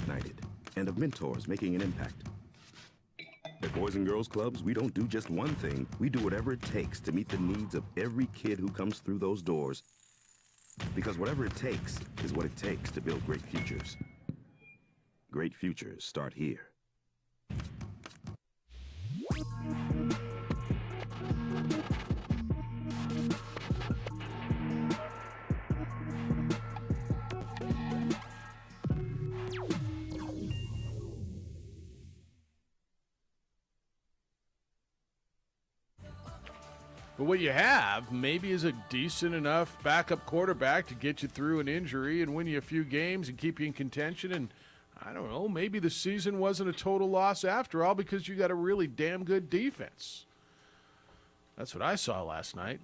ignited and of mentors making an impact. At Boys and Girls Clubs, we don't do just one thing. We do whatever it takes to meet the needs of every kid who comes through those doors. Because whatever it takes is what it takes to build great futures. Great futures start here. But what you have maybe is a decent enough backup quarterback to get you through an injury and win you a few games and keep you in contention. And I don't know, maybe the season wasn't a total loss after all because you got a really damn good defense. That's what I saw last night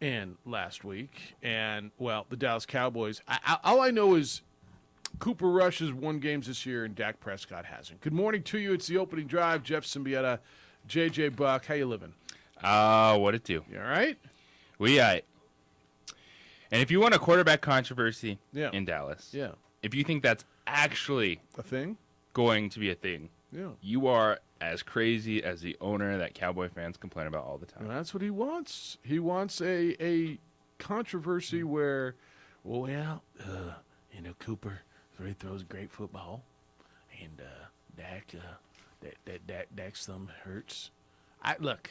and last week. And, well, the Dallas Cowboys, all I know is Cooper Rush has won games this year and Dak Prescott hasn't. Good morning to you. It's the opening drive. Jeff Symbieta, J.J. Buck. How you living? What it do? You all right? And if you want a quarterback controversy in Dallas, if you think that's actually a thing, going to be a thing, you are as crazy as the owner that Cowboy fans complain about all the time. And that's what he wants. He wants a controversy where, Cooper really throws great football, and Dak's thumb hurts. Look.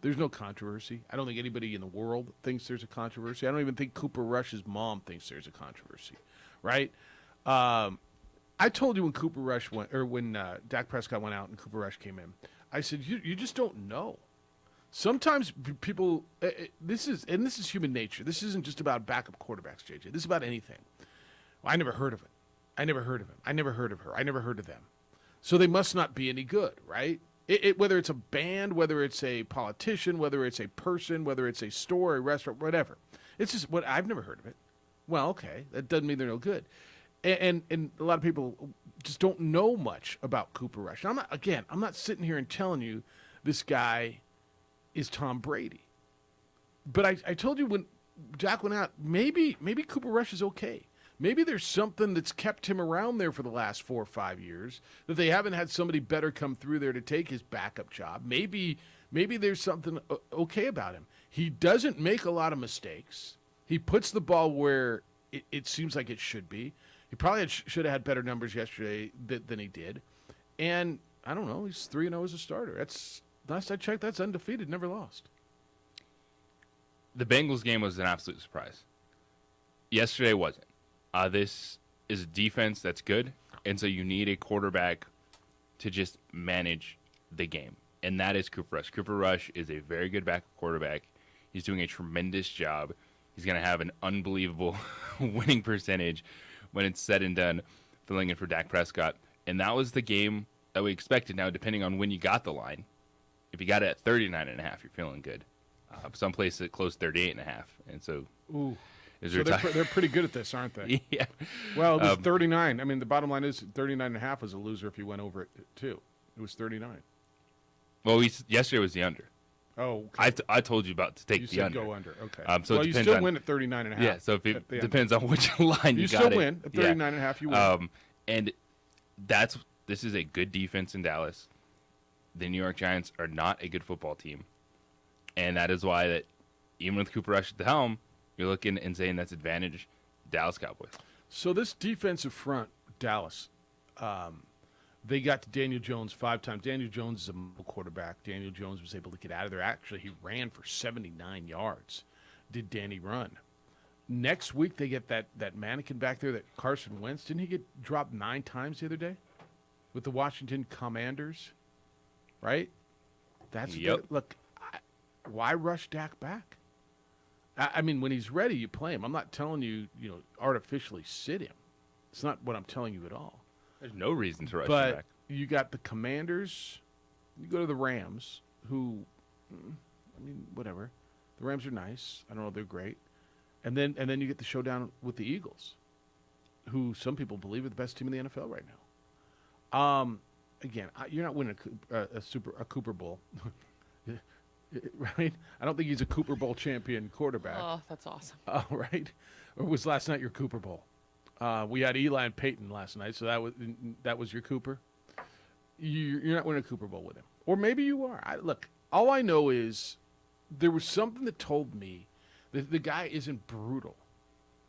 There's no controversy. I don't think anybody in the world thinks there's a controversy. I don't even think Cooper Rush's mom thinks there's a controversy, right? I told you when Cooper Rush went, or when Dak Prescott went out and Cooper Rush came in, I said you just don't know. Sometimes people, this is human nature. This isn't just about backup quarterbacks, JJ. This is about anything. Well, I never heard of it. I never heard of him. I never heard of her. I never heard of them. So they must not be any good, right? Whether it's a band, whether it's a politician, whether it's a person, whether it's a store, a restaurant, whatever. It's just what I've never heard of it. Well, okay, that doesn't mean they're no good. And a lot of people just don't know much about Cooper Rush. I'm not sitting here and telling you this guy is Tom Brady. But I told you when Dak went out, maybe Cooper Rush is okay. Maybe there's something that's kept him around there for the last 4 or 5 years, that they haven't had somebody better come through there to take his backup job. Maybe there's something okay about him. He doesn't make a lot of mistakes. He puts the ball where it seems like it should be. He probably should have had better numbers yesterday than he did. And, I don't know, he's 3-0 as a starter. That's, last I checked, that's undefeated, never lost. The Bengals game was an absolute surprise. Yesterday wasn't. This is a defense that's good, and so you need a quarterback to just manage the game, and that is Cooper Rush. Cooper Rush is a very good backup quarterback. He's doing a tremendous job. He's going to have an unbelievable winning percentage when it's said and done, filling in for Dak Prescott, and that was the game that we expected. Now, depending on when you got the line, if you got it at 39.5, you're feeling good. Some places it closed 38.5, and so... Ooh. So they're pretty good at this, aren't they? Yeah. Well, it was 39. I mean, the bottom line is 39.5 was a loser if you went over it, too. It was 39. Well, yesterday was the under. Oh, okay. I told you about to take the under. You said go under, okay. So well, you still win at 39.5. Yeah, so if it depends on which line you got still win. At 39.5, you win. And this is a good defense in Dallas. The New York Giants are not a good football team. And that is why that even with Cooper Rush at the helm, you're looking and saying that's advantage Dallas Cowboys. So this defensive front, Dallas, they got to Daniel Jones 5 times. Daniel Jones is a mobile quarterback. Daniel Jones was able to get out of there. Actually, he ran for 79 yards. Did Danny run? Next week, they get that mannequin back there, that Carson Wentz. Didn't he get dropped 9 times the other day with the Washington Commanders? Right? That's look. Why rush Dak back? I mean, when he's ready, you play him. I'm not telling you, artificially sit him. It's not what I'm telling you at all. There's no reason to rush him back. But you got the Commanders. You go to the Rams, who, whatever. The Rams are nice. I don't know if they're great. And then you get the showdown with the Eagles, who some people believe are the best team in the NFL right now. Again, you're not winning a Cooper Bowl. Right? I don't think he's a Cooper Bowl champion quarterback. Oh, that's awesome. Right? Or was last night your Cooper Bowl? We had Eli and Peyton last night, so that was your Cooper. You're not winning a Cooper Bowl with him, or maybe you are. Look, all I know is there was something that told me that the guy isn't brutal.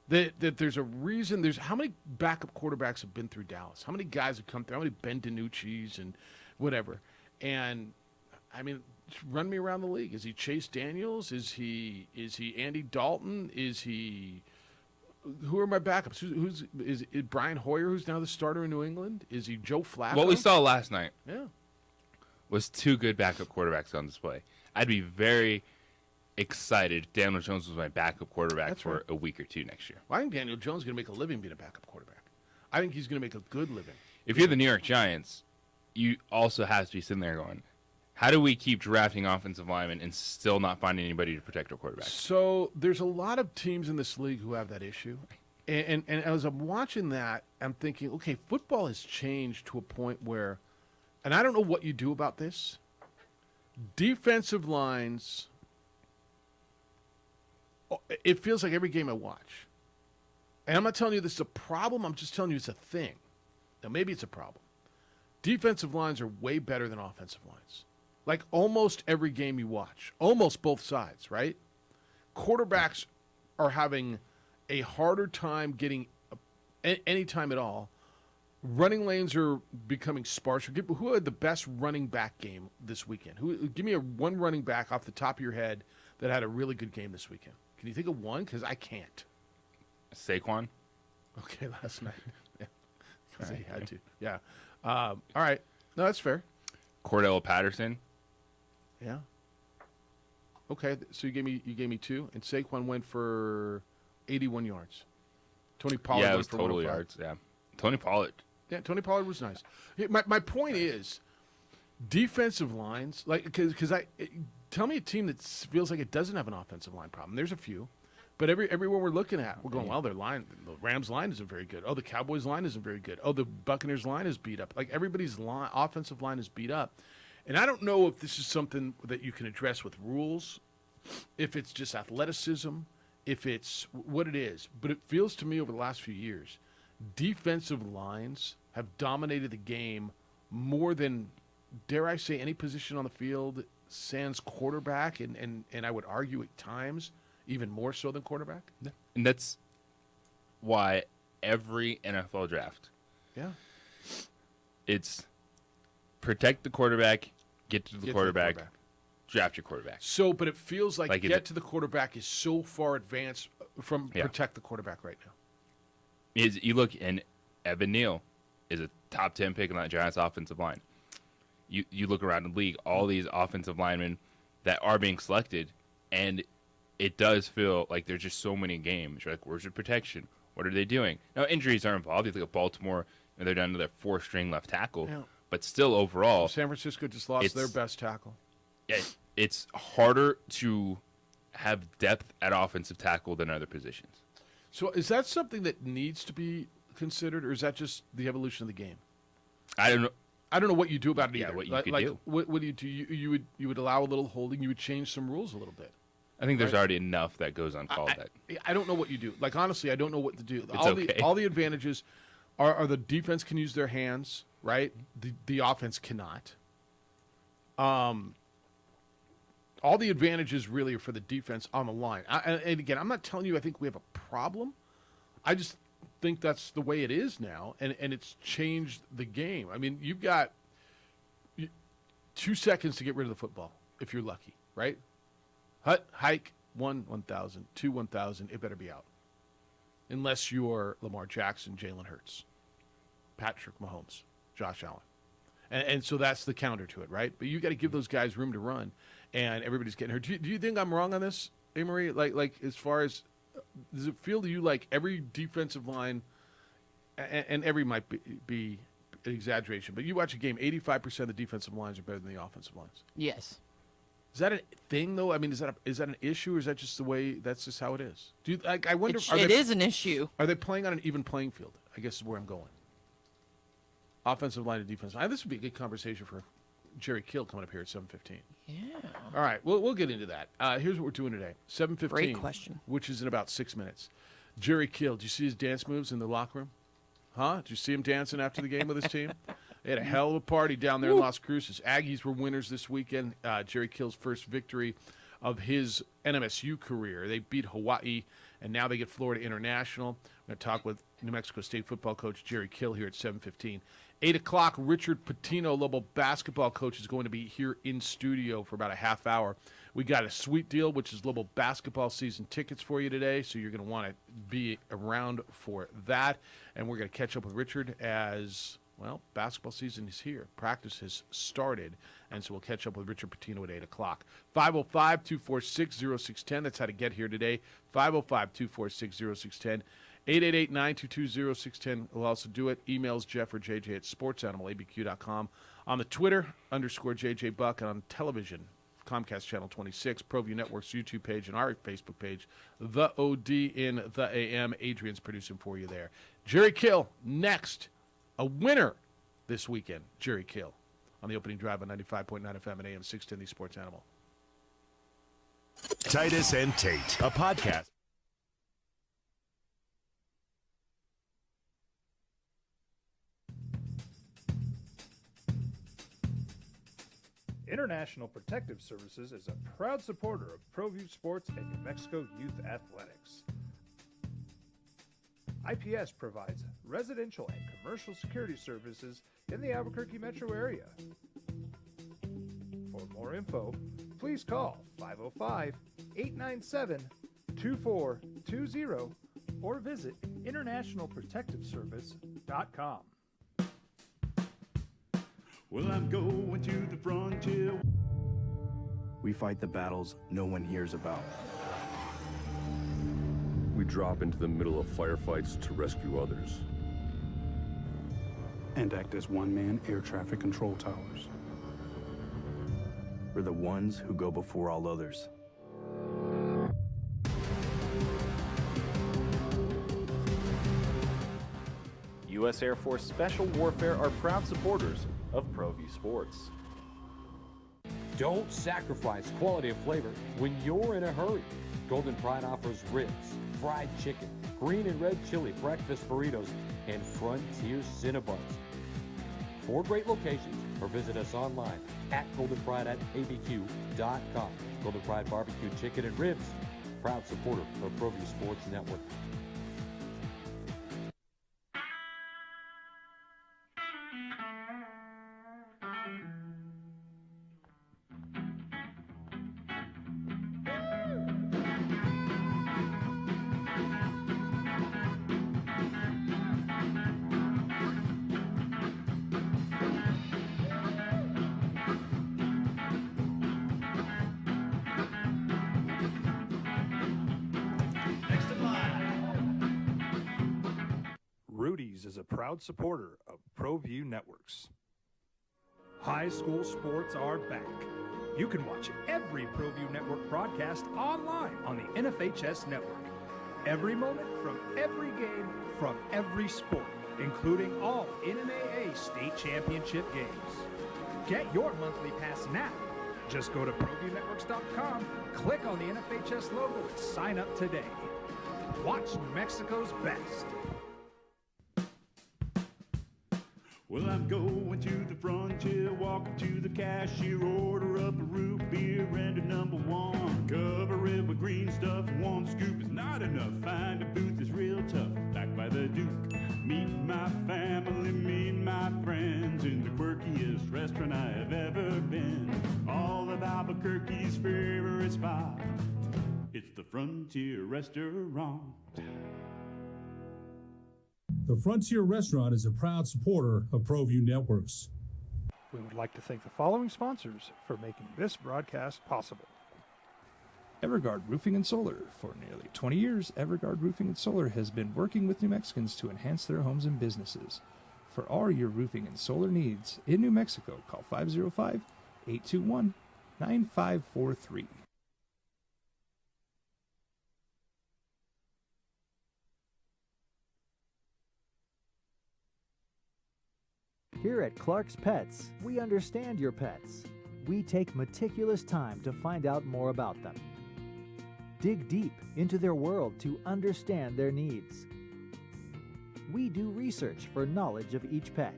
That there's a reason. There's how many backup quarterbacks have been through Dallas? How many guys have come through? How many Ben DiNucci's and whatever? And I mean, run me around the league. Is he Chase Daniels? Is he Andy Dalton? Is he? Who are my backups? Is it Brian Hoyer, who's now the starter in New England? Is he Joe Flacco? What we saw last night Yeah. was two good backup quarterbacks on display. I'd be very excited if Daniel Jones was my backup quarterback That's for right. a week or two next year. Well, I think Daniel Jones is going to make a living being a backup quarterback. I think he's going to make a good living. If you're the New York Giants, you also have to be sitting there going, how do we keep drafting offensive linemen and still not finding anybody to protect our quarterback? So there's a lot of teams in this league who have that issue. And as I'm watching that, I'm thinking, okay, football has changed to a point where, and I don't know what you do about this, defensive lines, it feels like every game I watch. And I'm not telling you this is a problem, I'm just telling you it's a thing. Now, maybe it's a problem. Defensive lines are way better than offensive lines. Like almost every game you watch, almost both sides, right? Quarterbacks are having a harder time getting any time at all. Running lanes are becoming sparser. Who had the best running back game this weekend? Give me one running back off the top of your head that had a really good game this weekend. Can you think of one? Because I can't. Saquon? Okay, last night. Yeah, because he had to. Yeah. All right. No, that's fair. Cordell Patterson? Yeah. Okay, so you gave me two, and Saquon went for 81 yards. Tony Pollard Yeah, it went was for total 105. yards. Yeah. Tony Pollard. Yeah, Tony Pollard was nice. My point is, defensive lines, like because tell me a team that feels like it doesn't have an offensive line problem. There's a few, but everyone we're looking at, we're going, well, the Rams line isn't very good. Oh, the Cowboys line isn't very good. Oh, the Buccaneers line is beat up. Like everybody's offensive line is beat up, and I don't know if this is something that you can address with rules, if it's just athleticism, if it's what it is. But it feels to me over the last few years, defensive lines have dominated the game more than, dare I say, any position on the field, sans quarterback, and I would argue at times even more so than quarterback. And that's why every NFL draft, Yeah. it's protect the quarterback, get to the quarterback, draft your quarterback. So, but it feels like Like get to the quarterback is so far advanced from protect the quarterback right now. You look, and Evan Neal is a top 10 pick on that Giants offensive line. You look around the league, all these offensive linemen that are being selected, and it does feel like there's just so many games. You're like, where's your protection? What are they doing? Now, injuries are involved. You look at Baltimore, and they're down to their four-string left tackle. Yeah. But still, overall, San Francisco just lost their best tackle. it's harder to have depth at offensive tackle than other positions. So is that something that needs to be considered, or is that just the evolution of the game? I don't know. I don't know what you do about it Yeah, either. what you could do. What do you do? You would allow a little holding. You would change some rules a little bit. I think there's Right. already enough that goes uncalled. I don't know what you do. Like honestly, I don't know what to do. okay. All the advantages are the defense can use their hands, right? The offense cannot. All the advantages really are for the defense on the line. And again, I'm not telling you I think we have a problem. I just think that's the way it is now, and it's changed the game. I mean, you've got 2 seconds to get rid of the football if you're lucky, right? Hike, 1,000, 2, 1,000, it better be out. Unless you're Lamar Jackson, Jalen Hurts, Patrick Mahomes, Josh Allen. And so that's the counter to it, right? But you got to give those guys room to run, and everybody's getting hurt. Do you think I'm wrong on this, Amory? Like as far as, does it feel to you like every defensive line, and every might be an exaggeration, but you watch a game, 85% of the defensive lines are better than the offensive lines? Yes. Is that a thing, though? I mean, is that an issue, or is that just the way? That's just how it is. Do you, like? I wonder. It is an issue. Are they playing on an even playing field? I guess is where I'm going. Offensive line and defensive line. This would be a good conversation for Jerry Kill coming up here at 7:15. Yeah. All right, we'll get into that. Here's what we're doing today. 7:15. Great question. Which is in about 6 minutes. Jerry Kill, did you see his dance moves in the locker room? Huh? Did you see him dancing after the game with his team? They had a hell of a party down there in Las Cruces. Aggies were winners this weekend. Jerry Kill's first victory of his NMSU career. They beat Hawaii, and now they get Florida International. I'm going to talk with New Mexico State football coach Jerry Kill here at 7:15. 8 o'clock, Richard Pitino, Lobo basketball coach, is going to be here in studio for about a half hour. We got a sweet deal, which is Lobo basketball season tickets for you today, so you're going to want to be around for that. And we're going to catch up with Richard as, well, basketball season is here. Practice has started, and so we'll catch up with Richard Pitino at 8 o'clock. 505-246-0610, that's how to get here today. 505-246-0610. 888-922-0610 will also do it. Emails Jeff or JJ at sportsanimalabq.com. On the Twitter, _JJ Buck, and on television, Comcast Channel 26, ProView Network's YouTube page, and our Facebook page, The OD in the AM. Adrian's producing for you there. Jerry Kill, next. A winner this weekend, Jerry Kill, on the opening drive on 95.9 FM and AM 610, the Sports Animal. Titus and Tate, a podcast. International Protective Services is a proud supporter of ProView Sports and New Mexico Youth Athletics. IPS provides residential and commercial security services in the Albuquerque metro area. For more info, please call 505-897-2420 or visit internationalprotectiveservice.com. Well, I'm going to the frontier. We fight the battles no one hears about. We drop into the middle of firefights to rescue others. And act as one-man air traffic control towers. We're the ones who go before all others. U.S. Air Force Special Warfare are proud supporters of ProView Sports. Don't sacrifice quality of flavor when you're in a hurry. Golden Pride offers ribs, fried chicken, green and red chili breakfast burritos, and Frontier Cinnabons. 4 great locations, or visit us online at goldenpride@abq.com. Golden Pride Barbecue Chicken and Ribs, proud supporter of ProView Sports Network. Rudy's is a proud supporter of ProView Networks. High school sports are back. You can watch every ProView Network broadcast online on the NFHS network. Every moment from every game from every sport, including all NMAA state championship games. Get your monthly pass now. Just go to ProViewNetworks.com, click on the NFHS logo, and sign up today. Watch New Mexico's best. Well, I'm going to the frontier, walking to the cashier, order up a root beer and a number 1. Cover it with green stuff, 1 scoop is not enough. Find a booth is real tough, back by the Duke. Meet my family, meet my friends in the quirkiest restaurant I have ever been. All of Albuquerque's favorite spot, it's the Frontier Restaurant. The Frontier Restaurant is a proud supporter of ProView Networks. We would like to thank the following sponsors for making this broadcast possible. Everguard Roofing and Solar. For nearly 20 years, Everguard Roofing and Solar has been working with New Mexicans to enhance their homes and businesses. For all your roofing and solar needs in New Mexico, call 505-821-9543. Here at Clark's Pets, we understand your pets. We take meticulous time to find out more about them. dig deep into their world to understand their needs. We do research for knowledge of each pet,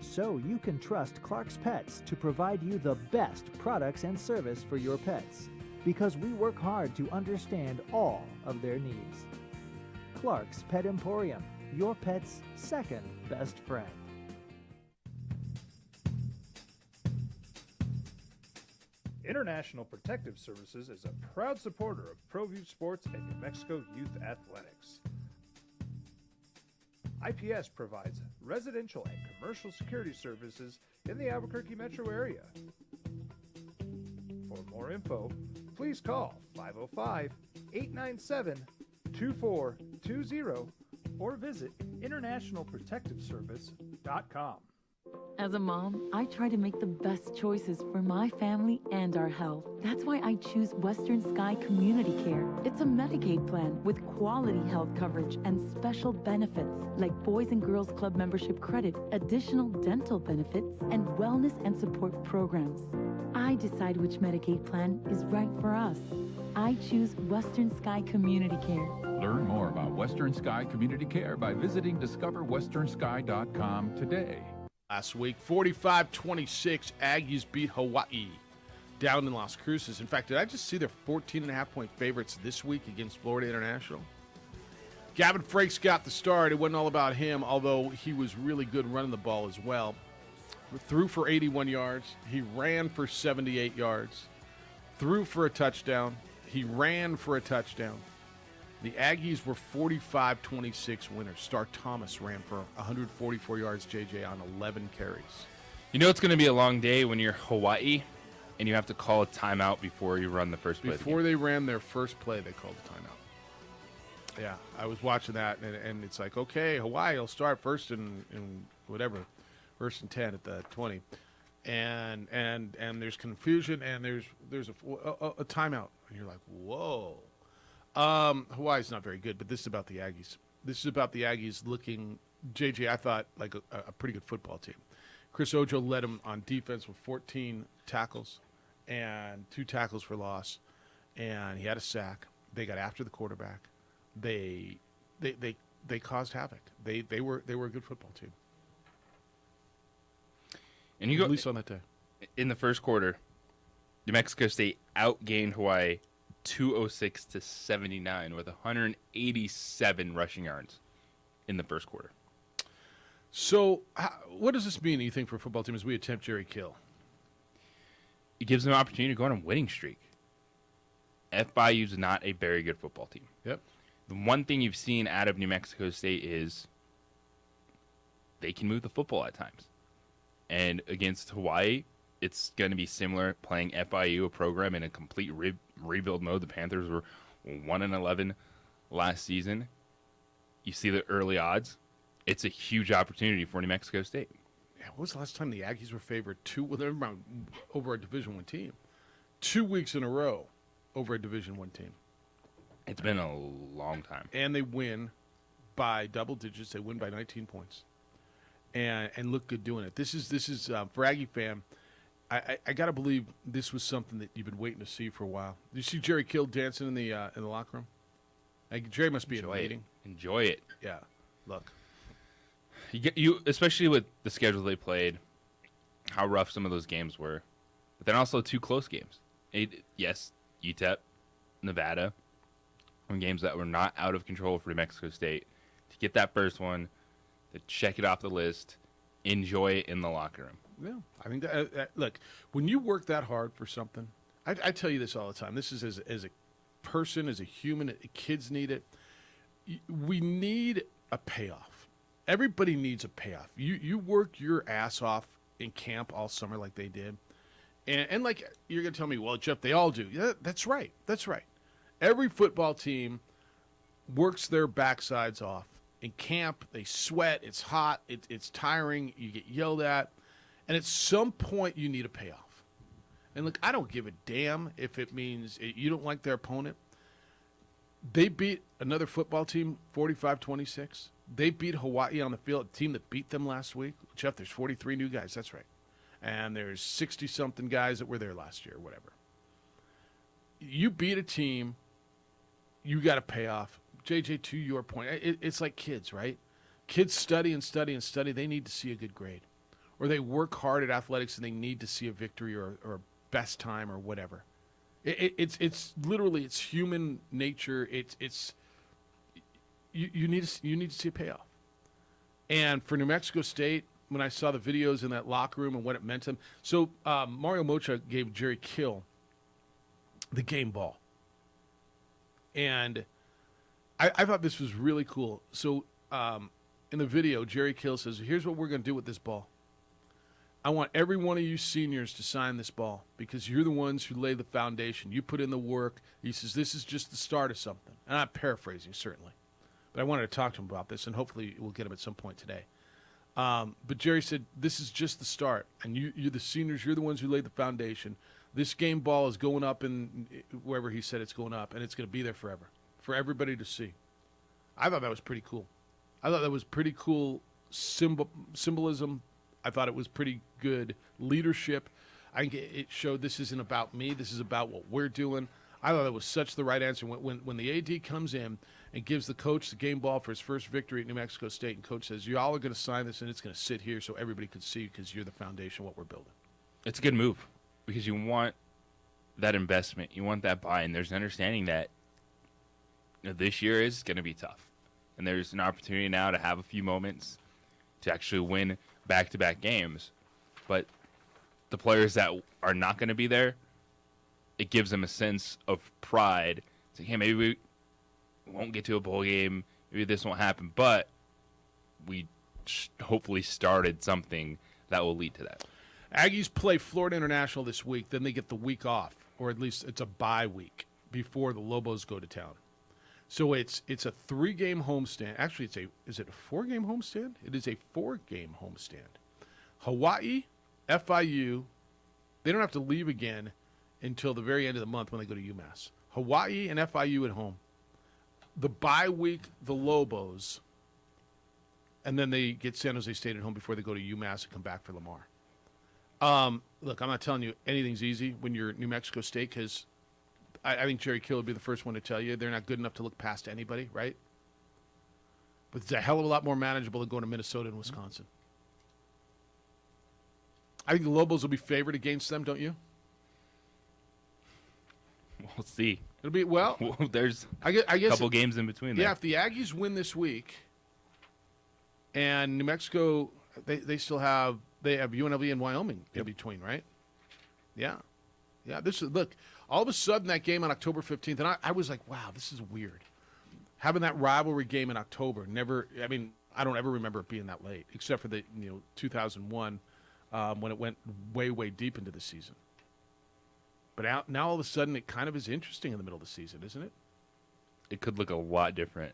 so you can trust Clark's Pets to provide you the best products and service for your pets, because we work hard to understand all of their needs. Clark's Pet Emporium, your pet's second best friend. International Protective Services is a proud supporter of ProView Sports and New Mexico Youth Athletics. IPS provides residential and commercial security services in the Albuquerque metro area. For more info, please call 505-897-2420 or visit internationalprotectiveservice.com. As a mom, I try to make the best choices for my family and our health. That's why I choose Western Sky Community Care. It's a Medicaid plan with quality health coverage and special benefits like Boys and Girls Club membership credit, additional dental benefits, and wellness and support programs. I decide which Medicaid plan is right for us. I choose Western Sky Community Care. Learn more about Western Sky Community Care by visiting discoverwesternsky.com today. Last week, 45-26, Aggies beat Hawaii down in Las Cruces. In fact, did I just see their 14.5-point favorites this week against Florida International? Gavin Frakes got the start. It wasn't all about him, although he was really good running the ball as well. Threw for 81 yards. He ran for 78 yards. Threw for a touchdown. He ran for a touchdown. The Aggies were 45-26 winners. Star Thomas ran for 144 yards, JJ, on 11 carries. You know it's going to be a long day when you're Hawaii and you have to call a timeout before you run the first play. Before they ran their first play, they called a timeout. Yeah, I was watching that, and it's like, okay, Hawaii will start first and whatever, first and 10 at the 20. And there's confusion, and there's a timeout. And you're like, whoa. Hawaii's not very good, but this is about the Aggies. This is about the Aggies looking, JJ, I thought, like a pretty good football team. Chris Ojo led them on defense with 14 tackles and 2 tackles for loss, and he had a sack. They got after the quarterback. They caused havoc. They were a good football team. And you go at least on that day. In the first quarter, New Mexico State outgained Hawaii 206-79 with 187 rushing yards in the first quarter. So, what does this mean, you think, for a football team as we attempt Jerry Kill? It gives them an opportunity to go on a winning streak. FIU is not a very good football team. Yep. The one thing you've seen out of New Mexico State is they can move the football at times. And against Hawaii, it's going to be similar, playing FIU, a program in a complete rebuild mode. The Panthers were 1-11 last season. You see the early odds. It's a huge opportunity for New Mexico State. Yeah, when was the last time the Aggies were favored over a Division I team? 2 weeks in a row over a Division I team. It's been a long time. And they win by double digits. They win by 19 points. And look good doing it. This is for Aggie fan, I got to believe this was something that you've been waiting to see for a while. Did you see Jerry Kill dancing in the locker room? Jerry must be in a meeting. Enjoy it. Yeah. Look. You especially with the schedule they played, how rough some of those games were, but then also 2 close games. Yes, UTEP, Nevada, on games that were not out of control for New Mexico State. To get that first one, to check it off the list, enjoy it in the locker room. Yeah, I think that look, when you work that hard for something, I tell you this all the time. This is as a person, as a human, kids need it. We need a payoff. Everybody needs a payoff. You work your ass off in camp all summer like they did. And like, you're going to tell me, well, Jeff, they all do. Yeah, that's right. That's right. Every football team works their backsides off. In camp, they sweat. It's hot. It's tiring. You get yelled at. And at some point, you need a payoff. And look, I don't give a damn if it means you don't like their opponent. They beat another football team 45-26. They beat Hawaii on the field, a team that beat them last week. Jeff, there's 43 new guys. That's right. And there's 60-something guys that were there last year, whatever. You beat a team you got to pay off. JJ, to your point, it's like kids, right? Kids study and study and study. They need to see a good grade. Or they work hard at athletics and they need to see a victory or best time or whatever. It's literally, it's human nature. You need to see a payoff. And for New Mexico State, when I saw the videos in that locker room and what it meant to them. So Mario Mocha gave Jerry Kill the game ball. And I thought this was really cool. So in the video, Jerry Kill says, here's what we're going to do with this ball. I want every one of you seniors to sign this ball because you're the ones who lay the foundation. You put in the work. He says, this is just the start of something. And I'm paraphrasing, certainly. But I wanted to talk to him about this, and hopefully we'll get him at some point today. But Jerry said, this is just the start. And you're the seniors. You're the ones who laid the foundation. This game ball is going up in wherever he said it's going up, and it's going to be there forever for everybody to see. I thought that was pretty cool. I thought that was pretty cool symbolism. I thought it was pretty good leadership. I think it showed this isn't about me. This is about what we're doing. I thought that was such the right answer. When the AD comes in and gives the coach the game ball for his first victory at New Mexico State, and coach says, you all are going to sign this, and it's going to sit here so everybody can see because you're the foundation of what we're building. It's a good move because you want that investment. You want that buy-in. There's an understanding that this year is going to be tough. And there's an opportunity now to have a few moments to actually win back-to-back games. But the players that are not going to be there, it gives them a sense of pride. It's like, hey, maybe we won't get to a bowl game. Maybe this won't happen. But we hopefully started something that will lead to that. Aggies play Florida International this week. Then they get the week off, or at least it's a bye week before the Lobos go to town. So it's a 3-game homestand. Actually, is it a 4-game homestand? It is a 4-game homestand. Hawaii, FIU, they don't have to leave again until the very end of the month when they go to UMass. Hawaii and FIU at home. The bye week, the Lobos, and then they get San Jose State at home before they go to UMass and come back for Lamar. Look, I'm not telling you anything's easy when you're New Mexico State because I think Jerry Kill would be the first one to tell you they're not good enough to look past anybody, right? But it's a hell of a lot more manageable than going to Minnesota and Wisconsin. I think the Lobos will be favored against them, don't you? We'll see. It'll be, there's I guess a couple games in between there. Yeah, if the Aggies win this week and New Mexico, they have UNLV and Wyoming in between, right? Yeah. Yeah, look, all of a sudden that game on October 15th, and I was like, wow, this is weird. Having that rivalry game in October, I don't ever remember it being that late, except for the 2001 when it went way, way deep into the season. But now all of a sudden it kind of is interesting in the middle of the season, isn't it? It could look a lot different.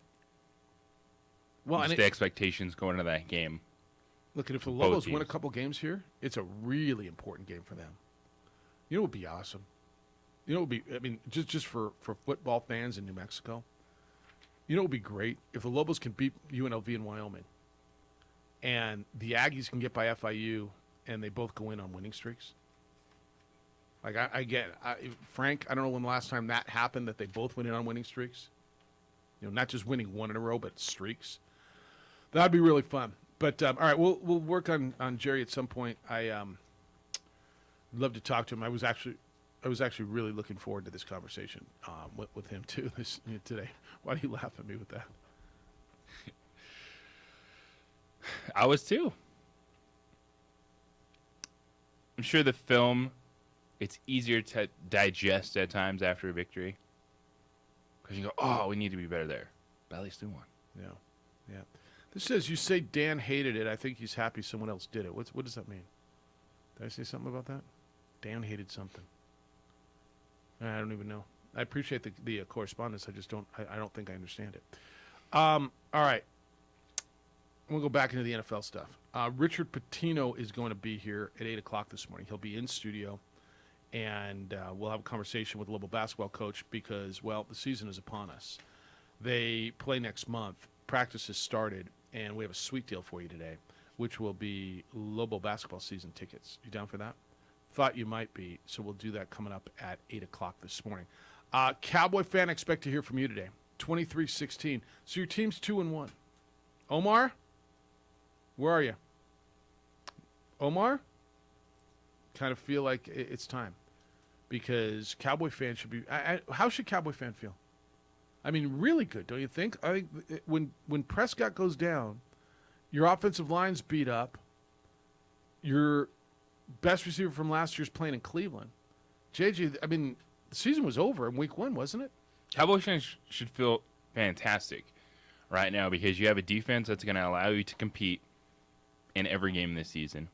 Well, just the expectations going into that game. Look, if the Lobos win a couple games here, it's a really important game for them. You know what would be awesome? You know what would be, just for football fans in New Mexico, you know what would be great? If the Lobos can beat UNLV in Wyoming and the Aggies can get by FIU and they both go in on winning streaks. Like, Frank, I don't know when the last time that happened that they both went in on winning streaks. Not just winning one in a row, but streaks. That'd be really fun. But, all right, we'll work on Jerry at some point. I'd love to talk to him. I was actually really looking forward to this conversation with him too today. Why do you laugh at me with that? I was too. I'm sure the film, it's easier to digest at times after a victory because you go, oh, we need to be better there. But at least we won. Yeah. This says you say Dan hated it. I think he's happy someone else did it. What does that mean? Did I say something about that? Dan hated something. I don't even know. I appreciate the correspondence. I don't think I understand it. All right. We'll go back into the NFL stuff. Richard Pitino is going to be here at 8 o'clock this morning. He'll be in studio, and we'll have a conversation with the Lobo basketball coach because, the season is upon us. They play next month. Practice has started, and we have a sweet deal for you today, which will be Lobo basketball season tickets. You down for that? Thought you might be, so we'll do that coming up at 8 o'clock this morning. Cowboy fan, I expect to hear from you today. 23-16. So your team's 2-1. Omar, where are you? Omar? Kind of feel like it's time. Because Cowboy fan should be... how should Cowboy fan feel? I mean, really good, don't you think? I think when Prescott goes down, your offensive line's beat up, your best receiver from last year's playing in Cleveland. JJ, I mean, the season was over in week 1, wasn't it? Cowboys fans should feel fantastic right now because you have a defense that's going to allow you to compete in every game this season.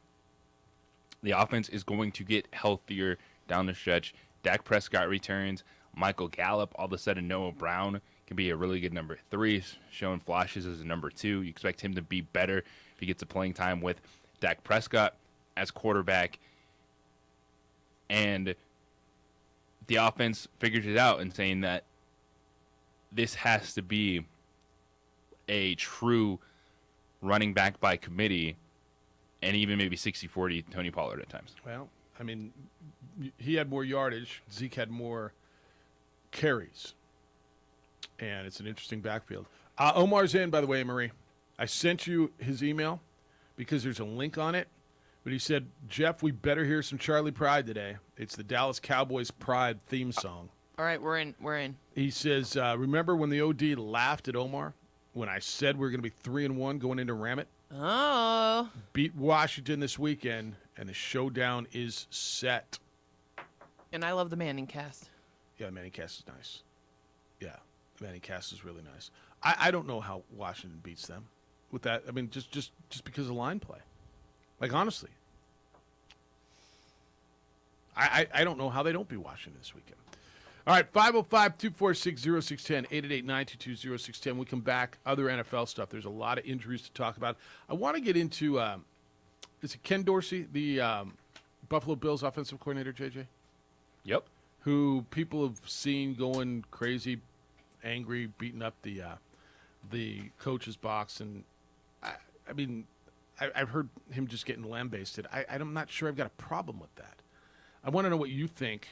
The offense is going to get healthier down the stretch. Dak Prescott returns. Michael Gallup, all of a sudden Noah Brown can be a really good number 3, showing flashes as a number 2. You expect him to be better if he gets a playing time with Dak Prescott as quarterback. And the offense figures it out and saying that this has to be a true running back by committee and even maybe 60-40 Tony Pollard at times. Well, I mean, he had more yardage. Zeke had more carries. And it's an interesting backfield. Omar's in, by the way, Marie. I sent you his email because there's a link on it. But he said, Jeff, we better hear some Charlie Pride today. It's the Dallas Cowboys Pride theme song. All right, we're in. He says, remember when the OD laughed at Omar when I said we were going to be 3-1 going into Ramit? Oh. Beat Washington this weekend, and the showdown is set. And I love the Manning cast. Yeah, the Manning cast is nice. Yeah, the Manning cast is really nice. I don't know how Washington beats them with that. I mean, just because of line play. Like, honestly. I don't know how they don't beat Washington this weekend. All right, 505-246-0610, 888-922-0610. We come back, other NFL stuff. There's a lot of injuries to talk about. I want to get into, is it Ken Dorsey, the Buffalo Bills offensive coordinator, JJ? Yep. Who people have seen going crazy, angry, beating up the coach's box. And, I mean, I've heard him just getting lambasted. I'm not sure I've got a problem with that. I want to know what you think.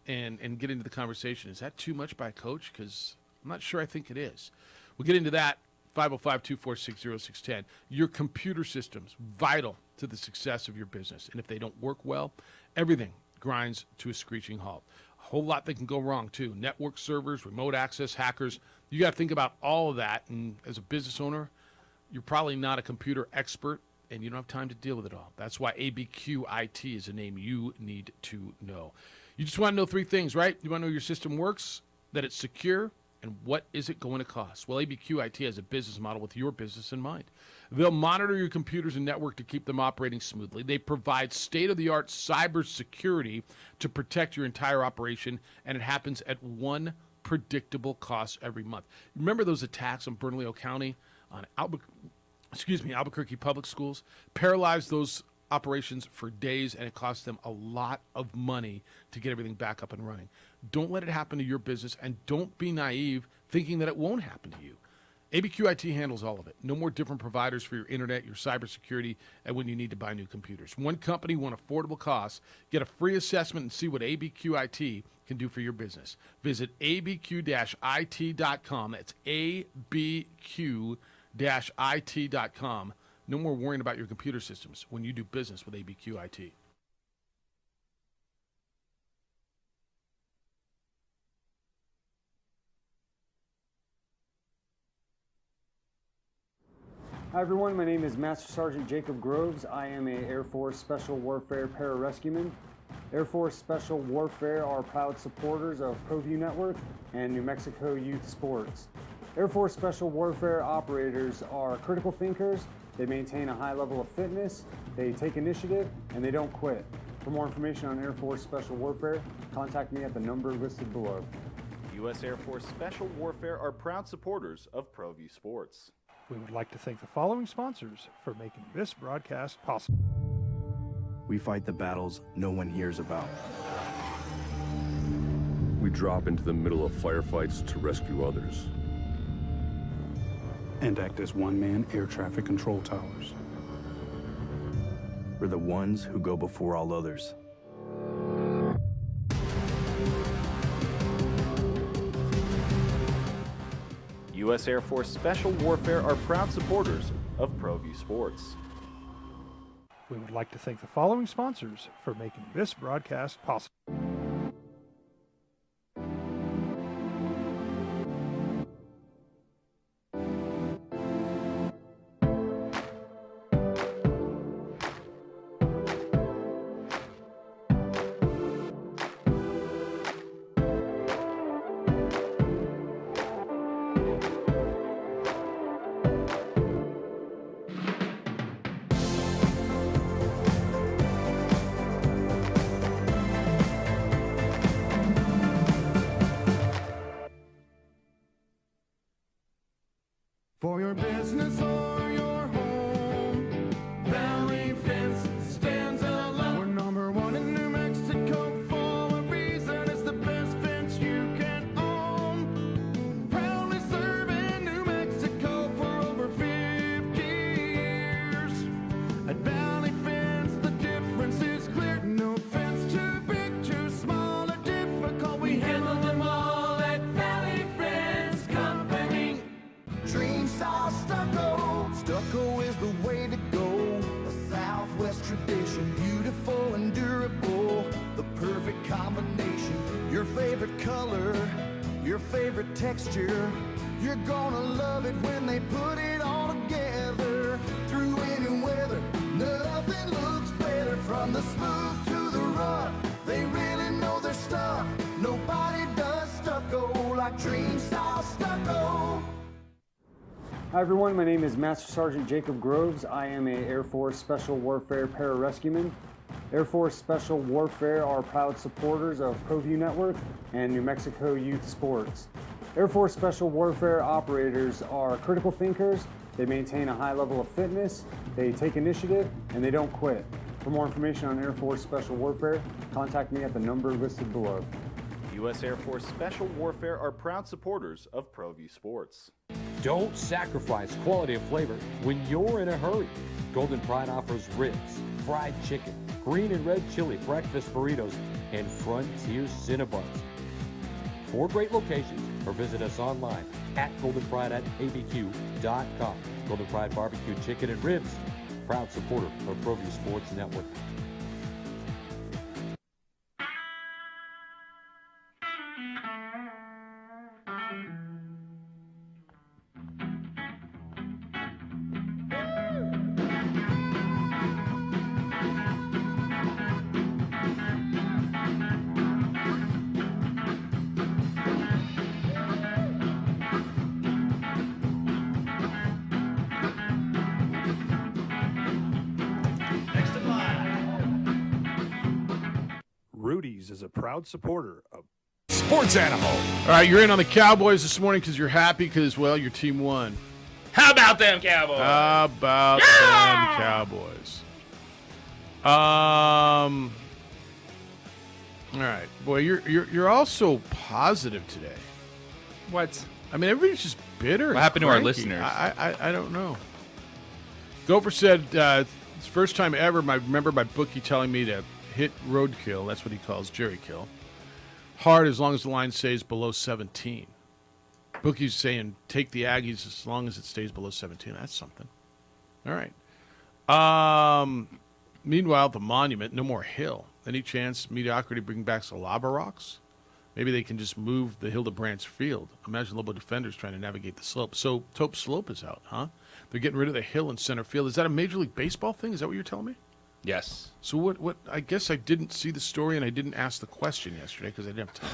And get into the conversation. Is that too much by a coach? Because I'm not sure I think it is. We'll get into that. 505-246-0610. Your computer systems, vital to the success of your business. And if they don't work well, everything grinds to a screeching halt. A whole lot that can go wrong, too. Network servers, remote access, hackers. You got to think about all of that. And as a business owner, you're probably not a computer expert, and you don't have time to deal with it all. That's why ABQ IT is a name you need to know. You just want to know 3 things, right? You want to know your system works, that it's secure, and what is it going to cost? Well, ABQ IT has a business model with your business in mind. They'll monitor your computers and network to keep them operating smoothly. They provide state-of-the-art cybersecurity to protect your entire operation, and it happens at one predictable cost every month. Remember those attacks on Bernalillo County, on Albuquerque Public Schools? Paralyzed those operations for days, and it costs them a lot of money to get everything back up and running. Don't let it happen to your business, and don't be naive thinking that it won't happen to you. ABQ IT handles all of it. No more different providers for your internet, your cybersecurity, and when you need to buy new computers. One company, one affordable cost. Get a free assessment and see what ABQ IT can do for your business. Visit abq-it.com. That's abq-it.com. No more worrying about your computer systems when you do business with ABQ IT. Hi everyone, my name is Master Sergeant Jacob Groves. I am an Air Force Special Warfare Pararescueman. Air Force Special Warfare are proud supporters of ProView Network and New Mexico Youth Sports. Air Force Special Warfare operators are critical thinkers. They maintain a high level of fitness, they take initiative, and they don't quit. For more information on Air Force Special Warfare, contact me at the number listed below. U.S. Air Force Special Warfare are proud supporters of ProView Sports. We would like to thank the following sponsors for making this broadcast possible. We fight the battles no one hears about. We drop into the middle of firefights to rescue others. And act as one-man air traffic control towers. We're the ones who go before all others. U.S. Air Force Special Warfare are proud supporters of ProView Sports. We would like to thank the following sponsors for making this broadcast possible. For your business or your home, Valley Fence stands alone. We're number one in New Mexico for a reason. It's the best fence you can own. Proudly serving New Mexico for over 50 years. At Valley Fence, the difference is clear. No fence too big, too small, or difficult. We handle them all at Valley Fence Company. Dream style stucco. Stucco is the way to go. A Southwest tradition, beautiful and durable. The perfect combination. Your favorite color, your favorite texture. You're gonna love it when they put it all together. Through any weather, nothing looks better. From the smooth to the rough, they really know their stuff. Nobody does stucco like Dream style stucco. Hi everyone, my name is Master Sergeant Jacob Groves. I am a Air Force Special Warfare Pararescueman. Air Force Special Warfare are proud supporters of ProView Network and New Mexico Youth Sports. Air Force Special Warfare operators are critical thinkers. They maintain a high level of fitness, they take initiative, and they don't quit. For more information on Air Force Special Warfare, contact me at the number listed below. U.S. Air Force Special Warfare are proud supporters of ProView Sports. Don't sacrifice quality and flavor when you're in a hurry. Golden Pride offers ribs, fried chicken, green and red chili breakfast burritos, and Frontier Cinnabons. 4 great locations, or visit us online at goldenpride@abq.com. Golden Pride Barbecue Chicken and Ribs, proud supporter of ProView Sports Network. Rudy's is a proud supporter of Sports Animal. All right, you're in on the Cowboys this morning because you're happy because, well, your team won. How about them Cowboys? How about them Cowboys? All right, boy, you're also positive today. What? I mean, everybody's just bitter. What and happened to our cranky. listeners? I don't know. Gopher said it's the first time ever. I remember my bookie telling me to hit roadkill. That's what he calls Jerry kill. Hard as long as the line stays below 17. Bookie's saying take the Aggies as long as it stays below 17. That's something. All right. Meanwhile, the Monument, no more hill. Any chance mediocrity bring back Salaba rocks? Maybe they can just move the hill to Branch Field. Imagine Lobo defenders trying to navigate the slope. So Tope Slope is out, huh? They're getting rid of the hill in center field. Is that a Major League Baseball thing? Is that what you're telling me? Yes. So what? I guess I didn't see the story and I didn't ask the question yesterday because I didn't have time.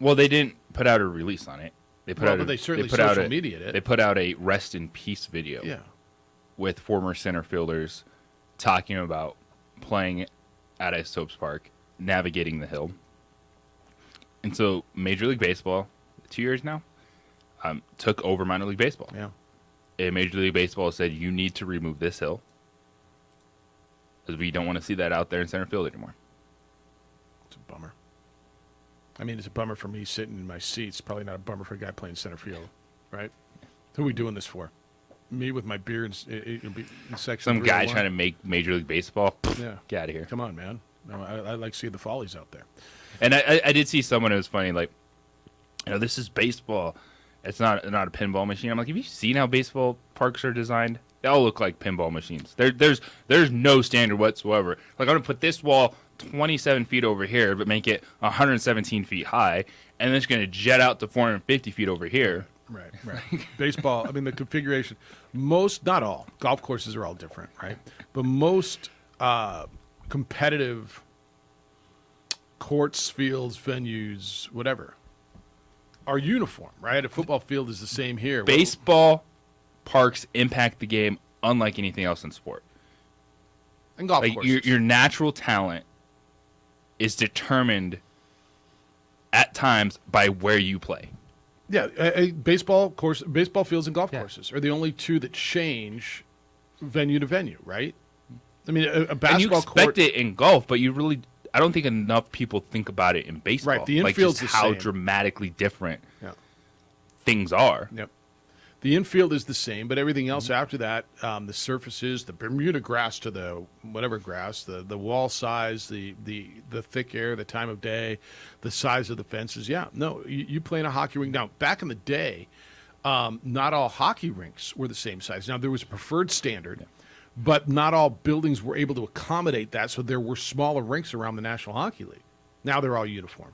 Well, they didn't put out a release on it. They put out. But they certainly put out social a, media'd it. They put out a rest in peace video. Yeah. With former center fielders talking about playing at Stopes Park, navigating the hill. And so Major League Baseball, 2 years now, took over minor league baseball. Yeah. And Major League Baseball said you need to remove this hill because we don't want to see that out there in center field anymore. It's a bummer. I mean, it's a bummer for me sitting in my seat. It's probably not a bummer for a guy playing center field, right? Who are we doing this for? Me with my beer in section. Some guy 301? trying to make Major League Baseball. Yeah. Get out of here. Come on, man. No, I like seeing the follies out there. And I did see someone who was funny, like, you know, this is baseball, it's not a pinball machine. I'm like, have you seen how baseball parks are designed? They all look like pinball machines. There's no standard whatsoever. Like, I'm going to put this wall 27 feet over here, but make it 117 feet high, and then it's going to jet out to 450 feet over here. Right. Baseball, I mean, the configuration, not all, golf courses are all different, right? But most competitive courts, fields, venues, whatever, are uniform, right? A football field is the same here. Baseball parks impact the game unlike anything else in sport. And golf courses. Your natural talent is determined at times by where you play. Yeah, baseball fields and golf courses are the only two that change venue to venue, right? I mean, a basketball and you expect court, it in golf, but I don't think enough people think about it in baseball. Right, the infield's just the how same. dramatically different things are. Yep. The infield is the same, but everything else after that, the surfaces, the Bermuda grass to the whatever grass, the wall size, the thick air, the time of day, the size of the fences. Yeah, no, you play in a hockey rink. Now, back in the day, not all hockey rinks were the same size. Now, there was a preferred standard, but not all buildings were able to accommodate that, so there were smaller rinks around the National Hockey League. Now they're all uniform.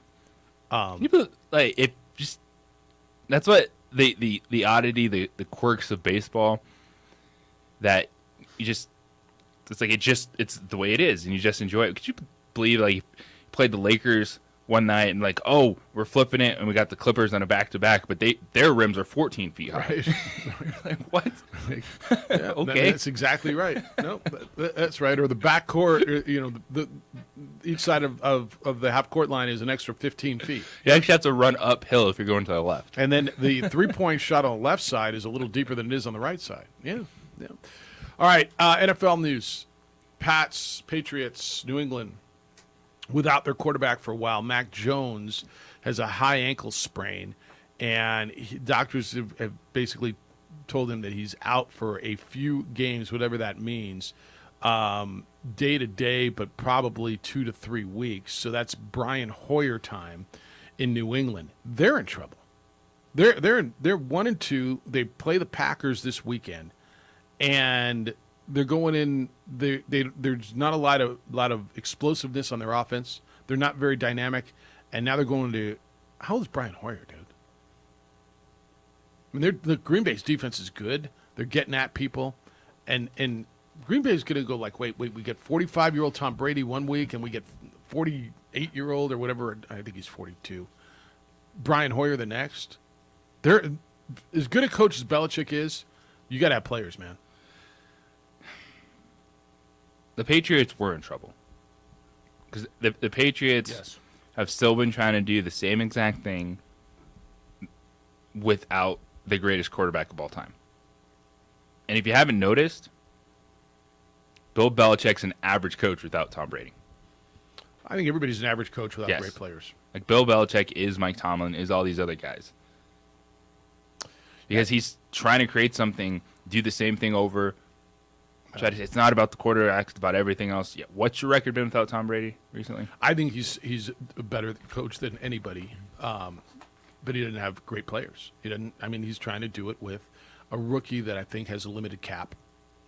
That's what the oddity, the quirks of baseball, that it's the way it is, and you just enjoy it. Could you believe, like, you played the Lakers one night and, like, oh, we're flipping it, and we got the Clippers on a back-to-back, but their rims are 14 feet high. Right. Like, what? Yeah, okay. That's exactly right. No, that's right. Or the back court, each side of the half-court line is an extra 15 feet. You actually have to run uphill if you're going to the left. And then the three-point shot on the left side is a little deeper than it is on the right side. Yeah. All right, NFL news. Pats, Patriots, New England, without their quarterback for a while. Mac Jones has a high ankle sprain, and doctors have basically told him that he's out for a few games, whatever that means, day to day, but probably 2 to 3 weeks. So that's Brian Hoyer time in New England. They're in trouble. They're 1-2. They play the Packers this weekend, and they're going in. There's not a lot of explosiveness on their offense. They're not very dynamic, and now they're going to. How old is Brian Hoyer, dude? I mean, the Green Bay's defense is good. They're getting at people, and Green Bay's going to go like, wait, we get 45-year-old Tom Brady one week, and we get 48-year-old or whatever. I think he's 42. Brian Hoyer the next. They're as good a coach as Belichick is. You got to have players, man. The Patriots were in trouble because the Patriots have still been trying to do the same exact thing without the greatest quarterback of all time. And if you haven't noticed, Bill Belichick's an average coach without Tom Brady. I think everybody's an average coach without great players. Like, Bill Belichick is Mike Tomlin, is all these other guys. Because he's trying to create something, do the same thing over. It's not about the quarterback, it's about everything else. Yeah. What's your record been without Tom Brady recently? I think he's a better coach than anybody, but he didn't have great players. He didn't. I mean, he's trying to do it with a rookie that I think has a limited cap,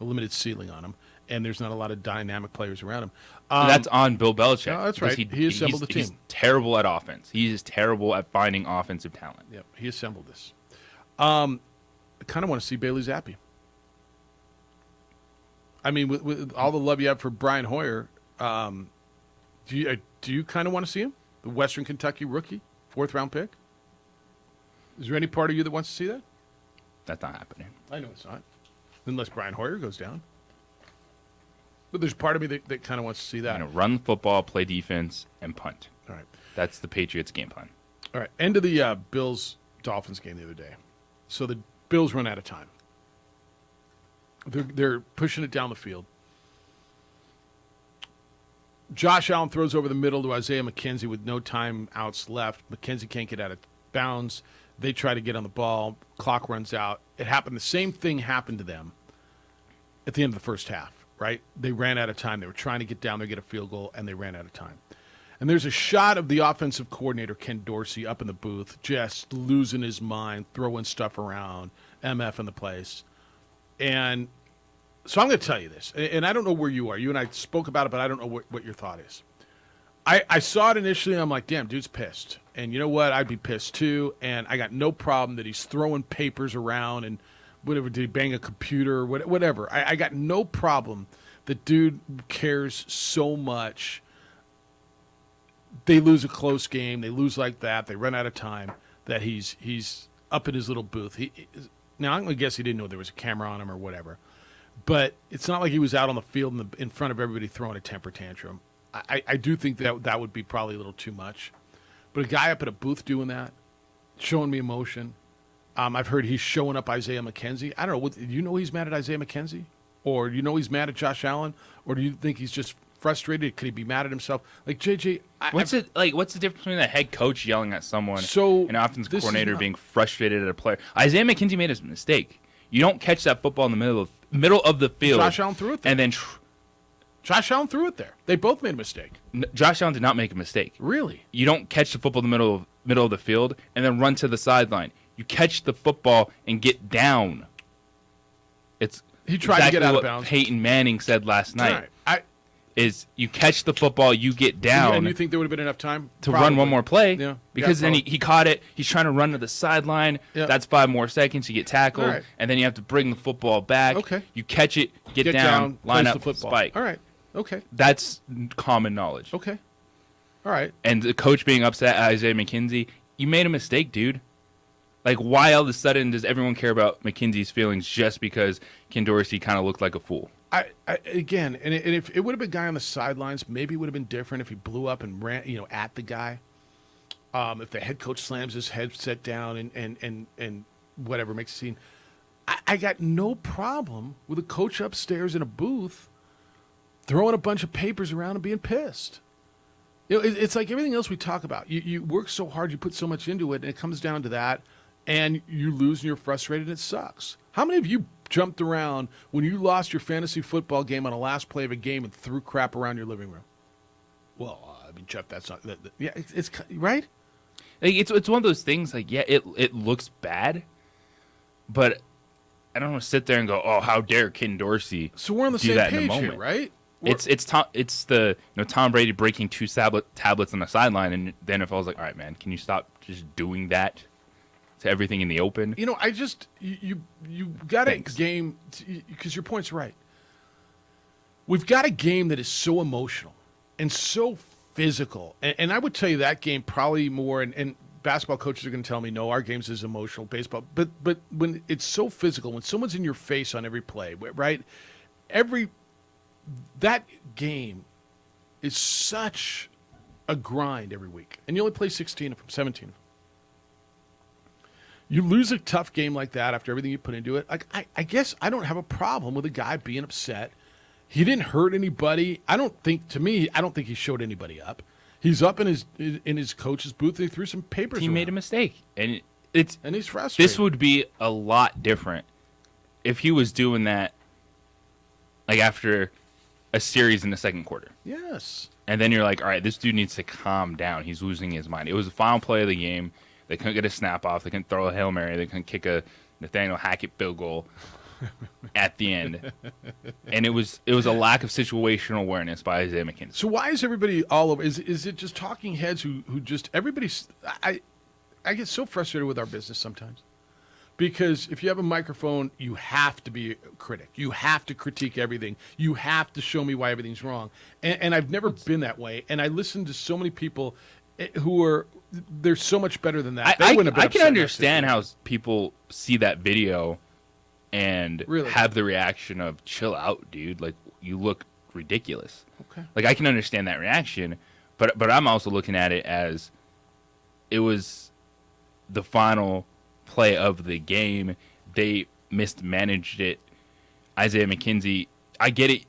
a limited ceiling on him, and there's not a lot of dynamic players around him. That's on Bill Belichick. No, that's right. He assembled the team. He's terrible at offense. He's terrible at finding offensive talent. Yep, he assembled this. I kind of want to see Bailey Zappi. I mean, with all the love you have for Brian Hoyer, do you kind of want to see him? The Western Kentucky rookie, 4th-round pick? Is there any part of you that wants to see that? That's not happening. I know it's not. Unless Brian Hoyer goes down. But there's part of me that kind of wants to see that. Run football, play defense, and punt. All right. That's the Patriots' game plan. All right. End of the Bills-Dolphins game the other day. So the Bills run out of time. They're pushing it down the field. Josh Allen throws over the middle to Isaiah McKenzie with no timeouts left. McKenzie can't get out of bounds. They try to get on the ball. Clock runs out. It happened. The same thing happened to them at the end of the first half, right? They ran out of time. They were trying to get down there, get a field goal, and they ran out of time. And there's a shot of the offensive coordinator, Ken Dorsey, up in the booth, just losing his mind, throwing stuff around, MF in the place. And so I'm going to tell you this, and I don't know where you are. You and I spoke about it, but I don't know what your thought is. I saw it initially, and I'm like, damn, dude's pissed. And you know what? I'd be pissed too. And I got no problem that he's throwing papers around and whatever. Did he bang a computer or whatever? I got no problem that dude cares so much. They lose a close game. They lose like that. They run out of time. That he's up in his little booth. Now, I'm going to guess he didn't know there was a camera on him or whatever. But it's not like he was out on the field in front of everybody throwing a temper tantrum. I do think that would be probably a little too much. But a guy up at a booth doing that, showing me emotion. I've heard he's showing up Isaiah McKenzie. I don't know. Do you know he's mad at Isaiah McKenzie? Or do you know he's mad at Josh Allen? Or do you think he's just frustrated? Could he be mad at himself? Like, JJ, what's the difference between a head coach yelling at someone and an offensive coordinator being frustrated at a player? Isaiah McKenzie made a mistake. You don't catch that football in the middle of the field. Josh Allen threw it there. And then Josh Allen threw it there. They both made a mistake. Josh Allen did not make a mistake. Really? You don't catch the football in the middle of the field and then run to the sideline. You catch the football and get down. He tried exactly to get out of what bounds. Peyton Manning said last night. Right. Is you catch the football, you get down. And you think there would have been enough time to run one more play? Yeah. Because then he caught it. He's trying to run to the sideline. Yeah. That's 5 more seconds. You get tackled. Right. And then you have to bring the football back. Okay. You catch it, get down, line up, spike. All right. Okay. That's common knowledge. Okay. All right. And the coach being upset at Isaiah McKenzie, you made a mistake, dude. Like, why all of a sudden does everyone care about McKenzie's feelings just because Ken Dorsey kind of looked like a fool? Again, and if it would have been a guy on the sidelines, maybe it would have been different if he blew up and ran, at the guy. If the head coach slams his headset down and whatever, makes a scene. I got no problem with a coach upstairs in a booth throwing a bunch of papers around and being pissed. It's like everything else we talk about. You work so hard, you put so much into it, and it comes down to that, and you lose and you're frustrated, and it sucks. How many of you jumped around when you lost your fantasy football game on the last play of a game and threw crap around your living room? Well, I mean, Jeff, that's not yeah, it's right. Like, it's one of those things. Like, yeah, it looks bad, but I don't want to sit there and go, "Oh, how dare Ken Dorsey?" So we're on the do same that in page the moment. here, right? It's the Tom Brady breaking 2 tablets on the sideline, and then if I was like, all right, man, can you stop just doing that to everything in the open? I just you got a game because your point's right. We've got a game that is so emotional and so physical, and I would tell you that game probably more. And basketball coaches are going to tell me, no, our game's is emotional. Baseball, but when it's so physical, when someone's in your face on every play, right? That game is such a grind every week. And you only play 16 of them, 17 of them. You lose a tough game like that after everything you put into it. Like I guess I don't have a problem with a guy being upset. He didn't hurt anybody. I don't think he showed anybody up. He's up in his coach's booth and he threw some papers He around. made a mistake. And he's frustrated. This would be a lot different if he was doing that like after a series in the second quarter. Yes. And then you're like, all right, this dude needs to calm down. He's losing his mind. It was the final play of the game. They couldn't get a snap off. They couldn't throw a Hail Mary. They couldn't kick a Nathaniel Hackett field goal at the end. And it was a lack of situational awareness by Isaiah McKenzie. So why is everybody all over? Is it just talking heads who just everybody's? I get so frustrated with our business sometimes. Because if you have a microphone, you have to be a critic. You have to critique everything. You have to show me why everything's wrong. And I've never been that way. And I listen to so many people they're so much better than that. I can understand how people see that video and Really? have the reaction of, chill out, dude. Like, you look ridiculous. Okay. Like, I can understand that reaction. But I'm also looking at it as it was the final play of the game. They mismanaged it. Isaiah McKenzie, I get it.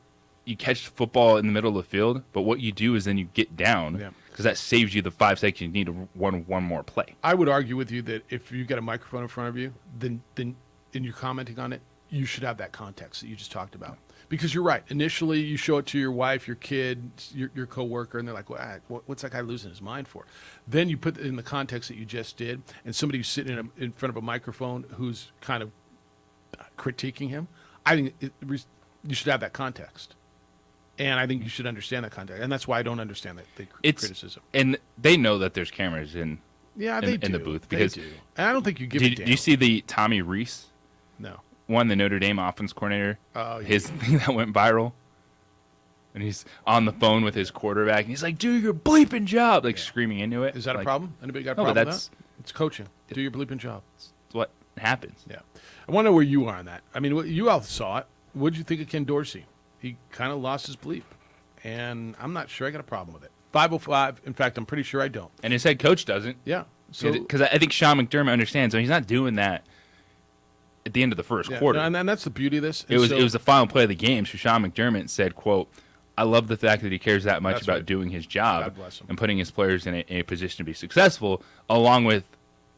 You catch the football in the middle of the field, but what you do is then you get down because that saves you the 5 seconds you need to run one more play. I would argue with you that if you got a microphone in front of you, then and you're commenting on it, you should have that context that you just talked about. Because you're right. Initially, you show it to your wife, your kid, your coworker, and they're like, what's that guy losing his mind for? Then you put it in the context that you just did, and somebody who's sitting in front of a microphone who's kind of critiquing him. I think you should have that context. And I think you should understand that context. And that's why I don't understand the criticism. And they know that there's cameras in the booth. Because they do. And I don't think you give a damn. Did you see the Tommy Reese? No. One, the Notre Dame offense coordinator. Oh, yeah. His thing that went viral. And he's on the phone with his quarterback. And he's like, do your bleeping job. Like screaming into it. Is that like, a problem? Anybody got a problem with that? It's coaching. Do your bleeping job. It's what happens. Yeah. I want to know where you are on that. I mean, you all saw it. What did you think of Ken Dorsey? He kind of lost his bleep. And I'm not sure I got a problem with it. 505. In fact, I'm pretty sure I don't. And his head coach doesn't. Yeah. Because I think Sean McDermott understands. So he's not doing that at the end of the first quarter. And that's the beauty of this. It was the final play of the game. So Sean McDermott said, quote, I love the fact that he cares that much about doing his job God bless him. and putting his players in a position to be successful, along with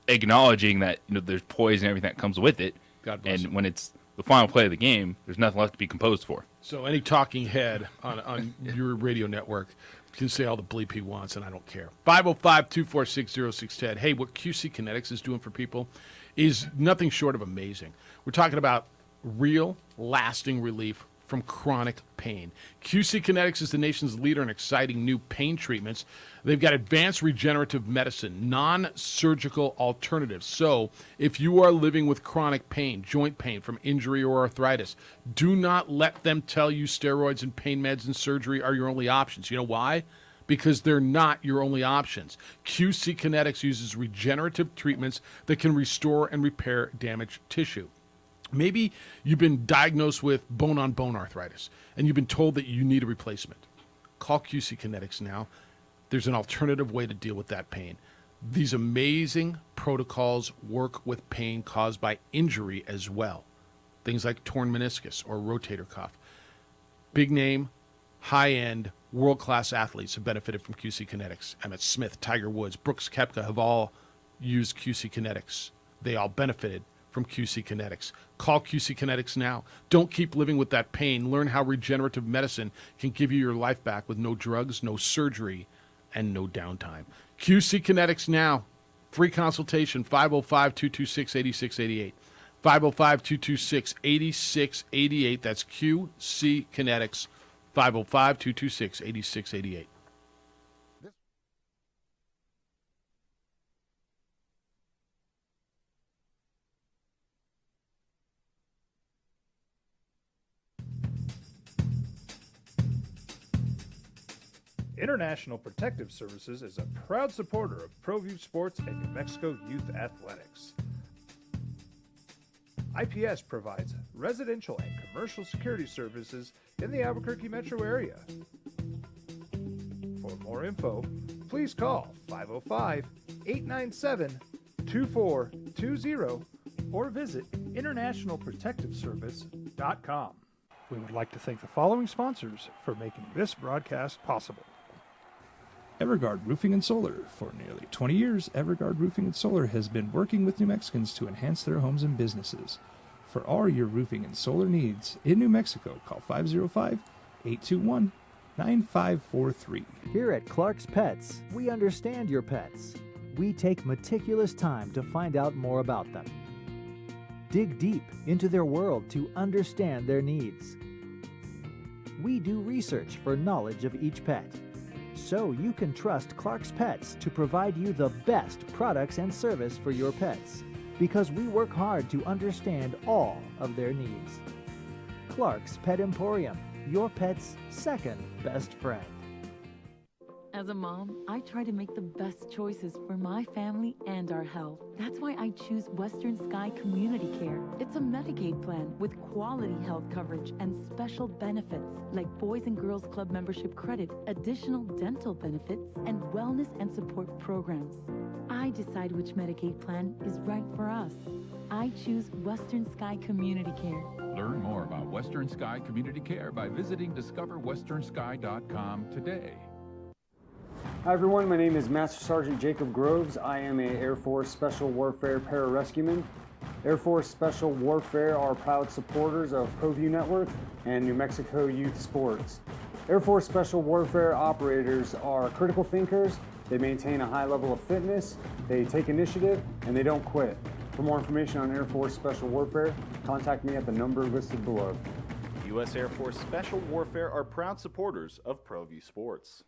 acknowledging that there's poise and everything that comes with it. God bless and him. when it's the final play of the game, there's nothing left to be composed for. So any talking head on your radio network can say all the bleep he wants, and I don't care. 505-246-0610. Hey, what QC Kinetics is doing for people is nothing short of amazing. We're talking about real, lasting relief from chronic pain. QC Kinetics is the nation's leader in exciting new pain treatments. They've got advanced regenerative medicine, non-surgical alternatives. So if you are living with chronic pain, joint pain from injury or arthritis, do not let them tell you steroids and pain meds and surgery are your only options. You know why? Because they're not your only options. QC Kinetics uses regenerative treatments that can restore and repair damaged tissue. Maybe you've been diagnosed with bone-on-bone arthritis, and you've been told that you need a replacement. Call QC Kinetics now. There's an alternative way to deal with that pain. These amazing protocols work with pain caused by injury as well. Things like torn meniscus or rotator cuff. Big name, high-end, world-class athletes have benefited from QC Kinetics. Emmett Smith, Tiger Woods, Brooks Koepka have all used QC Kinetics. They all benefited from QC Kinetics. Call QC Kinetics now. Don't keep living with that pain. Learn how regenerative medicine can give you your life back with no drugs, no surgery, and no downtime. QC Kinetics now. Free consultation, 505-226-8688. 505-226-8688. That's QC Kinetics, 505-226-8688. International Protective Services is a proud supporter of ProView Sports and New Mexico Youth Athletics. IPS provides residential and commercial security services in the Albuquerque metro area. For more info, please call 505-897-2420 or visit internationalprotectiveservice.com. We would like to thank the following sponsors for making this broadcast possible. Everguard Roofing and Solar. For nearly 20 years, Everguard Roofing and Solar has been working with New Mexicans to enhance their homes and businesses. For all your roofing and solar needs in New Mexico, call 505-821-9543. Here at Clark's Pets, we understand your pets. We take meticulous time to find out more about them. Dig deep into their world to understand their needs. We do research for knowledge of each pet, so you can trust Clark's Pets to provide you the best products and service for your pets, because we work hard to understand all of their needs. Clark's Pet Emporium, your pet's second best friend. As a mom, I try to make the best choices for my family and our health. That's why I choose Western Sky Community Care. It's a Medicaid plan with quality health coverage and special benefits like Boys and Girls Club membership credit, additional dental benefits, and wellness and support programs. I decide which Medicaid plan is right for us. I choose Western Sky Community Care. Learn more about Western Sky Community Care by visiting discoverwesternsky.com today. Hi everyone, my name is Master Sergeant Jacob Groves. I am a Air Force Special Warfare Pararescueman. Air Force Special Warfare are proud supporters of ProView Network and New Mexico Youth Sports. Air Force Special Warfare operators are critical thinkers. They maintain a high level of fitness, they take initiative, and they don't quit. For more information on Air Force Special Warfare, contact me at the number listed below. U.S. Air Force Special Warfare are proud supporters of ProView Sports.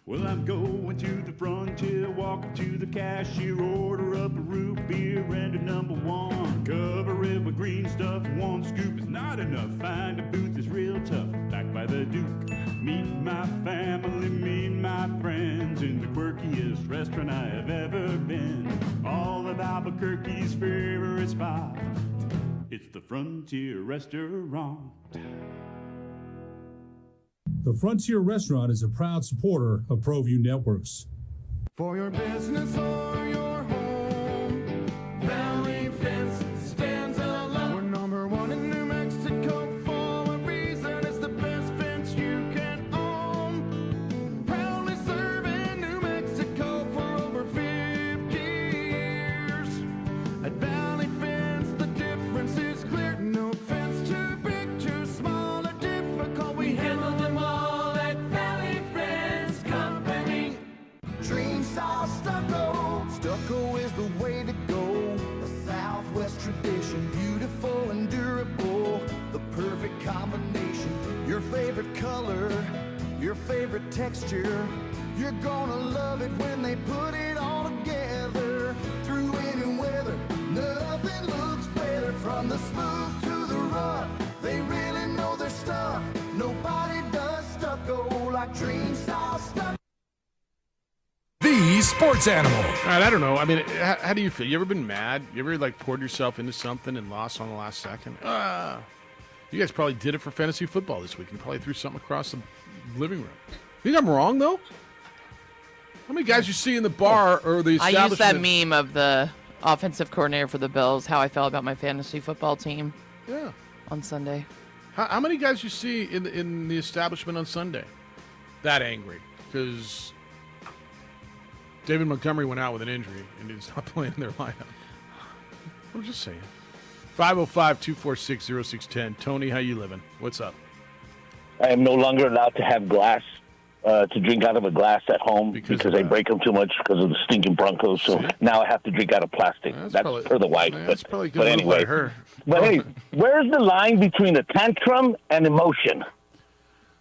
Well, I'm going to the frontier, walking to the cashier, order up a root beer and a number one. Cover it with green stuff, one scoop is not enough. Find a booth that's real tough, back by the Duke. Meet my family, meet my friends in the quirkiest restaurant I have ever been. All of Albuquerque's favorite spot, it's the Frontier Restaurant. The Frontier Restaurant is a proud supporter of ProView Networks. For your business or your home, Valley Fence stands alone. We're number one in New Mexico for a reason. It's the best fence you can own. Proudly serving New Mexico for over 50 years. At Valley Fence, the difference is clear. No fence too big, too small, or difficult. We handle them all. Stucco is the way to go. A Southwest tradition, beautiful and durable. The perfect combination. Your favorite color, your favorite texture. You're gonna love it when they put it all together. Through any weather, nothing looks better. From the smooth to the rough, they really know their stuff. Nobody does stucco like Dream Style Stucco. The sports animal. All right, I don't know. I mean, how do you feel? You ever been mad? You ever like poured yourself into something and lost on the last second? You guys probably did it for fantasy football this week and probably threw something across the living room. You think I'm wrong though? How many guys you see in the bar or the establishment? I used that meme of the offensive coordinator for the Bills, how I felt about my fantasy football team. Yeah. On Sunday. How many guys you see in the establishment on Sunday that angry? Because David Montgomery went out with an injury and he's not playing in their lineup. I'm just saying. 505-246-0610. Tony, how you living? What's up? I am no longer allowed to have glass, to drink out of a glass at home because they break them too much because of the stinking Broncos. So now I have to drink out of plastic. That's probably, for the wife. That's probably good. But anyway, her. But hey, where's the line between a tantrum and emotion?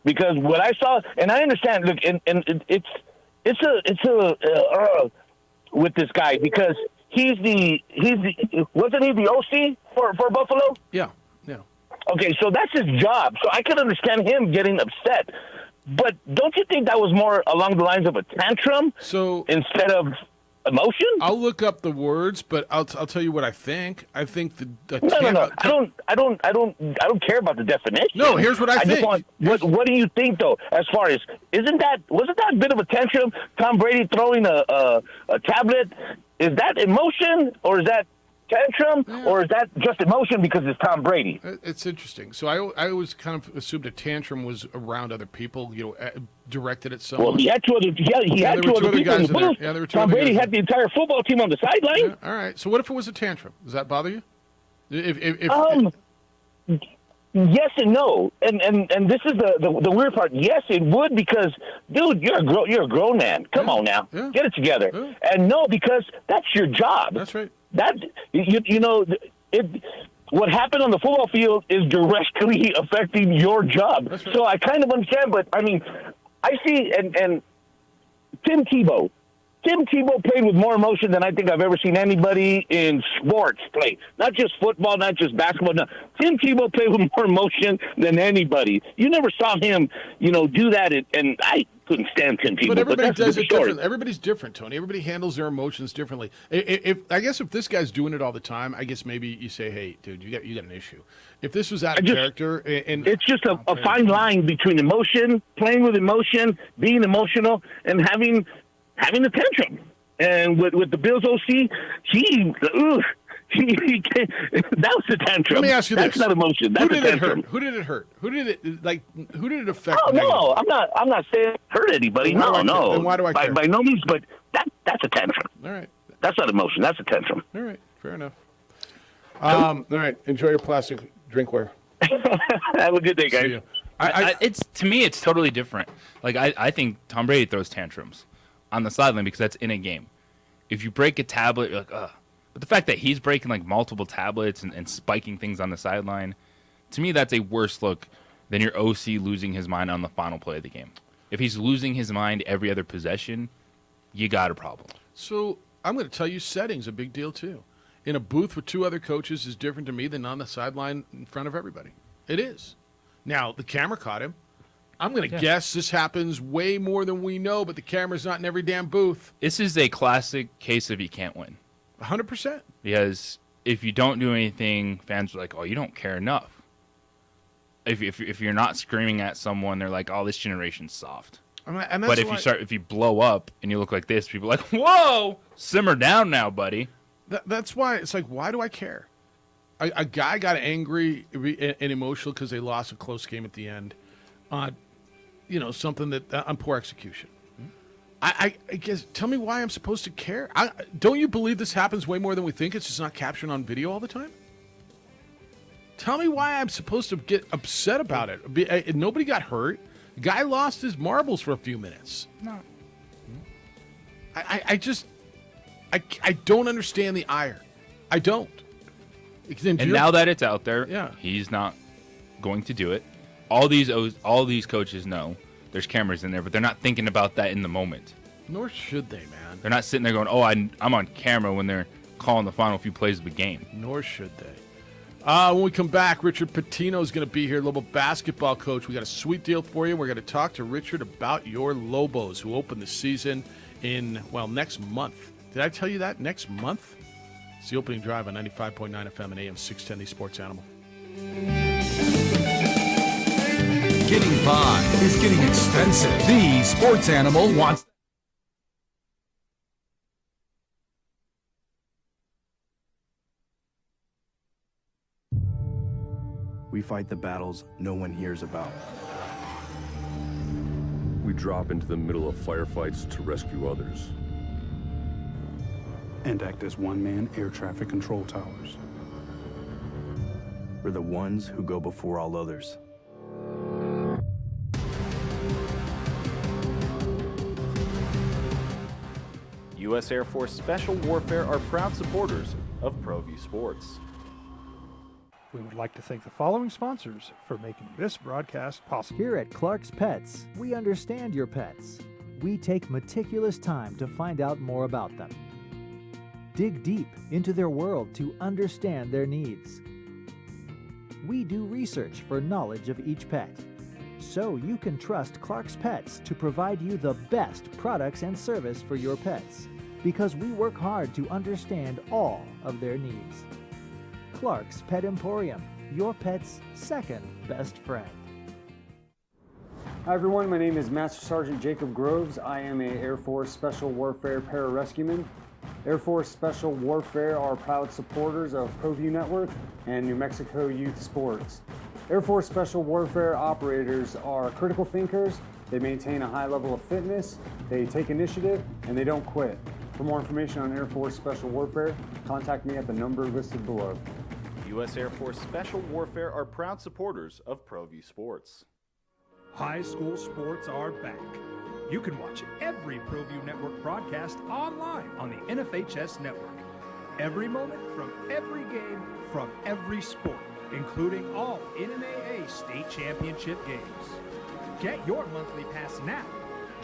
Because what I saw, and I understand, look, and it's with this guy because he's the wasn't he the OC for Buffalo? Yeah. Okay, so that's his job. So I could understand him getting upset, but don't you think that was more along the lines of a tantrum? So instead of emotion? I'll look up the words, but I'll tell you what I think. I think the no. I don't care about the definition. No, here's what I think. Just want, what do you think though? As far as wasn't that a bit of a tantrum? Tom Brady throwing a tablet. Is that emotion or is that tantrum or is that just emotion because it's Tom Brady? It's interesting. So I always kind of assumed a tantrum was around other people, directed at someone. Well, he had two other people in the booth. Yeah, there were two Tom other Brady guys had the entire football team on the sideline. Yeah, all right. So what if it was a tantrum? Does that bother you? Yes and no, and this is the weird part. Yes, it would because, dude, you're a grown man. Come on now, get it together. Yeah. And no, because that's your job. That's right. That what happened on the football field is directly affecting your job. Right. So I kind of understand, but I mean, I see and Tim Tebow Tim Tebow played with more emotion than I think I've ever seen anybody in sports play. Not just football, not just basketball. No. Tim Tebow played with more emotion than anybody. You never saw him, do that, and I couldn't stand Tim Tebow. But everybody that's does the it story. different. Everybody's different, Tony. Everybody handles their emotions differently. I guess if this guy's doing it all the time, I guess maybe you say, "Hey, dude, you got an issue." If this was out of character, and it's just a fine line between emotion, playing with emotion, being emotional, and having a tantrum. And with the Bills OC, he that was a tantrum. let me ask you That's this: not emotion. That's Who a did it tantrum. hurt? Who did it hurt? Who did it affect? Oh no, I'm not saying it hurt anybody. Then why do I No. care? Then why do I care? By no means, but that's a tantrum. All right. That's not emotion. That's a tantrum. All right, fair enough. All right, enjoy your plastic drinkware. Have a good day, guys. To me, it's totally different. Like I think Tom Brady throws tantrums on the sideline because that's in a game. If you break a tablet, you're like, ugh. But the fact that he's breaking like multiple tablets and spiking things on the sideline, to me, that's a worse look than your OC losing his mind on the final play of the game. If he's losing his mind every other possession, you got a problem. So I'm going to tell you, setting's a big deal too. In a booth with two other coaches is different to me than on the sideline in front of everybody. It is. Now, the camera caught him. I'm going to guess this happens way more than we know, but the camera's not in every damn booth. This is a classic case of you can't win. 100%. Because if you don't do anything, fans are like, oh, you don't care enough. If you're not screaming at someone, they're like, oh, this generation's soft. And but if you blow up and you look like this, people are like, whoa, simmer down now, buddy. That's why it's like, why do I care? A guy got angry and emotional because they lost a close game at the end. Something that on poor execution. I guess, tell me why I'm supposed to care. Don't you believe this happens way more than we think? It's just not captured on video all the time? Tell me why I'm supposed to get upset about it. Nobody got hurt. The guy lost his marbles for a few minutes. No. I don't understand the ire. I don't. And now that it's out there, yeah, he's not going to do it. All these coaches know there's cameras in there, but they're not thinking about that in the moment. Nor should they, man. They're not sitting there going, "Oh, I'm on camera" when they're calling the final few plays of the game. Nor should they. When we come back, Richard Pitino is going to be here, Lobo basketball coach. We got a sweet deal for you. We're going to talk to Richard about your Lobos, who open the season in next month. Did I tell you that? Next month? It's the opening drive on 95.9 FM and AM 610, the Sports Animal. Getting by is getting expensive. The Sports Animal wants... We fight the battles no one hears about. We drop into the middle of firefights to rescue others. And act as one-man air traffic control towers. We're the ones who go before all others. U.S. Air Force Special Warfare are proud supporters of ProView Sports. We would like to thank the following sponsors for making this broadcast possible. Here at Clark's Pets, we understand your pets. We take meticulous time to find out more about them. Dig deep into their world to understand their needs. We do research for knowledge of each pet, so you can trust Clark's Pets to provide you the best products and service for your pets, because we work hard to understand all of their needs. Clark's Pet Emporium, your pet's second best friend. Hi everyone, my name is Master Sergeant Jacob Groves. I am a Air Force Special Warfare Pararescueman. Air Force Special Warfare are proud supporters of ProView Network and New Mexico Youth Sports. Air Force Special Warfare operators are critical thinkers. They maintain a high level of fitness, they take initiative, and they don't quit. For more information on Air Force Special Warfare, contact me at the number listed below. U.S. Air Force Special Warfare are proud supporters of ProView Sports. High school sports are back. You can watch every ProView Network broadcast online on the NFHS network. Every moment from every game from every sport, including all NNAA state championship games. Get your monthly pass now.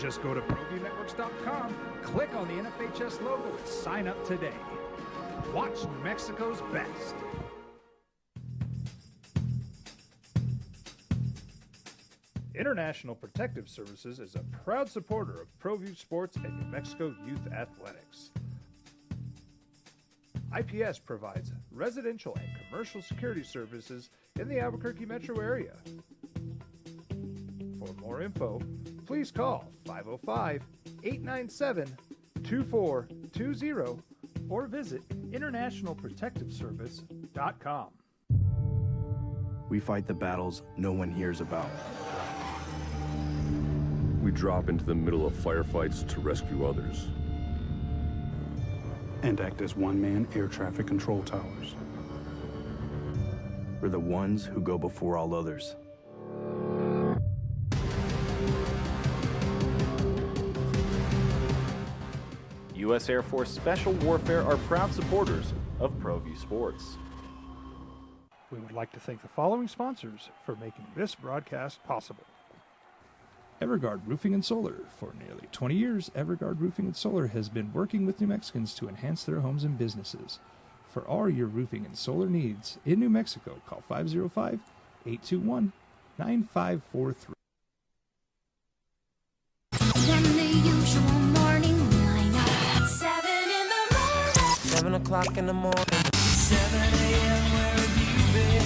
Just go to ProViewNetworks.com, click on the NFHS logo, and sign up today. Watch New Mexico's best. International Protective Services is a proud supporter of ProView Sports and New Mexico Youth Athletics. IPS provides residential and commercial security services in the Albuquerque metro area. For more info, please call 505-897-2420 or visit internationalprotectiveservice.com. We fight the battles no one hears about. We drop into the middle of firefights to rescue others. And act as one-man air traffic control towers. We're the ones who go before all others. U.S. Air Force Special Warfare are proud supporters of ProView Sports. We would like to thank the following sponsors for making this broadcast possible. Everguard Roofing and Solar. For nearly 20 years, Everguard Roofing and Solar has been working with New Mexicans to enhance their homes and businesses. For all your roofing and solar needs in New Mexico, call 505-821-9543. Then the usual morning lineup. 7 in the morning. 7 o'clock in the morning. 7 a.m. Where have you been?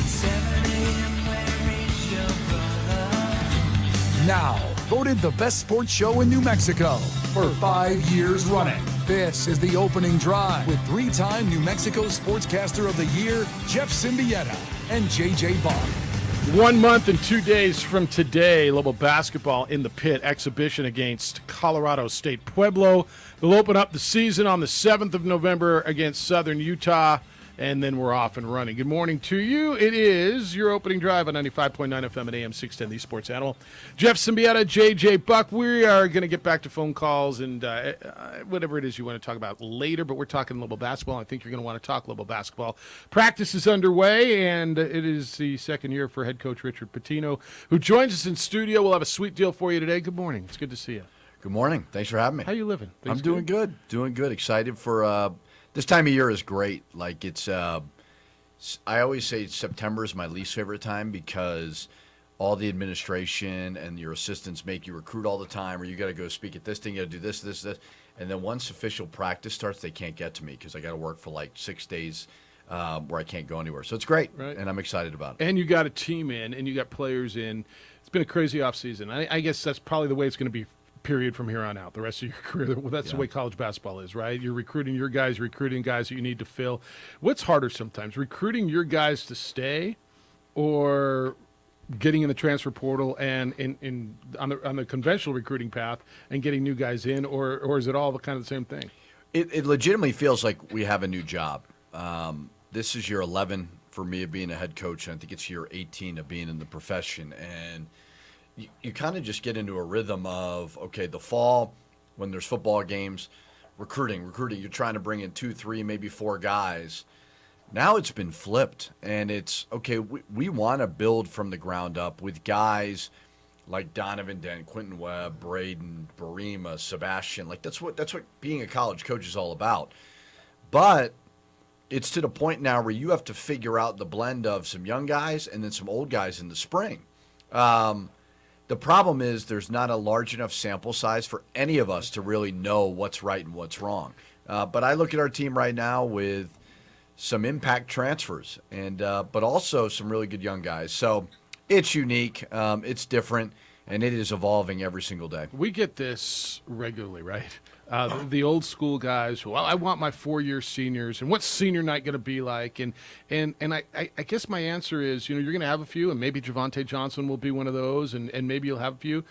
7 a.m. Where is your brother? Now, voted the best sports show in New Mexico for 5 years running. This is the opening drive with 3-time New Mexico Sportscaster of the Year, Jeff Symbieta and JJ Bach. 1 month and 2 days from today, Lobo basketball in the pit exhibition against Colorado State Pueblo. They'll open up the season on the 7th of November against Southern Utah, and then we're off and running. Good morning to you. It is your opening drive on 95.9 FM and AM 610, the Sports Animal. Jeff Symbieta, JJ Buck. We are going to get back to phone calls and whatever it is you want to talk about later, but we're talking Lobo basketball. I think you're going to want to talk Lobo basketball. Practice is underway, and it is the second year for head coach Richard Pitino, who joins us in studio. We'll have a sweet deal for you today. Good morning. It's good to see you. Good morning. Thanks for having me. How you living? I'm doing good. Doing good. Excited for this time of year is great. Like it's I always say September is my least favorite time because all the administration and your assistants make you recruit all the time, or you got to go speak at this thing, you got to do this, and then once official practice starts, they can't get to me because I got to work for like 6 days where I can't go anywhere. So it's great, right, and I'm excited about it. And you got a team in, and you got players in. It's been a crazy offseason. I guess that's probably the way it's going to be. Period from here on out, the rest of your career. Well, that's the way college basketball is, right? You're recruiting your guys, recruiting guys that you need to fill. What's harder sometimes, recruiting your guys to stay, or getting in the transfer portal and on the conventional recruiting path and getting new guys in, or is it all kind of the same thing? It legitimately feels like we have a new job. This is year 11 for me of being a head coach, and I think it's year 18 of being in the profession, and you kind of just get into a rhythm of, okay, the fall, when there's football games, recruiting. You're trying to bring in 2, 3, maybe 4 guys. Now it's been flipped, and it's, okay, we want to build from the ground up with guys like Donovan Dent, Quentin Webb, Braden, Barima, Sebastian. Like that's what being a college coach is all about. But it's to the point now where you have to figure out the blend of some young guys and then some old guys in the spring. The problem is there's not a large enough sample size for any of us to really know what's right and what's wrong. But I look at our team right now with some impact transfers, and but also some really good young guys. So it's unique, it's different, and it is evolving every single day. We get this regularly, right? The old school guys, well, I want my 4-year seniors, and what's senior night going to be like? And I guess my answer is, you're going to have a few, and maybe Javante Johnson will be one of those, and maybe you'll have a few.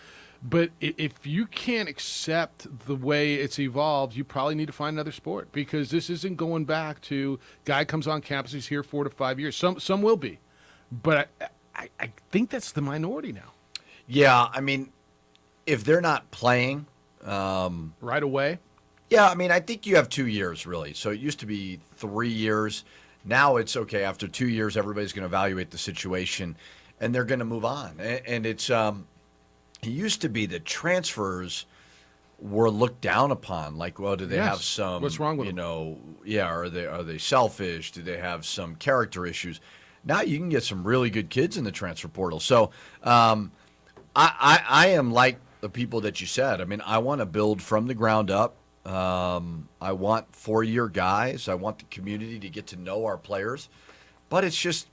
But if you can't accept the way it's evolved, you probably need to find another sport, because this isn't going back to guy comes on campus, he's here 4 to 5 years. Some will be, but I think that's the minority now. Yeah, I mean, if they're not playing right away. Yeah, I mean, I think you have 2 years, really. So it used to be 3 years. Now it's, okay, after 2 years, everybody's going to evaluate the situation, and they're going to move on. And it's it used to be that transfers were looked down upon. Like, well, do they have some? What's wrong with you them? know? Yeah, are they selfish? Do they have some character issues? Now you can get some really good kids in the transfer portal. So I am like the people that you said. I mean, I want to build from the ground up. I want 4-year guys. I want the community to get to know our players. But it's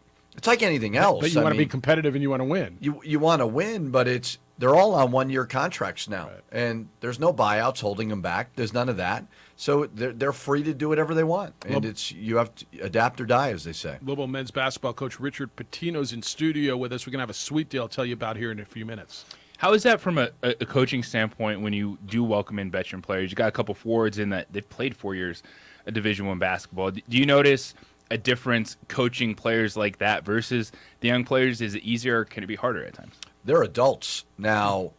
like anything else. But you want to be competitive and you want to win. You want to win, but they're all on 1-year contracts now, and there's no buyouts holding them back. There's none of that, so they're free to do whatever they want, and you have to adapt or die, as they say. Lobo men's basketball coach Richard Pitino's in studio with us. We're gonna have a sweet deal I'll tell you about here in a few minutes. How is that from a coaching standpoint when you do welcome in veteran players? You got a couple forwards in that they've played 4 years of Division I basketball. Do you notice a difference coaching players like that versus the young players? Is it easier or can it be harder at times? They're adults now.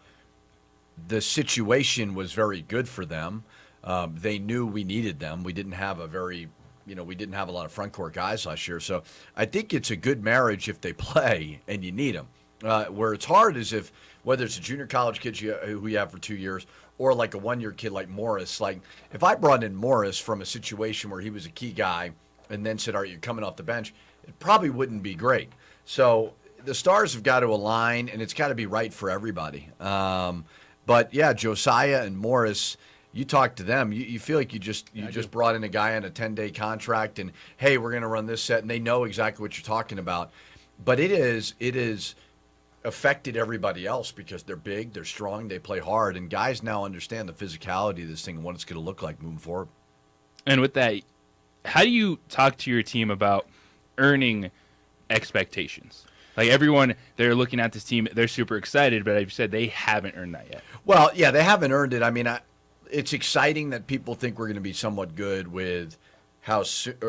The situation was very good for them. They knew we needed them. We didn't have a lot of front court guys last year. So I think it's a good marriage if they play and you need them. Where it's hard is whether it's a junior college kid who you have for 2 years or like a 1-year kid like Morris. Like if I brought in Morris from a situation where he was a key guy and then said, "Are you coming off the bench?" It probably wouldn't be great. So the stars have got to align, and it's got to be right for everybody. But yeah, Josiah and Morris, you talk to them, you feel like you just brought in a guy on a 10-day contract, and hey, we're going to run this set, and they know exactly what you're talking about. But it is affected everybody else because they're big, they're strong, they play hard, and guys now understand the physicality of this thing and what it's going to look like moving forward. And with that, how do you talk to your team about earning expectations? Like everyone, they're looking at this team, they're super excited, but as you said, they haven't earned that yet. Well, yeah, they haven't earned it. I mean, it's exciting that people think we're going to be somewhat good with how short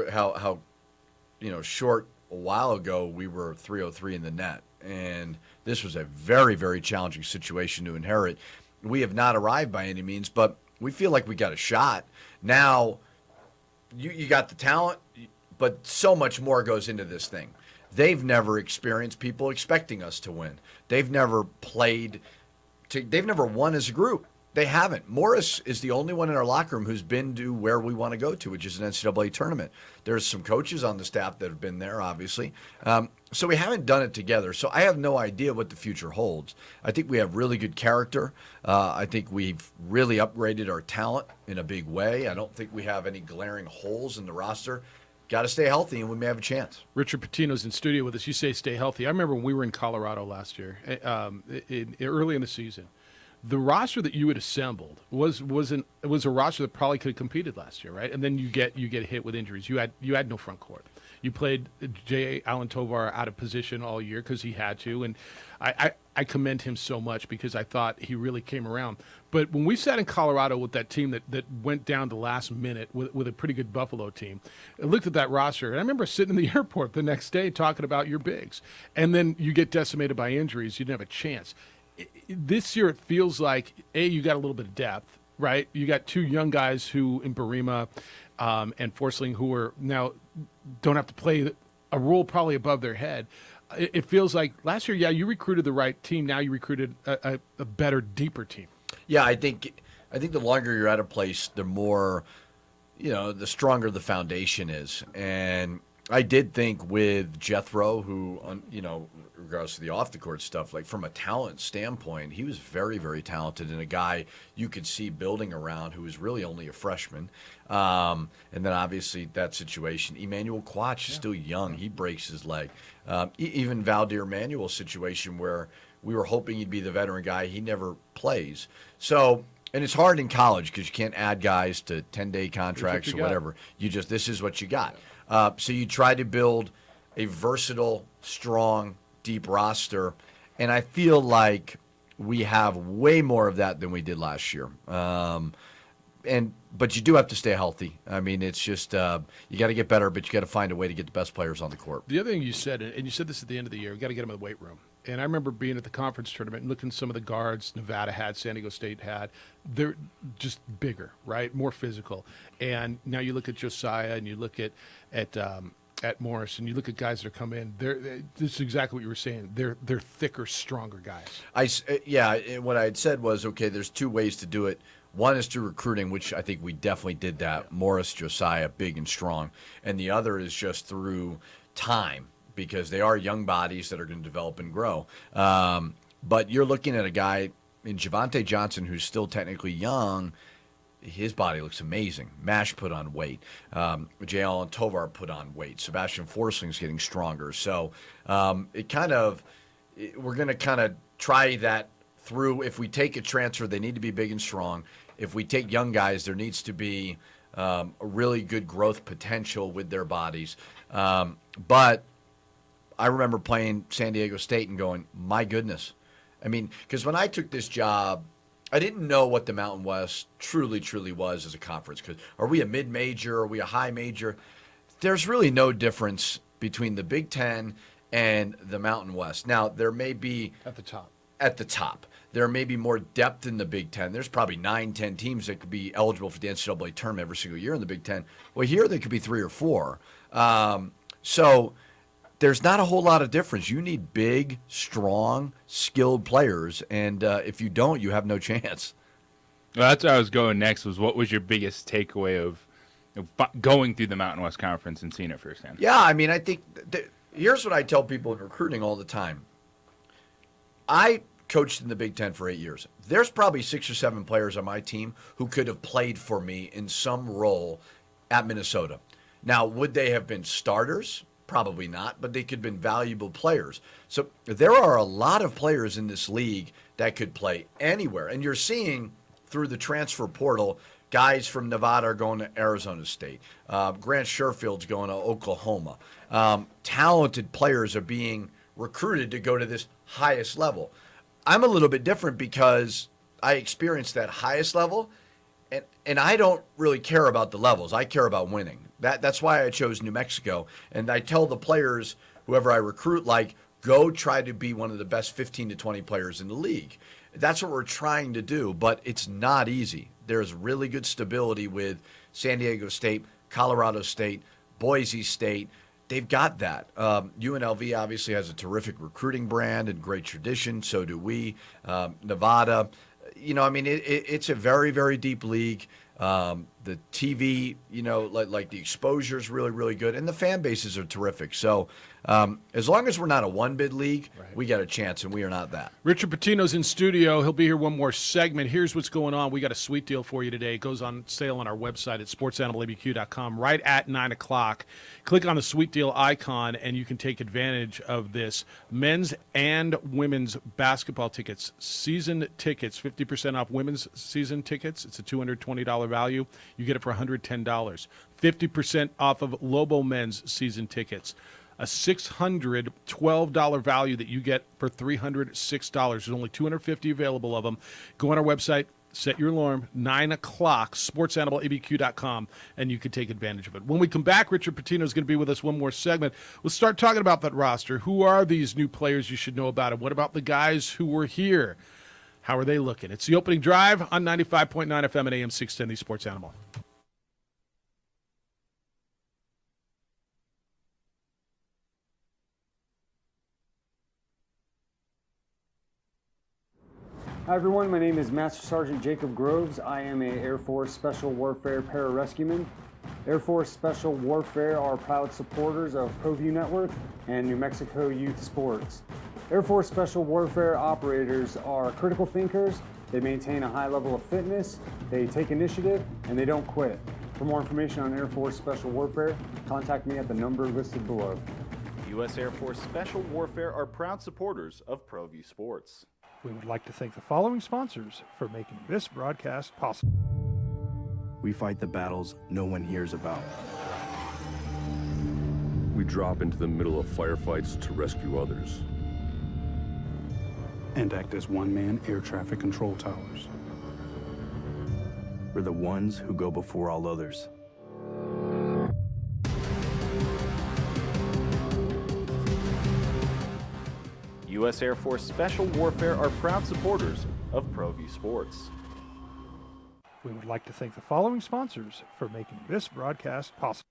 a while ago we were 303 in the net, and this was a very, very challenging situation to inherit. We have not arrived by any means, but we feel like we got a shot. Now, you got the talent, but so much more goes into this thing. They've never experienced people expecting us to win. They've never they've never won as a group. They haven't. Morris is the only one in our locker room who's been to where we want to go to, which is an NCAA tournament. There's some coaches on the staff that have been there, obviously. So we haven't done it together. So I have no idea what the future holds. I think we have really good character. I think we've really upgraded our talent in a big way. I don't think we have any glaring holes in the roster. Got to stay healthy, and we may have a chance. Richard Pitino's in studio with us. You say stay healthy. I remember when we were in Colorado last year, early in the season. The roster that you had assembled was a roster that probably could have competed last year, right? And then you get hit with injuries. You had no front court. You played J. Alan Tovar out of position all year because he had to, and I commend him so much because I thought he really came around. But when we sat in Colorado with that team that went down to last minute with a pretty good Buffalo team, I looked at that roster, and I remember sitting in the airport the next day talking about your bigs. And then you get decimated by injuries. You didn't have a chance. This year it feels like, you got a little bit of depth, right? You got two young guys who, in Barima and Forsling, who are now don't have to play a role probably above their head. It feels like last year, you recruited the right team. Now you recruited a better, deeper team. Yeah, I think the longer you're at a place, the more, the stronger the foundation is. And I did think with Jethro, who, regardless of the off-the-court stuff, like from a talent standpoint, he was very, very talented and a guy you could see building around who was really only a freshman. And then obviously that situation, Emmanuel Quach is still young. He breaks his leg. Even Valdir Manuel's situation where we were hoping he'd be the veteran guy. He never plays. So, and it's hard in college because you can't add guys to 10-day contracts or whatever. This is what you got. So you try to build a versatile, strong, deep roster, and I feel like we have way more of that than we did last year. But you do have to stay healthy. I mean, it's just you got to get better, but you got to find a way to get the best players on the court. The other thing you said, and you said this at the end of the year, we got to get them in the weight room. And I remember being at the conference tournament and looking at some of the guards Nevada had, San Diego State had. They're just bigger, right? More physical. And now you look at Josiah and you look at at Morris, and you look at guys that are come in, this is exactly what you were saying. They're thicker, stronger guys. What I had said was, okay, there's two ways to do it. One is through recruiting, which I think we definitely did that. Morris, Josiah, big and strong. And the other is just through time, because they are young bodies that are going to develop and grow. But you're looking at a guy in Javonte Johnson who's still technically young. His body looks amazing. Mash put on weight. J. Allen Tovar put on weight. Sebastian Forsling's getting stronger. So we're going to kind of try that through. If we take a transfer, they need to be big and strong. If we take young guys, there needs to be a really good growth potential with their bodies. But I remember playing San Diego State and going, my goodness. I mean, because when I took this job, I didn't know what the Mountain West truly was as a conference. Because are we a mid-major? Are we a high major? There's really no difference between the Big Ten and the Mountain West. Now, there may be at the top. There may be more depth in the Big Ten. There's probably 9-10 teams that could be eligible for the NCAA tournament every single year in the Big Ten. Well, here there could be 3 or 4. So there's not a whole lot of difference. You need big, strong, skilled players, and if you don't, you have no chance. Well, that's where I was going next. Was what was your biggest takeaway of going through the Mountain West Conference and seeing it firsthand? Yeah, I mean, I think here's what I tell people in recruiting all the time. I coached in the Big Ten for 8 years. There's probably 6 or 7 players on my team who could have played for me in some role at Minnesota. Now, would they have been starters? Probably not, but they could have been valuable players. So there are a lot of players in this league that could play anywhere. And you're seeing through the transfer portal, guys from Nevada are going to Arizona State. Grant Sherfield's going to Oklahoma. Talented players are being recruited to go to this highest level. I'm a little bit different because I experienced that highest level, and I don't really care about the levels. I care about winning. That's why I chose New Mexico. And I tell the players, whoever I recruit, go try to be one of the best 15 to 20 players in the league. That's what we're trying to do, but it's not easy. There's really good stability with San Diego State, Colorado State, Boise State. They've got that. UNLV obviously has a terrific recruiting brand and great tradition. So do we. Nevada. It's a very, very deep league. The TV, like the exposure is really, really good. And the fan bases are terrific. So as long as we're not a one-bid league, we got a chance, and we are not that. Richard Pitino's in studio. He'll be here one more segment. Here's what's going on. We got a sweet deal for you today. It goes on sale on our website at sportsanimалabq.com right at 9 o'clock. Click on the sweet deal icon, and you can take advantage of this. Men's and women's basketball tickets, season tickets, 50% off women's season tickets. It's a $220 value. You get it for $110. 50% off of Lobo men's season tickets. A $612 value that you get for $306. There's only 250 available of them. Go on our website, set your alarm, 9 o'clock, sportsanimалabq.com, and you can take advantage of it. When we come back, Richard Pitino is going to be with us one more segment. We'll start talking about that roster. Who are these new players you should know about, and what about the guys who were here? How are they looking? It's the opening drive on 95.9 FM and AM 610, the Sports Animal. Hi everyone, my name is Master Sergeant Jacob Groves. I am an Air Force Special Warfare Pararescueman. Air Force Special Warfare are proud supporters of ProView Network and New Mexico Youth Sports. Air Force Special Warfare operators are critical thinkers. They maintain a high level of fitness, they take initiative, and they don't quit. For more information on Air Force Special Warfare, contact me at the number listed below. U.S. Air Force Special Warfare are proud supporters of ProView Sports. We would like to thank the following sponsors for making this broadcast possible. We fight the battles no one hears about. We drop into the middle of firefights to rescue others. And act as one-man air traffic control towers. We're the ones who go before all others. U.S. Air Force Special Warfare are proud supporters of ProView Sports. We would like to thank the following sponsors for making this broadcast possible.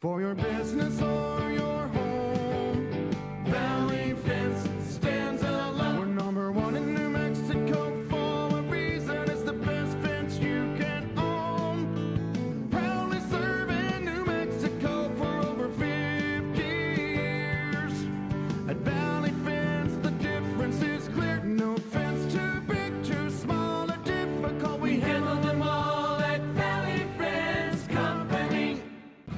For your business or your home, Valley Fence stands alone. We're number one in New Mexico for a reason. It's the best fence you can own. Proudly serving New Mexico for over 50 years. At Valley Fence, the difference is clear. No fence too big, too small, or difficult. We handle them all at Valley Fence Company.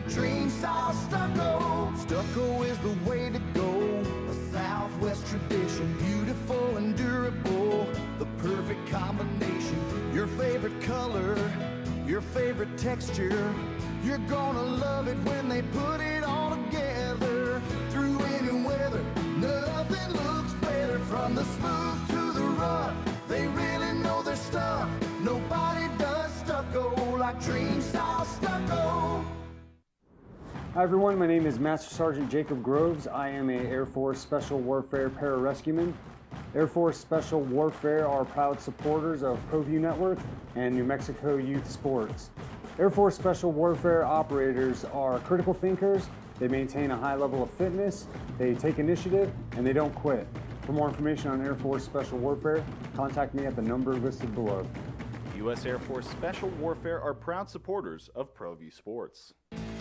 Dream style stucco. Stucco is the way to go. A Southwest tradition, beautiful and durable. The perfect combination. Your favorite color, your favorite texture. You're gonna love it when they put it all together. Through any weather, nothing looks better. From the smooth to the rough, they really know their stuff. Nobody does stucco like Dream Style Stucco. Hi everyone, my name is Master Sergeant Jacob Groves. I am a Air Force Special Warfare Pararescueman. Air Force Special Warfare are proud supporters of ProView Network and New Mexico Youth Sports. Air Force Special Warfare operators are critical thinkers. They maintain a high level of fitness, they take initiative, and they don't quit. For more information on Air Force Special Warfare, contact me at the number listed below. U.S. Air Force Special Warfare are proud supporters of ProView Sports.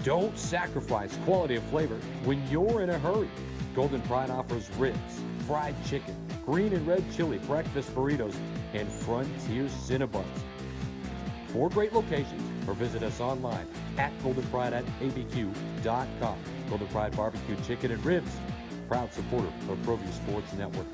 Don't sacrifice quality of flavor when you're in a hurry. Golden Pride offers ribs, fried chicken, green and red chili breakfast burritos, and Frontier Cinnabons. 4 great locations, or visit us online at goldenpride@abq.com. Golden Pride Barbecue Chicken and Ribs, proud supporter of ProView Sports Network.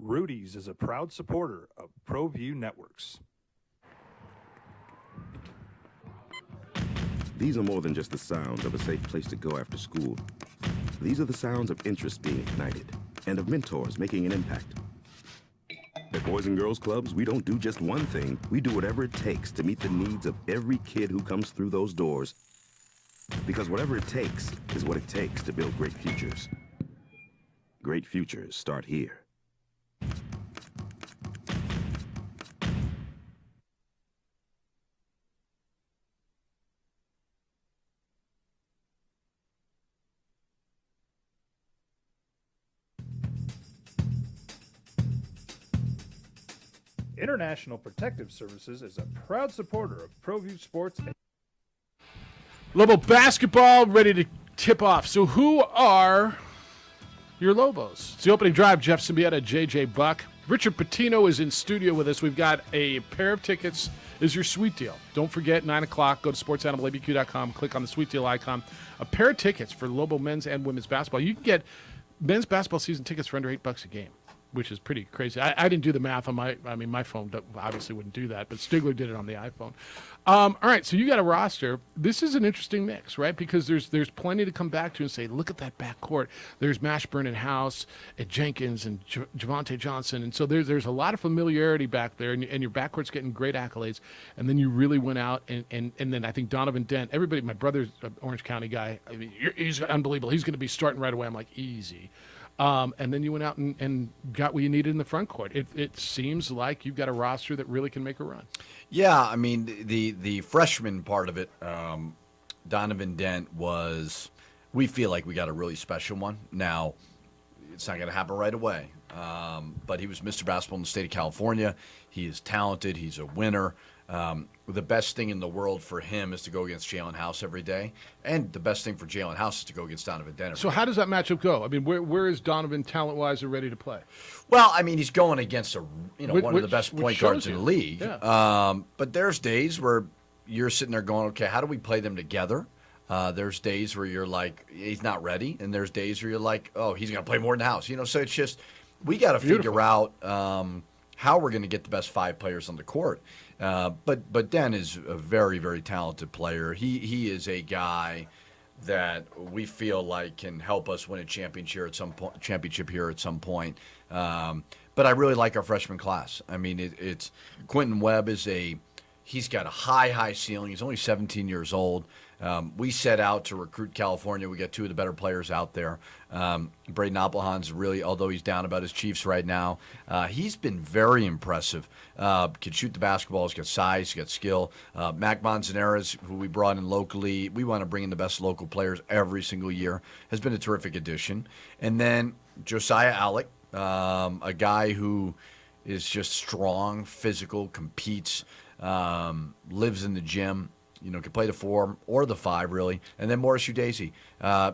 Rudy's is a proud supporter of ProView Networks. These are more than just the sounds of a safe place to go after school. These are the sounds of interest being ignited and of mentors making an impact. At Boys and Girls Clubs, we don't do just one thing. We do whatever it takes to meet the needs of every kid who comes through those doors. Because whatever it takes is what it takes to build great futures. Great futures start here. International Protective Services is a proud supporter of ProView Sports. Lobo basketball ready to tip off. So who are your Lobos? It's the opening drive. Jeff Symbieta, JJ Buck. Richard Pitino is in studio with us. We've got a pair of tickets. Is your sweet deal. Don't forget, 9 o'clock, go to sportsanimalabq.com, click on the sweet deal icon. A pair of tickets for Lobo men's and women's basketball. You can get men's basketball season tickets for under $8 a game, which is pretty crazy. I didn't do the math on my phone obviously wouldn't do that, but Stigler did it on the iPhone. All right, so you got a roster. This is an interesting mix, right? Because there's plenty to come back to and say, look at that backcourt. There's Mashburn and House and Jenkins and Javante Johnson. And so there's a lot of familiarity back there, and your backcourt's getting great accolades. And then you really went out, and then I think Donovan Dent, everybody, my brother's an Orange County guy. I mean, he's unbelievable. He's going to be starting right away. I'm like, easy. And then you went out and got what you needed in the front court. It seems like you've got a roster that really can make a run. Yeah, I mean, the freshman part of it, Donovan Dent was, we feel like we got a really special one. Now, it's not going to happen right away, but he was Mr. Basketball in the state of California. He is talented. He's a winner. The best thing in the world for him is to go against Jalen House every day, and the best thing for Jalen House is to go against Donovan Dent. So how does that matchup go? I mean, where is Donovan talent-wise and ready to play? Well, I mean, he's going against one of the best point guards in the league. Yeah. But there's days where you're sitting there going, okay, how do we play them together? There's days where you're like, he's not ready, and there's days where you're like, oh, he's going to play more than House. So it's just, we got to figure out how we're going to get the best 5 players on the court. But Den is a very, very talented player. He is a guy that we feel like can help us win a championship here at some point. But I really like our freshman class. I mean, it's Quentin Webb he's got a high ceiling. He's only 17 years old. We set out to recruit California. We got 2 of the better players out there. Braden Appelhahn's really, although he's down about his Chiefs right now, he's been very impressive. Can shoot the basketball. He's got size. He's got skill. Mac Manzanares, who we brought in locally, we want to bring in the best local players every single year, has been a terrific addition. And then Josiah Alec, a guy who is just strong, physical, competes, lives in the gym, can play the 4 or the 5, really. And then Morris Udeze.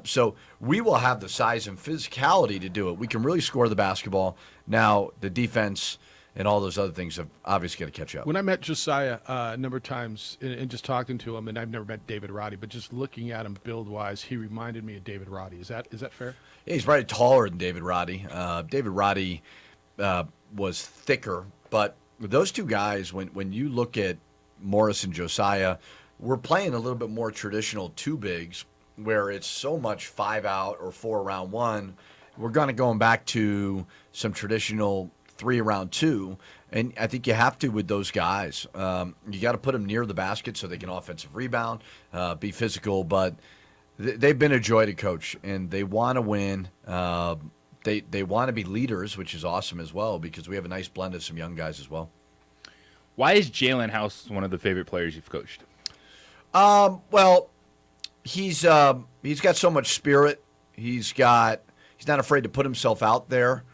So we will have the size and physicality to do it. We can really score the basketball. Now, the defense and all those other things have obviously got to catch up. When I met Josiah a number of times and just talking to him, and I've never met David Roddy, but just looking at him build-wise, he reminded me of David Roddy. Is that fair? Yeah, he's probably taller than David Roddy. David Roddy was thicker, but those 2 guys, when you look at Morris and Josiah, we're playing a little bit more traditional 2 bigs where it's so much 5 out or 4 around 1. We're going back to some traditional 3 around 2, and I think you have to with those guys. You got to put them near the basket so they can offensive rebound, be physical, but they've been a joy to coach, and they want to win. They want to be leaders, which is awesome as well because we have a nice blend of some young guys as well. Why is Jalen House one of the favorite players you've coached? Well, he's got so much spirit. He's not afraid to put himself out there.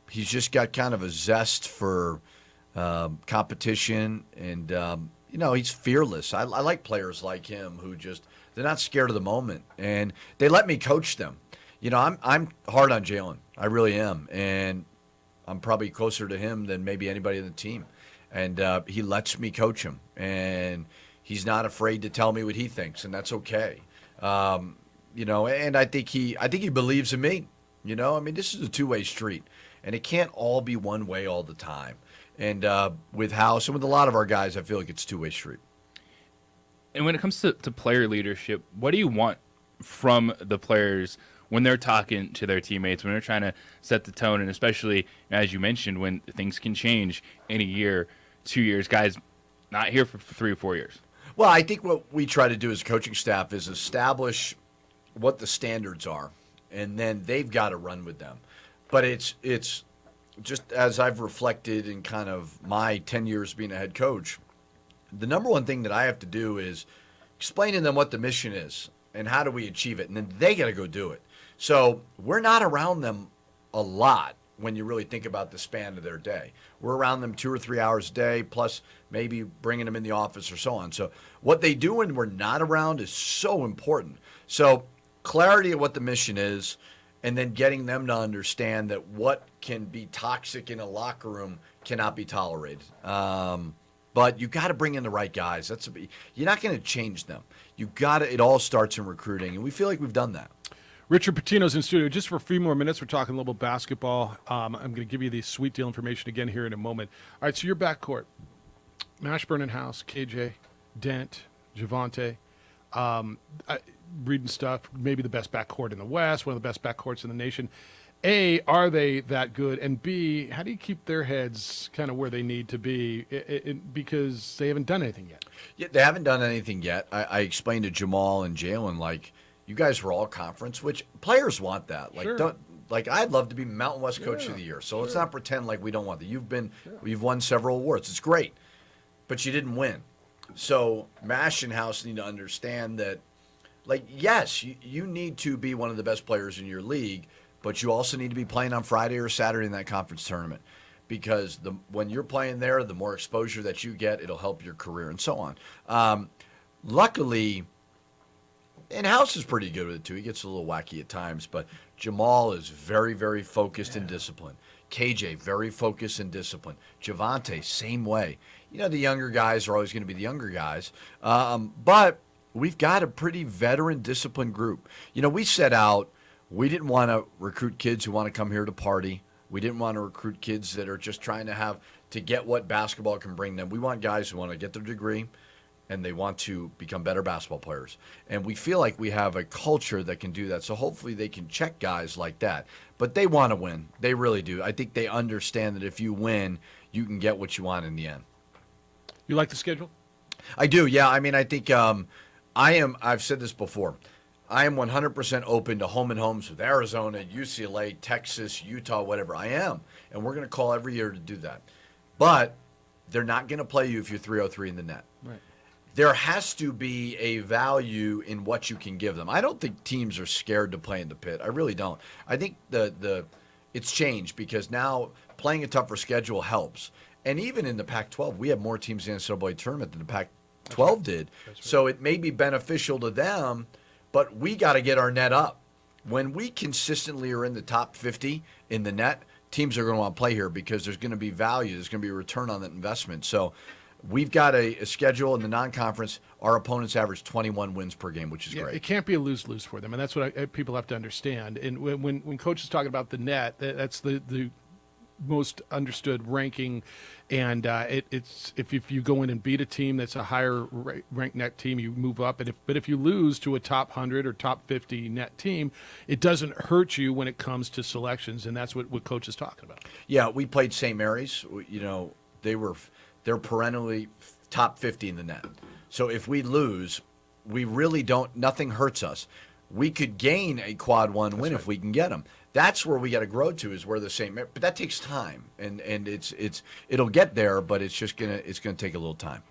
He's just got kind of a zest for competition, and he's fearless. I like players like him who they're not scared of the moment, and they let me coach them. I'm hard on Jalen. I really am, and I'm probably closer to him than maybe anybody on the team. And he lets me coach him, and he's not afraid to tell me what he thinks, and that's okay. And I think he believes in me. I mean, this is a 2-way street, and it can't all be one way all the time. And with House and with a lot of our guys, I feel like it's a 2-way street. And when it comes to player leadership, what do you want from the players when they're talking to their teammates, when they're trying to set the tone, and especially, as you mentioned, when things can change in a year, 2 years, guys not here for 3 or 4 years? Well, I think what we try to do as a coaching staff is establish what the standards are, and then they've got to run with them. But it's just as I've reflected in kind of my 10 years being a head coach, the number one thing that I have to do is explain to them what the mission is and how do we achieve it, and then they got to go do it. So we're not around them a lot when you really think about the span of their day. We're around them 2 or 3 hours a day, plus maybe bringing them in the office or so on. So what they do when we're not around is so important. So clarity of what the mission is, and then getting them to understand that what can be toxic in a locker room cannot be tolerated. But you got to bring in the right guys. You're not going to change them. It all starts in recruiting, and we feel like we've done that. Richard Pitino's in studio. Just for a few more minutes, we're talking a little basketball. I'm going to give you the sweet deal information again here in a moment. All right, so your backcourt. Mashburn and House, KJ, Dent, Javante. Reading stuff, maybe the best backcourt in the West, one of the best backcourts in the nation. A, are they that good? And B, how do you keep their heads kind of where they need to be because they haven't done anything yet? Yeah, they haven't done anything yet. I explained to Jamal and Jalen, you guys were all conference, which players want that. Sure. I'd love to be Mountain West Coach of the Year. So let's not pretend like we don't want that. You've won several awards. It's great, but you didn't win. So Mash and House need to understand that, yes, you need to be one of the best players in your league, but you also need to be playing on Friday or Saturday in that conference tournament, because when you're playing there, the more exposure that you get, it'll help your career and so on. Luckily, and House is pretty good with it too. He gets a little wacky at times, but Jamal is very, very focused and disciplined. KJ, very focused and disciplined. Javante, same way. The younger guys are always going to be the younger guys, but we've got a pretty veteran, disciplined group. We set out, we didn't want to recruit kids who want to come here to party. We didn't want to recruit kids that are just trying to get what basketball can bring them. We want guys who want to get their degree and they want to become better basketball players. And we feel like we have a culture that can do that. So hopefully they can check guys like that. But they want to win. They really do. I think they understand that if you win, you can get what you want in the end. You like the schedule? I do, yeah. I mean, I think I've said this before. I am 100% open to home and homes with Arizona, UCLA, Texas, Utah, whatever. I am. And we're going to call every year to do that. But they're not going to play you if you're 303 in the net. Right. There has to be a value in what you can give them. I don't think teams are scared to play in the pit. I really don't. I think it's changed because now playing a tougher schedule helps. And even in the Pac-12, we have more teams in the NCAA tournament than the Pac-12 did. Right. So it may be beneficial to them, but we got to get our net up. When we consistently are in the top 50 in the net, teams are going to want to play here because there's going to be value. There's going to be a return on that investment. So we've got a schedule in the non-conference. Our opponents average 21 wins per game, which is great. It can't be a lose-lose for them, and that's what people have to understand. And when Coach is talking about the net, that's the most understood ranking. And it's if you go in and beat a team that's a higher ranked net team, you move up. But if you lose to a top 100 or top 50 net team, it doesn't hurt you when it comes to selections, and that's what Coach is talking about. Yeah, we played St. Mary's. You know, they're perennially top 50 in the net. So if we lose, we really don't. Nothing hurts us. We could gain a quad one win if we can get them. That's where we got to grow to, is where the same. But that takes time, and it'll get there, but it's gonna take a little time.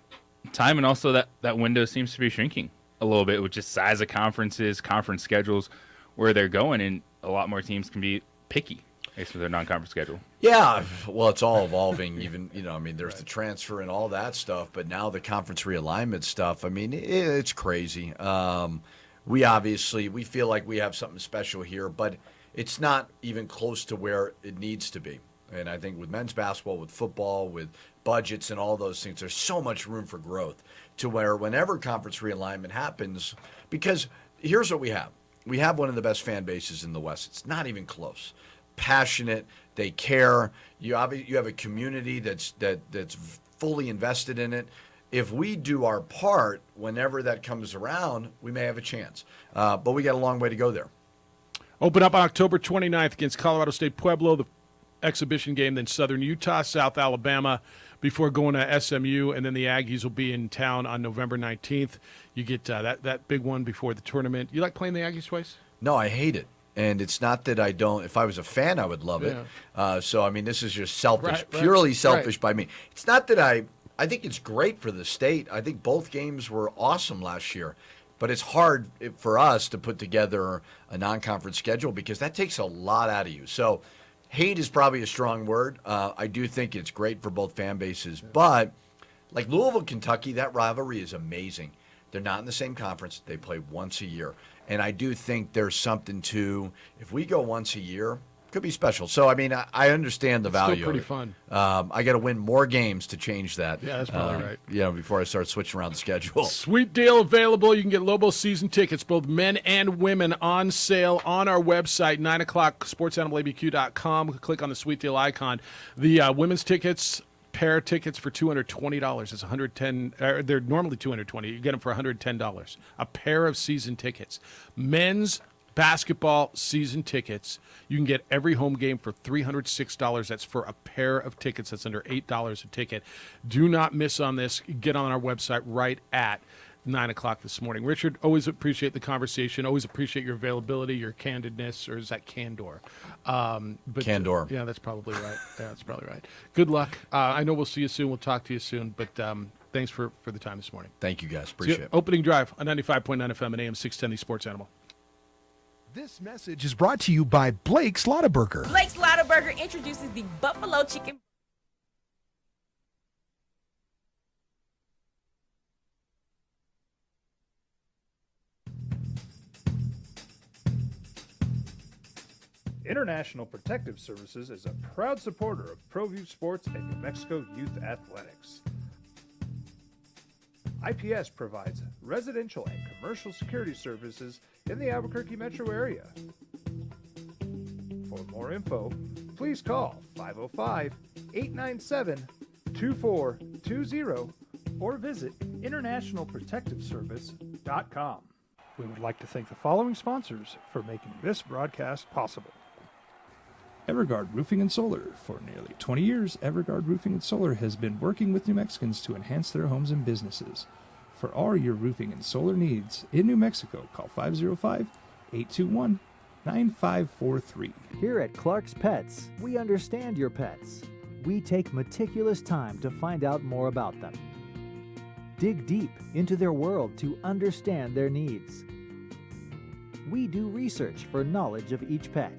Time, and also that window seems to be shrinking a little bit with just size of conferences, conference schedules, where they're going, and a lot more teams can be picky based on their non-conference schedule. Yeah, well, it's all evolving. Even there's the transfer and all that stuff, but now the conference realignment stuff. I mean, it's crazy. We feel like we have something special here, but it's not even close to where it needs to be. And I think with men's basketball, with football, with budgets and all those things, there's so much room for growth to where whenever conference realignment happens, because here's what we have. We have one of the best fan bases in the West. It's not even close. Passionate, they care. You have a community that's fully invested in it. If we do our part, whenever that comes around, we may have a chance. But we got a long way to go there. Open up on October 29th against Colorado State Pueblo, the exhibition game, then Southern Utah, South Alabama, before going to SMU, and then the Aggies will be in town on November 19th. You get that big one before the tournament. You like playing the Aggies twice? No, I hate it. And it's not that I don't. If I was a fan, I would love it. So, I mean, this is just selfish, purely selfish by me. It's not that I think it's great for the state. I think both games were awesome last year. But it's hard for us to put together a non-conference schedule because that takes a lot out of you. So hate is probably a strong word. I do think it's great for both fan bases. But like Louisville, Kentucky, that rivalry is amazing. They're not in the same conference. They play once a year. And I do think there's something to, if we go once a year, could be special. So, I mean, I understand the value. Still pretty fun. I got to win more games to change that. Yeah, that's probably right. Before I start switching around the schedule. Sweet deal available. You can get Lobo season tickets, both men and women, on sale on our website, 9 o'clock, sportsanimalabq.com. Click on the sweet deal icon. The women's tickets, pair of tickets for $220. It's $110. They're normally $220. You get them for $110. A pair of season tickets. Men's basketball season tickets. You can get every home game for $306. That's for a pair of tickets. That's under $8 a ticket. Do not miss on this. Get on our website right at 9 o'clock this morning. Richard, always appreciate the conversation. Always appreciate your availability, your candidness, or is that candor? Candor. Yeah, that's probably right. Yeah, that's probably right. Good luck. I know we'll see you soon. We'll talk to you soon. But thanks for the time this morning. Thank you, guys. Appreciate it. Opening drive on 95.9 FM and AM 610, the Sports Animal. This message is brought to you by Blake's Lottaburger. Blake's Lottaburger introduces the Buffalo Chicken. International Protective Services is a proud supporter of ProView Sports and New Mexico Youth Athletics. IPS provides residential and commercial security services in the Albuquerque metro area. For more info, please call 505-897-2420 or visit internationalprotectiveservice.com. We would like to thank the following sponsors for making this broadcast possible. Everguard Roofing and Solar. For nearly 20 years, Everguard Roofing and Solar has been working with New Mexicans to enhance their homes and businesses. For all your roofing and solar needs in New Mexico, call 505-821-9543. Here at Clark's Pets, we understand your pets. We take meticulous time to find out more about them. Dig deep into their world to understand their needs. We do research for knowledge of each pet,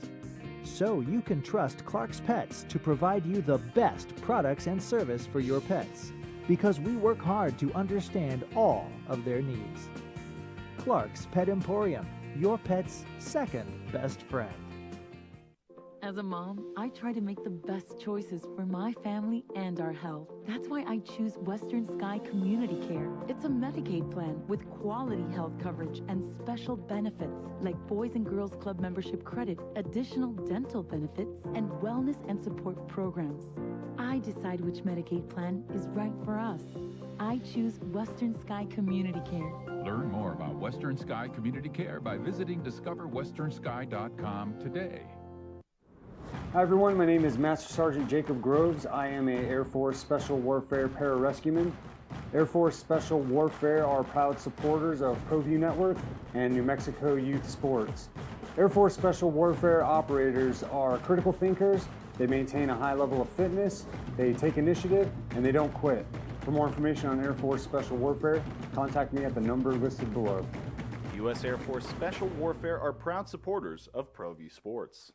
so you can trust Clark's Pets to provide you the best products and service for your pets, because we work hard to understand all of their needs. Clark's Pet Emporium, your pet's second best friend. As a mom, I try to make the best choices for my family and our health. That's why I choose Western Sky Community Care. It's a Medicaid plan with quality health coverage and special benefits like Boys and Girls Club membership credit, additional dental benefits, and wellness and support programs. I decide which Medicaid plan is right for us. I choose Western Sky Community Care. Learn more about Western Sky Community Care by visiting discoverwesternsky.com today. Hi everyone, my name is Master Sergeant Jacob Groves. I am a Air Force Special Warfare Pararescueman. Air Force Special Warfare are proud supporters of ProView Network and New Mexico Youth Sports. Air Force Special Warfare operators are critical thinkers. They maintain a high level of fitness, they take initiative, and they don't quit. For more information on Air Force Special Warfare, contact me at the number listed below. U.S. Air Force Special Warfare are proud supporters of ProView Sports.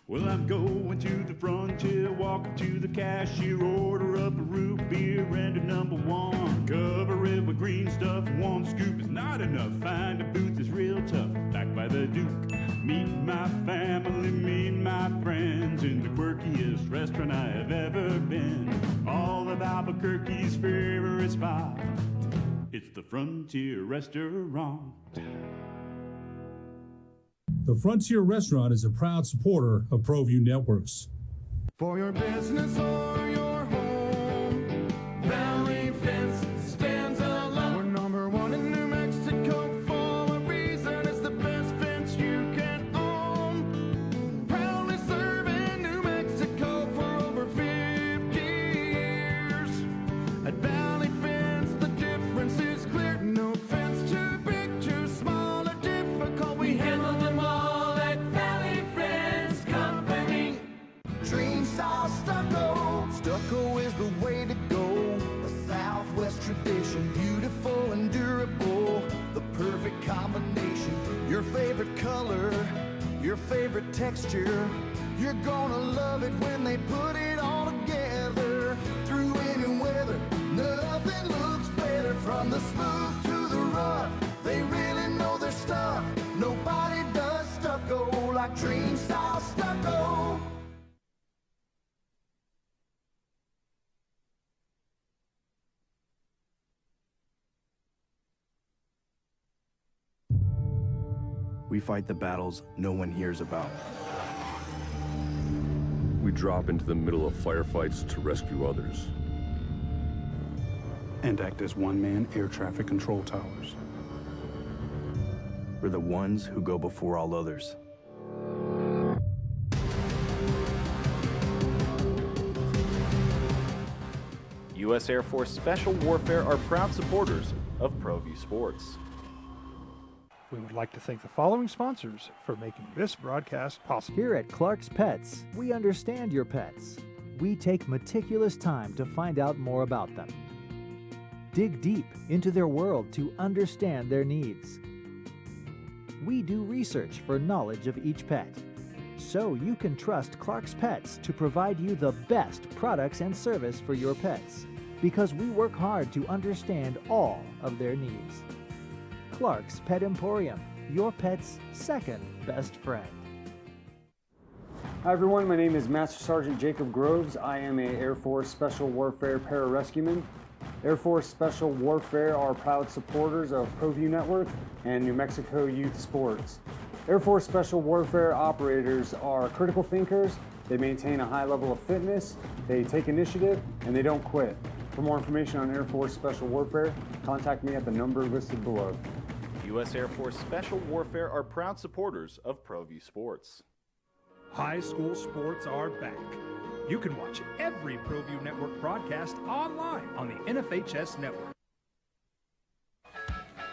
Well, I'm going to the frontier, walking to the cashier, order up a root beer and a number one. Cover it with green stuff, one scoop is not enough. Find a booth that's real tough, back by the Duke. Meet my family, meet my friends in the quirkiest restaurant I have ever been. All of Albuquerque's favorite spot, it's the Frontier Restaurant. The Frontier Restaurant is a proud supporter of ProView Networks. For your business or your home, Valley Fence stands alone. We're number one in New Mexico for a reason. It's the best fence you can own. Proudly serving New Mexico for over 50 years. At Valley Fence, the difference is clear. No fence too big, too small, or difficult. We handle them all. Stucco is the way to go. A Southwest tradition, beautiful and durable. The perfect combination. Your favorite color, your favorite texture. You're gonna love it when they put it all together. Through any weather, nothing looks better. From the smooth to the rough, they really know their stuff. Nobody does stucco like Dream Style Stucco. We fight the battles no one hears about. We drop into the middle of firefights to rescue others. And act as one-man air traffic control towers. We're the ones who go before all others. U.S. Air Force Special Warfare are proud supporters of ProView Sports. We would like to thank the following sponsors for making this broadcast possible. Here at Clark's Pets, we understand your pets. We take meticulous time to find out more about them. dig deep into their world to understand their needs. We do research for knowledge of each pet, so you can trust Clark's Pets to provide you the best products and service for your pets, because we work hard to understand all of their needs. Clark's Pet Emporium, your pet's second best friend. Hi everyone, my name is Master Sergeant Jacob Groves. I am a Air Force Special Warfare Pararescueman. Air Force Special Warfare are proud supporters of ProView Network and New Mexico Youth Sports. Air Force Special Warfare operators are critical thinkers. They maintain a high level of fitness, they take initiative, and they don't quit. For more information on Air Force Special Warfare, contact me at the number listed below. U.S. Air Force Special Warfare are proud supporters of ProView Sports. High school sports are back. You can watch every ProView Network broadcast online on the NFHS network.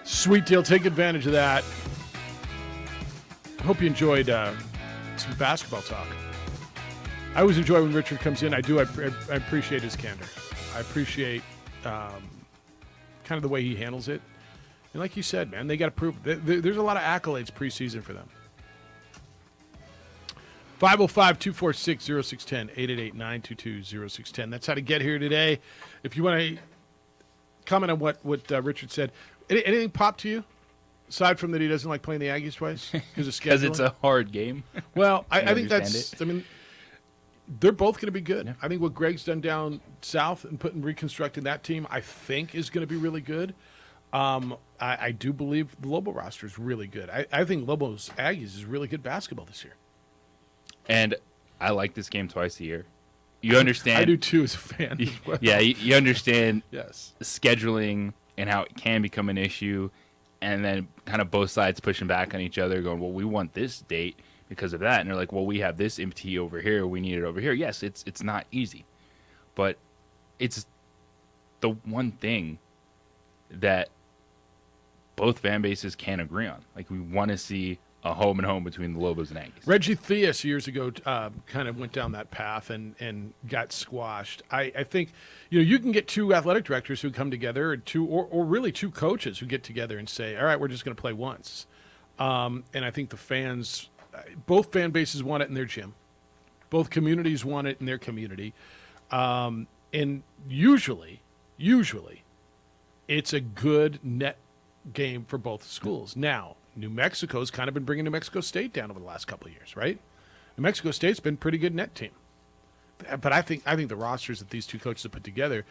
Sweet deal. Take advantage of that. Hope you enjoyed some basketball talk. I always enjoy when Richard comes in. I do. I appreciate his candor. I appreciate kind of the way he handles it. And like you said, man, they got to prove. There's a lot of accolades preseason for them. 505-246-0610, 888-922-0610. That's how to get here today. If you want to comment on what Richard said, anything pop to you? Aside from that he doesn't like playing the Aggies twice? Because it's a hard game. Well, I think that's, I mean, they're both going to be good. Yeah. I think what Greg's done down south and reconstructing that team, I think is going to be really good. I do believe the Lobo roster is really good. I think Lobo's Aggies is really good basketball this year. And I like this game twice a year. You understand? I do too as a fan. As well. Yeah, you understand yes. scheduling and how it can become an issue, and then kind of both sides pushing back on each other, going, well, we want this date because of that. And they're like, well, we have this MT over here. We need it over here. Yes, it's not easy. But it's the one thing that both fan bases can agree on. Like, we want to see a home and home between the Lobos and Aggies. Reggie Theus years ago kind of went down that path and got squashed. I think you can get two athletic directors who come together, or really two coaches who get together and say, all right, we're just going to play once. And I think the fans, both fan bases want it in their gym. Both communities want it in their community. And usually, it's a good net game for both schools. Now, New Mexico's kind of been bringing New Mexico State down over the last couple of years, right? New Mexico State's been a pretty good net team. But I think the rosters that these two coaches have put together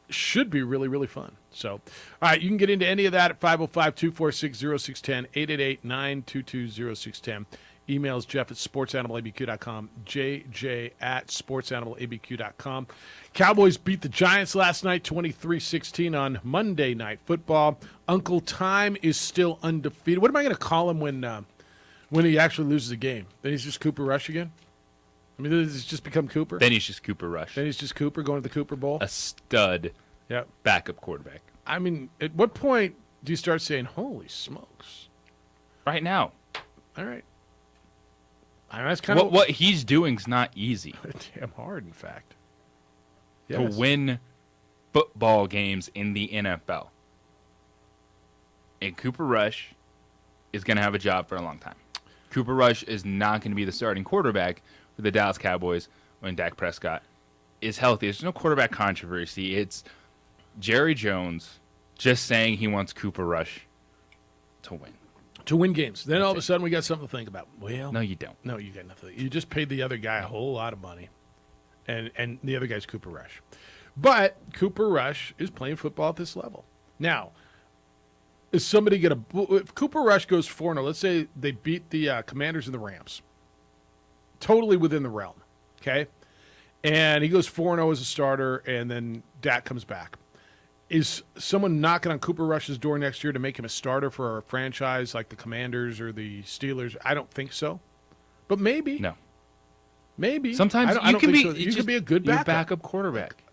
should be really, really fun. So, all right, you can get into any of that at 505-246-0610, 888-922-0610. Emails Jeff at sportsanimалabq.com, JJ at sportsanimалabq.com. Cowboys beat the Giants last night, 23-16 on Monday Night Football. Uncle Time is still undefeated. What am I going to call him when he actually loses a game? Then he's just Cooper Rush again? I mean, does it just become Cooper? Then he's just Cooper Rush. Then he's just Cooper going to the Cooper Bowl? A stud backup quarterback. I mean, at what point do you start saying, holy smokes? Right now. All right. I mean, that's kind of what he's doing is not easy. Damn hard, in fact. To win football games in the NFL. And Cooper Rush is going to have a job for a long time. Cooper Rush is not going to be the starting quarterback for the Dallas Cowboys when Dak Prescott is healthy. There's no quarterback controversy. It's Jerry Jones just saying he wants Cooper Rush to win. To win games. Then all of a sudden we got something to think about. Well, no, you don't. No, you got nothing. You just paid the other guy a whole lot of money. And the other guy's Cooper Rush. But Cooper Rush is playing football at this level. Now, is somebody going to... If Cooper Rush goes 4-0, let's say they beat the Commanders and the Rams. Totally within the realm. Okay? And he goes 4-0 as a starter, and then Dak comes back. Is someone knocking on Cooper Rush's door next year to make him a starter for a franchise like the Commanders or the Steelers? I don't think so. But maybe. No. Maybe. Sometimes you can be a good backup quarterback.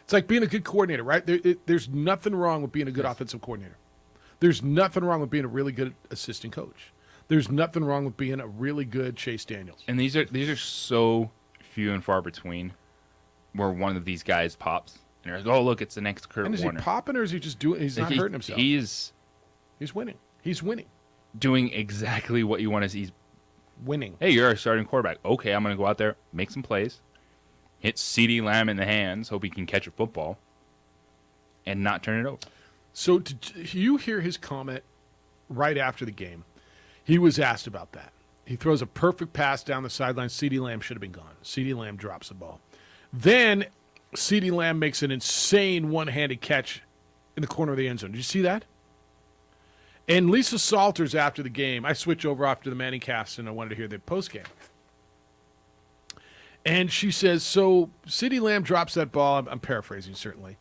It's like being a good coordinator, right? There's nothing wrong with being a good offensive coordinator. There's nothing wrong with being a really good assistant coach. There's nothing wrong with being a really good Chase Daniels. And these are so few and far between where one of these guys pops. And you're like, oh, look, it's the next Kurt And is Warner. he popping or is he just doing? He's not hurting himself. He's winning. He's winning. Doing exactly what you want to see. He's winning. Hey, you're a starting quarterback. Okay, I'm going to go out there, make some plays, hit CeeDee Lamb in the hands, hope he can catch a football, and not turn it over. So did you hear his comment right after the game? He was asked about that. He throws a perfect pass down the sideline. CeeDee Lamb should have been gone. CeeDee Lamb drops the ball. Then CeeDee Lamb makes an insane one-handed catch in the corner of the end zone. Did you see that? And Lisa Salters after the game, I switch over off to the Manning cast and I wanted to hear the postgame. And she says, so CeeDee Lamb drops that ball. I'm paraphrasing certainly.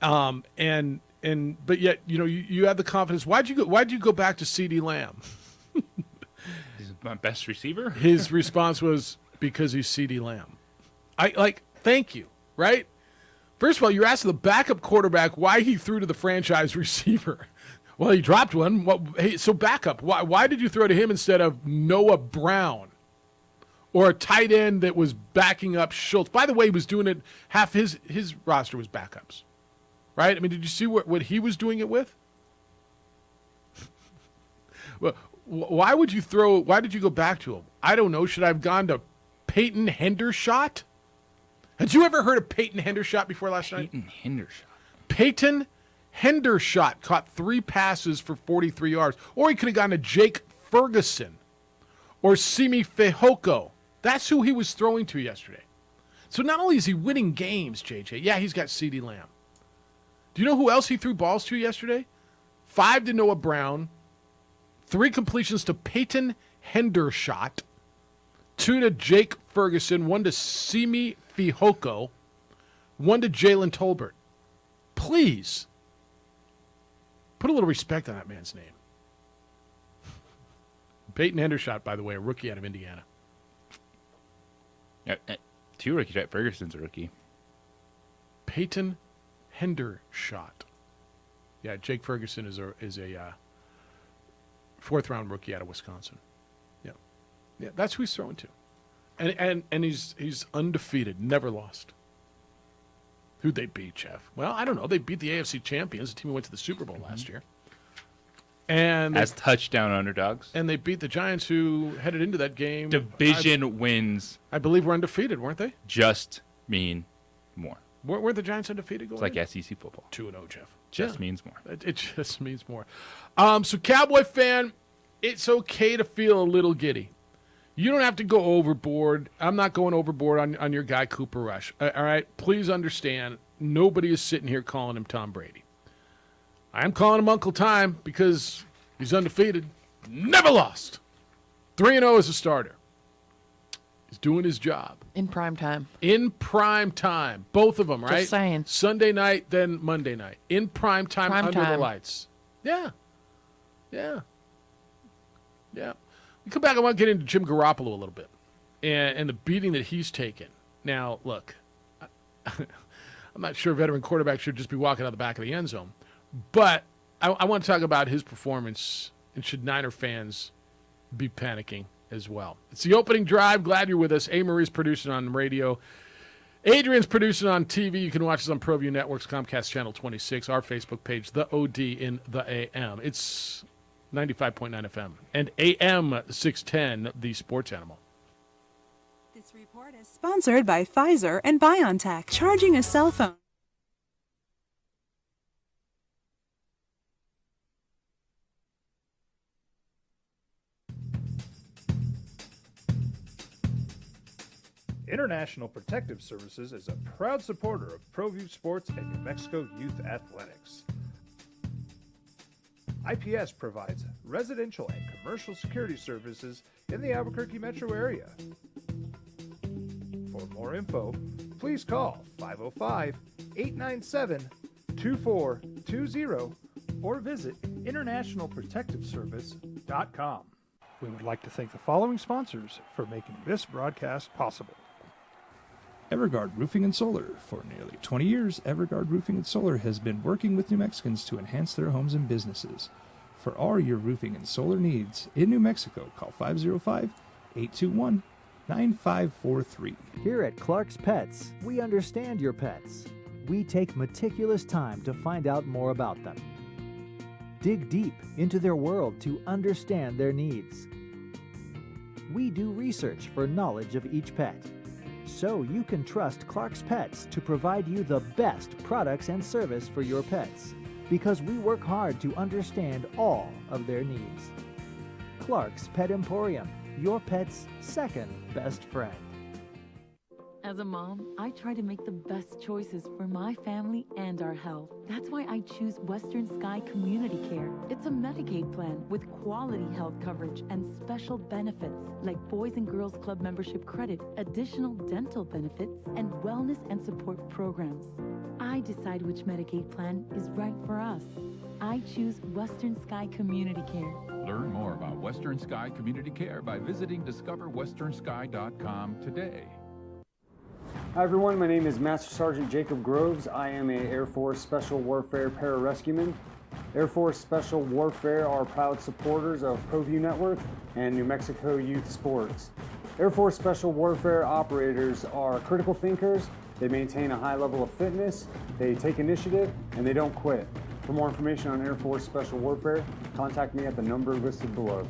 But yet, you have the confidence. Why'd you go back to CeeDee Lamb? He's my best receiver. His response was, because he's CeeDee Lamb. Thank you, right? First of all, you're asking the backup quarterback why he threw to the franchise receiver. Well, he dropped one. So backup. Why did you throw to him instead of Noah Brown or a tight end that was backing up Schultz? By the way, he was doing it. Half his roster was backups, right? I mean, did you see what he was doing it with? Well, why did you go back to him? I don't know. Should I have gone to Peyton Hendershot? Had you ever heard of Peyton Hendershot before last night? Peyton Hendershot caught 3 passes for 43 yards. Or he could have gone to Jake Ferguson or Simi Fehoko. That's who he was throwing to yesterday. So not only is he winning games, JJ, yeah, he's got CeeDee Lamb. Do you know who else he threw balls to yesterday? 5 to Noah Brown, 3 completions to Peyton Hendershot, 2 to Jake Ferguson, 1 to Simi Fehoko, 1 to Jalen Tolbert. Please. Put a little respect on that man's name. Peyton Hendershot, by the way, a rookie out of Indiana. 2 rookies, right? Ferguson's a rookie. Peyton Hendershot. Yeah, Jake Ferguson is a 4th-round rookie out of Wisconsin. Yeah, that's who he's throwing to. And he's undefeated, never lost. Who'd they beat, Jeff? Well, I don't know. They beat the AFC champions, the team who went to the Super Bowl last year. And as touchdown underdogs. And they beat the Giants, who headed into that game. Division wins. I believe were undefeated, weren't they? Just mean more. Weren't the Giants undefeated going? It's like SEC football. 2-0, Jeff. Just means more. It just means more. So, Cowboy fan, it's okay to feel a little giddy. You don't have to go overboard. I'm not going overboard on your guy, Cooper Rush. All right? Please understand, nobody is sitting here calling him Tom Brady. I'm calling him Uncle Time because he's undefeated. Never lost. 3-0 as a starter. He's doing his job. In prime time. In prime time. Both of them, right? Just saying. Sunday night, then Monday night. In prime time under the lights. Yeah. We come back, I want to get into Jim Garoppolo a little bit and the beating that he's taken. Now, look, I'm not sure veteran quarterbacks should just be walking out the back of the end zone, but I want to talk about his performance, and should Niner fans be panicking as well. It's the opening drive. Glad you're with us. A-Marie's producing on radio. Adrian's producing on TV. You can watch us on ProView Networks, Comcast Channel 26, our Facebook page, The OD in the AM. It's 95.9 FM and AM 610, the sports animal. This report is sponsored by Pfizer and BioNTech. Charging a cell phone. International Protective Services is a proud supporter of ProView Sports and New Mexico Youth Athletics. IPS provides residential and commercial security services in the Albuquerque metro area. For more info, please call 505-897-2420 or visit internationalprotectiveservice.com. We would like to thank the following sponsors for making this broadcast possible. Everguard Roofing and Solar. For nearly 20 years, Everguard Roofing and Solar has been working with New Mexicans to enhance their homes and businesses. For all your roofing and solar needs in New Mexico, call 505-821-9543. Here at Clark's Pets, we understand your pets. We take meticulous time to find out more about them. Dig deep into their world to understand their needs. We do research for knowledge of each pet, so you can trust Clark's Pets to provide you the best products and service for your pets, because we work hard to understand all of their needs. Clark's Pet Emporium, your pet's second best friend. As a mom, I try to make the best choices for my family and our health. That's why I choose Western Sky Community Care. It's a Medicaid plan with quality health coverage and special benefits like Boys and Girls Club membership credit, additional dental benefits, and wellness and support programs. I decide which Medicaid plan is right for us. I choose Western Sky Community Care. Learn more about Western Sky Community Care by visiting discoverwesternsky.com today. Hi everyone, my name is Master Sergeant Jacob Groves. I am a Air Force Special Warfare Pararescueman. Air Force Special Warfare are proud supporters of ProView Network and New Mexico Youth Sports. Air Force Special Warfare operators are critical thinkers. They maintain a high level of fitness, they take initiative, and they don't quit. For more information on Air Force Special Warfare, contact me at the number listed below.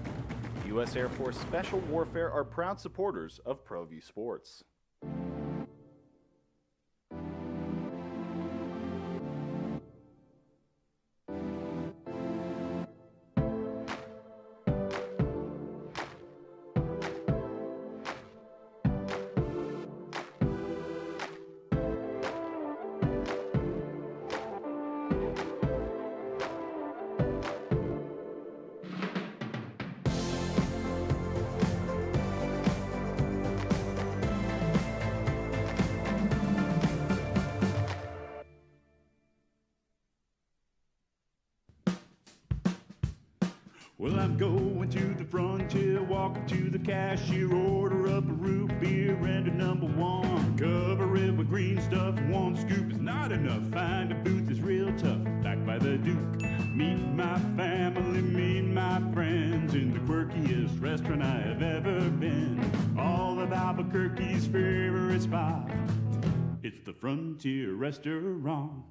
U.S. Air Force Special Warfare are proud supporters of ProView Sports. Well, I'm going to the frontier, walking to the cashier, order up a root beer and a number one. Cover it with green stuff, one scoop is not enough. Find a booth that's real tough, back by the Duke. Meet my family, meet my friends in the quirkiest restaurant I have ever been. All of Albuquerque's favorite spot, it's the Frontier Restaurant.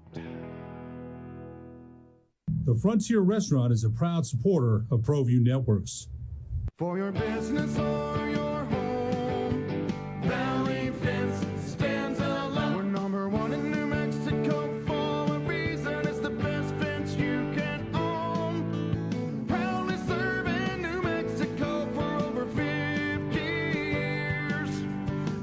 The Frontier Restaurant is a proud supporter of ProView Networks. For your business or your home, Valley Fence stands alone. We're number one in New Mexico for a reason. It's the best fence you can own. Proudly serving New Mexico for over 50 years.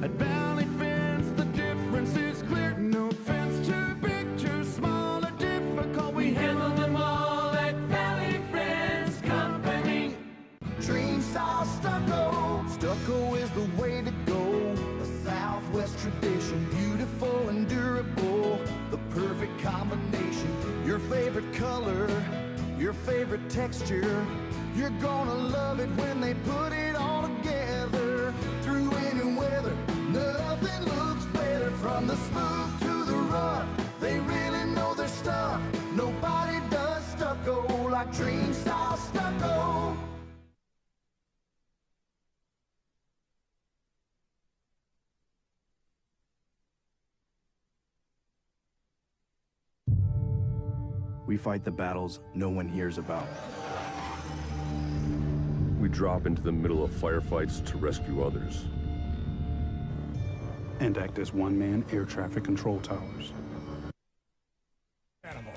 At Valley Fence, the difference is clear. No fence too big, too small, or difficult. We handle them all at Valley Fence Company. Dream style stucco. Stucco is the way to go. A Southwest tradition, beautiful and durable. The perfect combination. Your favorite color, your favorite texture. You're gonna love it when they put it all together. Through any weather, nothing looks better. From the smooth to the rough, they really know their stuff. Nobody does stucco like Dream Style Stucco. We fight the battles no one hears about. We drop into the middle of firefights to rescue others. And act as one-man air traffic control towers.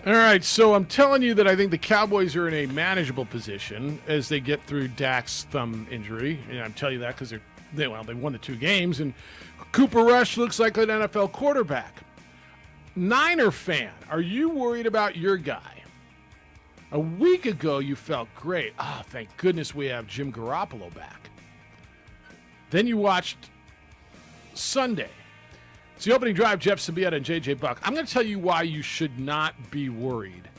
All right, so I'm telling you that I think the Cowboys are in a manageable position as they get through Dak's thumb injury. And I'm telling you that because they won the 2 games, and Cooper Rush looks like an NFL quarterback. Niner fan, are you worried about your guy? A week ago, you felt great. Ah, thank goodness we have Jim Garoppolo back. Then you watched Sunday. It's the opening drive, Jeff Sabieta and J.J. Buck. I'm going to tell you why you should not be worried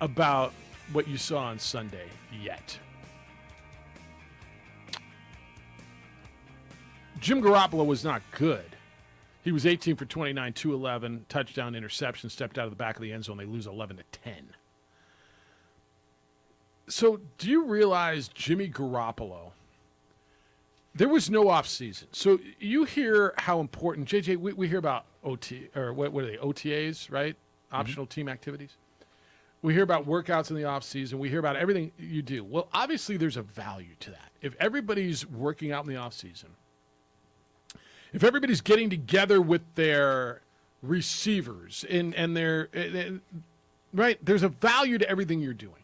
about what you saw on Sunday yet. Jim Garoppolo was not good. He was 18 for 29, 211, touchdown, interception, stepped out of the back of the end zone. They lose 11-10. So do you realize Jimmy Garoppolo, There was no off season. So you hear how important, JJ, we hear about OT, or what are they, OTAs, right? Optional team activities. We hear about workouts in the off season. We hear about everything you do. Well, obviously there's a value to that. If everybody's working out in the off season, if everybody's getting together with their receivers and their, right, there's a value to everything you're doing.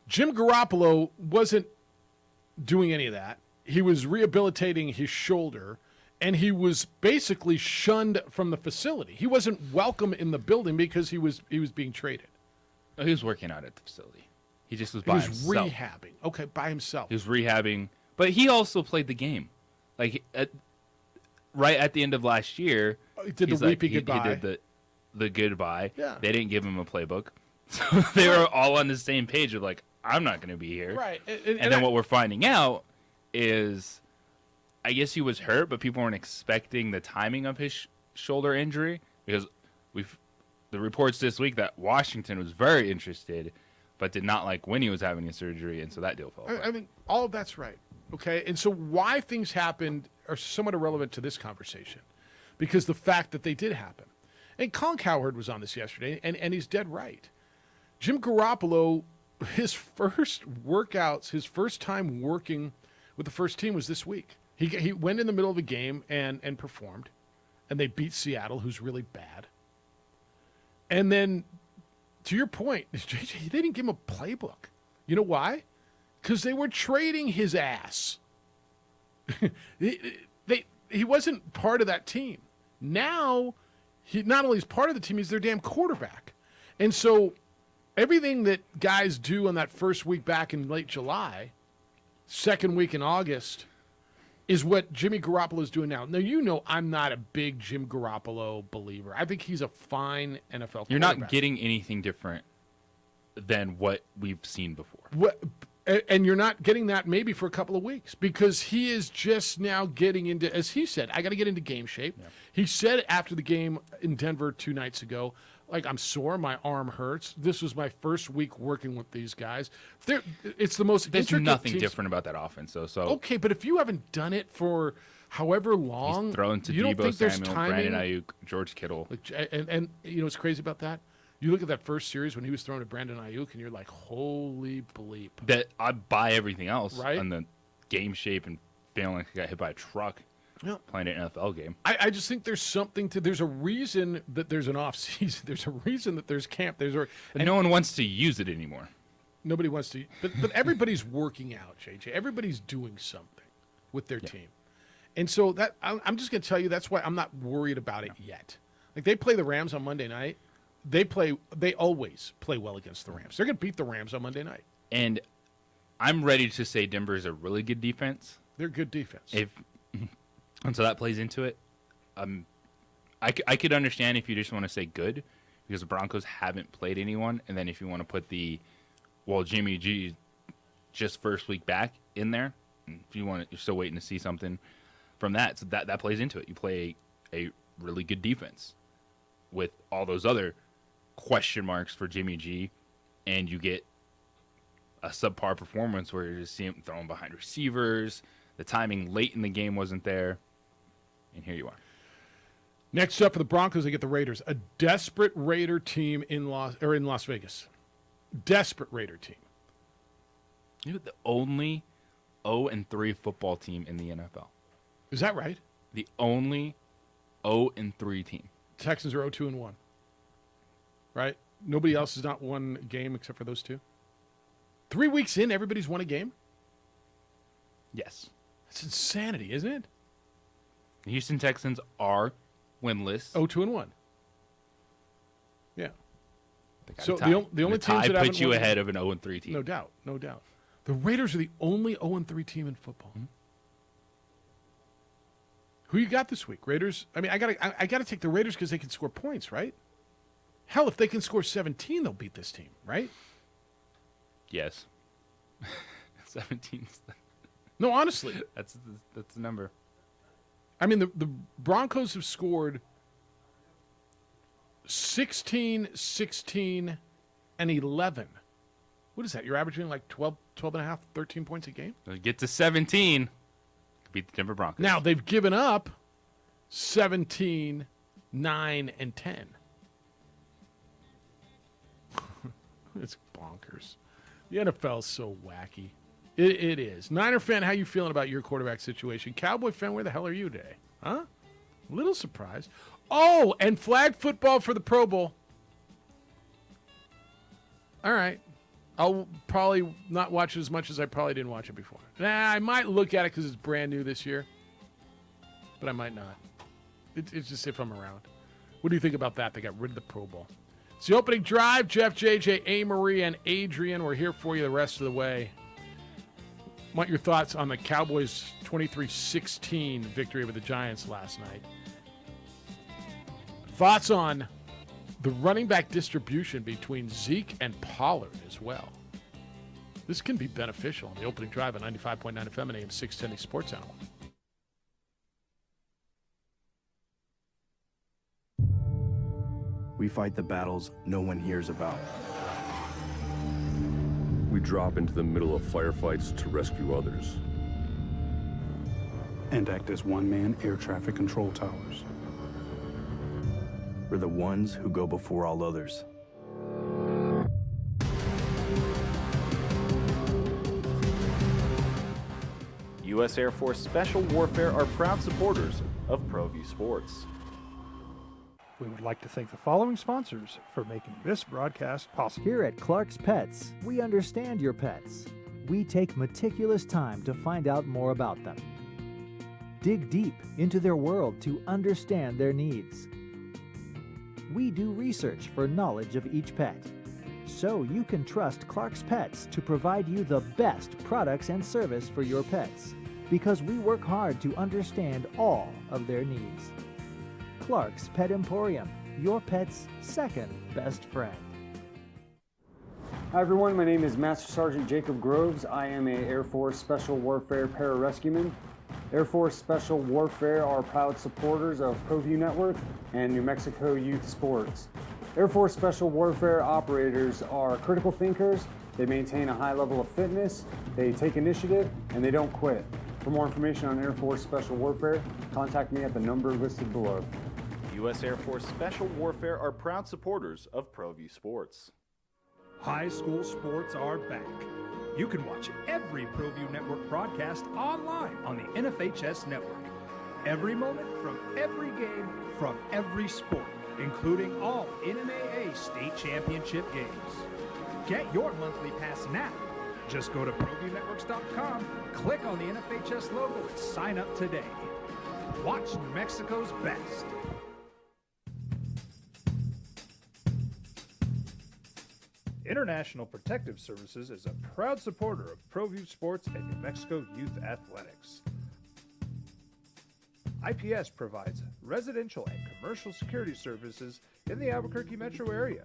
Jim Garoppolo wasn't doing any of that. He was rehabilitating his shoulder, and he was basically shunned from the facility. He wasn't welcome in the building because he was being traded. Oh, he was working out at the facility. He just was by himself. He was rehabbing. Okay, by himself. He was rehabbing, but he also played the game. Like right at the end of last year, he did the weepy goodbye. He did the goodbye. Yeah. They didn't give him a playbook, so they were all on the same page of like, I'm not going to be here. Right. And then what we're finding out is, I guess he was hurt, but people weren't expecting the timing of his shoulder injury because the reports this week that Washington was very interested, but did not like when he was having his surgery, and so that deal fell apart. I mean, all of that's right. Okay, and so why things happened are somewhat irrelevant to this conversation, because the fact that they did happen. And Colin Cowherd was on this yesterday, and he's dead right. Jim Garoppolo, his first workouts, his first time working with the first team was this week. He went in the middle of a game and performed, and they beat Seattle, who's really bad. And then, to your point, JJ, they didn't give him a playbook. You know why? Because they were trading his ass. He wasn't part of that team. Now, he not only is part of the team, he's their damn quarterback. And so everything that guys do on that first week back in late July, second week in August, is what Jimmy Garoppolo is doing now. Now, you know I'm not a big Jim Garoppolo believer. I think he's a fine NFL quarterback. You're not getting anything different than what we've seen before. And you're not getting that maybe for a couple of weeks because he is just now getting into, as he said, I got to get into game shape. Yeah. He said after the game in Denver 2 nights ago, like, I'm sore, my arm hurts. This was my first week working with these guys. It's the most There's intricate nothing teams. different about that offense, though. So okay, but if you haven't done it for however long, he's thrown to you don't Debo think there's Samuel, timing? Brandon Ayuk, George Kittle. And you know what's crazy about that? You look at that first series when he was throwing to Brandon Ayuk, and you're like, holy bleep. That I buy everything else Right? on the game shape and feeling like I got hit by a truck playing an NFL game. I just think there's something to. There's a reason that there's an off season. There's a reason that there's camp. And no one wants to use it anymore. Nobody wants to. But everybody's working out, JJ. Everybody's doing something with their team, and so that I'm just going to tell you that's why I'm not worried about it yet. Like they play the Rams on Monday night. They always play well against the Rams. They're going to beat the Rams on Monday night. And I'm ready to say Denver is a really good defense. They're good defense. And so that plays into it. I could understand if you just want to say good, because the Broncos haven't played anyone, and then if you want to put Jimmy G just first week back in there, if you're still waiting to see something from that, so that plays into it. You play a really good defense with all those other question marks for Jimmy G, and you get a subpar performance where you just see him throwing behind receivers. The timing late in the game wasn't there, and here you are. Next up for the Broncos, they get the Raiders, a desperate Raider team in Las Vegas. Desperate Raider team. You're the only 0-3 football team in the NFL. Is that right? The only 0-3 team. Texans are 0-2-1. Right? Nobody else has not won a game except for those two. 3 weeks in, everybody's won a game? Yes. That's insanity, isn't it? The Houston Texans are winless. 0-2-1. Yeah. So the only teams that puts you won ahead of an 0-3 team. No doubt. The Raiders are the only 0-3 team in football. Mm-hmm. Who you got this week? Raiders? I mean, I gotta take the Raiders because they can score points, right? Hell, if they can score 17, they'll beat this team, right? Yes. 17. No, honestly. That's the number. I mean, the Broncos have scored 16, 16, and 11. What is that? You're averaging like 12 and a half, 13 points a game? Get to 17. beat the Denver Broncos. Now, they've given up 17, 9, and 10. It's bonkers. The NFL is so wacky. It is. Niner fan, how you feeling about your quarterback situation? Cowboy fan, where the hell are you today? Huh? A little surprised. Oh, and flag football for the Pro Bowl. All right. I'll probably not watch it as much as I probably didn't watch it before. I might look at it because it's brand new this year, but I might not. It's just if I'm around. What do you think about that? They got rid of the Pro Bowl. It's the opening drive. Jeff, JJ, A. Marie, and Adrian. We're here for you the rest of the way. Want your thoughts on the Cowboys' 23-16 victory over the Giants last night. Thoughts on the running back distribution between Zeke and Pollard as well. This can be beneficial on the opening drive at 95.9 FM and AM 610 Sports Animal. We fight the battles no one hears about. We drop into the middle of firefights to rescue others. And act as one-man air traffic control towers. We're the ones who go before all others. U.S. Air Force Special Warfare are proud supporters of ProView Sports. We would like to thank the following sponsors for making this broadcast possible. Here at Clark's Pets, we understand your pets. We take meticulous time to find out more about them. Dig deep into their world to understand their needs. We do research for knowledge of each pet, so you can trust Clark's Pets to provide you the best products and service for your pets, because we work hard to understand all of their needs. Clark's Pet Emporium, your pet's second best friend. Hi everyone, my name is Master Sergeant Jacob Groves. I am a Air Force Special Warfare Pararescueman. Air Force Special Warfare are proud supporters of ProView Network and New Mexico Youth Sports. Air Force Special Warfare operators are critical thinkers. They maintain a high level of fitness, they take initiative, and they don't quit. For more information on Air Force Special Warfare, contact me at the number listed below. U.S. Air Force Special Warfare are proud supporters of ProView Sports. High school sports are back. You can watch every ProView Network broadcast online on the NFHS network. Every moment from every game from every sport, including all NMAA state championship games. Get your monthly pass now. Just go to ProViewNetworks.com, click on the NFHS logo, and sign up today. Watch New Mexico's best. International Protective Services is a proud supporter of ProView Sports and New Mexico Youth Athletics. IPS provides residential and commercial security services in the Albuquerque metro area.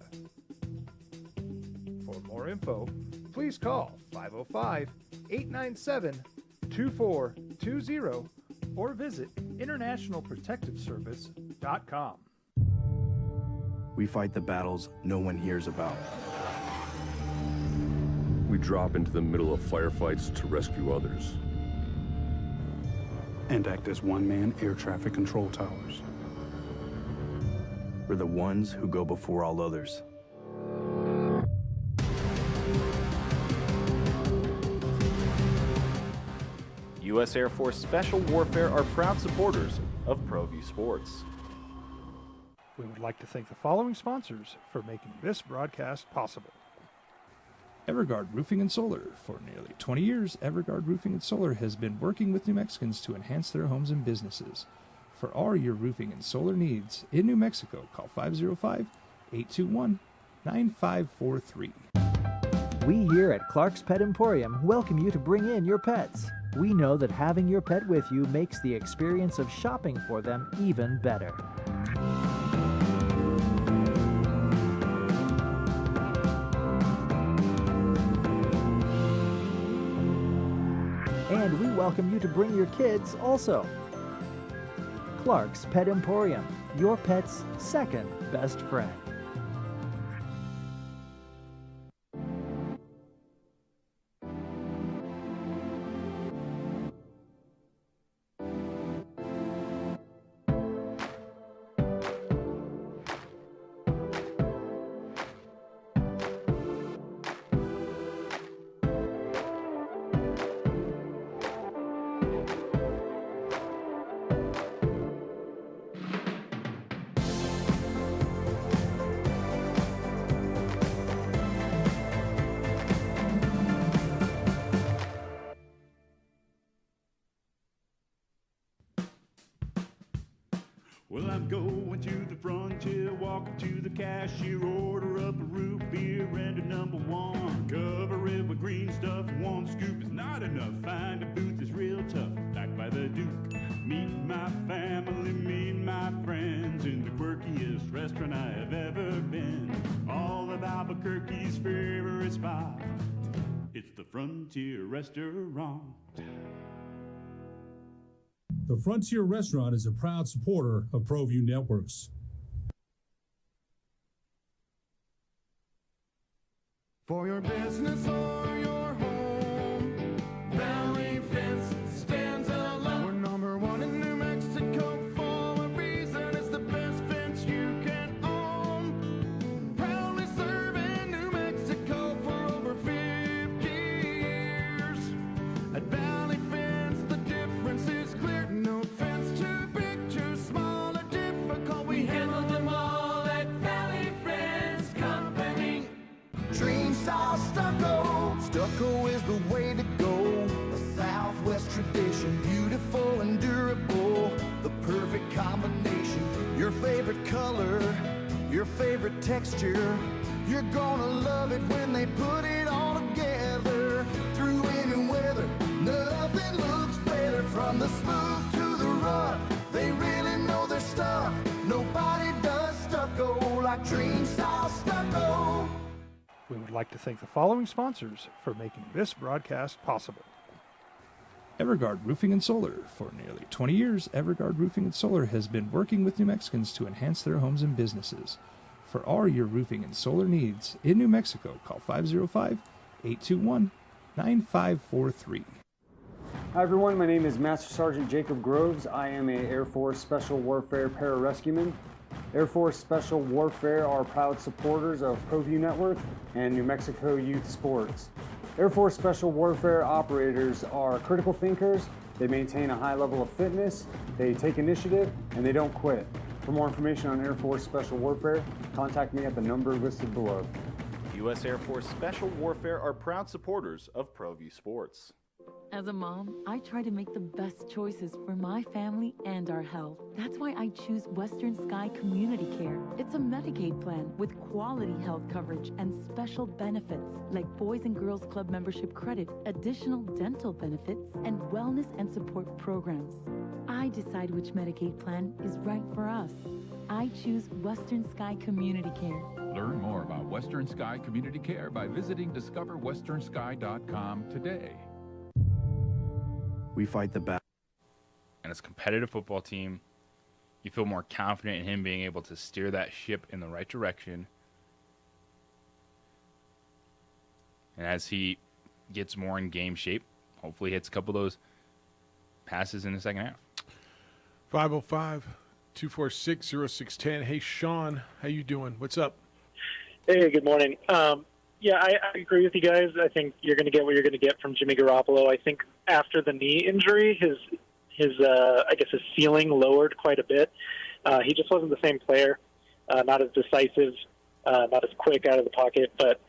For more info, please call 505-897-2420 or visit internationalprotectiveservice.com. We fight the battles no one hears about. We drop into the middle of firefights to rescue others. And act as one-man air traffic control towers. We're the ones who go before all others. U.S. Air Force Special Warfare are proud supporters of ProView Sports. We would like to thank the following sponsors for making this broadcast possible. Everguard Roofing and Solar. For nearly 20 years, Everguard Roofing and Solar has been working with New Mexicans to enhance their homes and businesses. For all your roofing and solar needs in New Mexico, call 505-821-9543. We here at Clark's Pet Emporium welcome you to bring in your pets. We know that having your pet with you makes the experience of shopping for them even better. And we welcome you to bring your kids also. Clark's Pet Emporium, your pet's second best friend. Well, I'm going to the frontier, walking to the cashier, order up a root beer and a number one. Cover it with green stuff, one scoop is not enough. Find a booth is real tough, back by the Duke. Meet my family, meet my friends in the quirkiest restaurant I have ever been. All of Albuquerque's favorite spot, it's the Frontier Restaurant. The Frontier Restaurant is a proud supporter of ProView Networks. For your business or your home, Valley Fence stands alone. We're number one in New Mexico for a reason. It's the best fence you can own. Proudly serving New Mexico for over 50 years. At Valley Fence, the difference is clear. No fence too big, too small, or difficult. We handle them all at Valley Fence Company. Dream style stucco. Stucco is the way to go. A Southwest tradition, beautiful and durable. The perfect combination. Your favorite color, your favorite texture. You're gonna love it when they put it all together. Through any weather, nothing looks better. From the smooth to the rough, they really know their stuff. Nobody does stucco like Dream style stucco. We would like to thank the following sponsors for making this broadcast possible. Everguard Roofing and Solar. For nearly 20 years, Everguard Roofing and Solar has been working with New Mexicans to enhance their homes and businesses. For all your roofing and solar needs in New Mexico, call 505-821-9543. Hi everyone, my name is Master Sergeant Jacob Groves. I am a Air Force Special Warfare Pararescueman. Air Force Special Warfare are proud supporters of ProView Network and New Mexico Youth Sports. Air Force Special Warfare operators are critical thinkers. They maintain a high level of fitness, they take initiative, and they don't quit. For more information on Air Force Special Warfare, contact me at the number listed below. U.S. Air Force Special Warfare are proud supporters of ProView Sports. As a mom, I try to make the best choices for my family and our health. That's why I choose Western Sky Community Care. It's a Medicaid plan with quality health coverage and special benefits like Boys and Girls Club membership credit, additional dental benefits, and wellness and support programs. I decide which Medicaid plan is right for us. I choose Western Sky Community Care. Learn more about Western Sky Community Care by visiting discoverwesternsky.com today. We fight the battle. And as a competitive football team, you feel more confident in him being able to steer that ship in the right direction. And as he gets more in game shape, hopefully hits a couple of those passes in the second half. 505-246-0610. Hey, Sean, how you doing? What's up? Hey, good morning. Yeah, I agree with you guys. I think you're going to get what you're going to get from Jimmy Garoppolo. I think after the knee injury, his ceiling lowered quite a bit. He just wasn't the same player, not as decisive, not as quick out of the pocket. But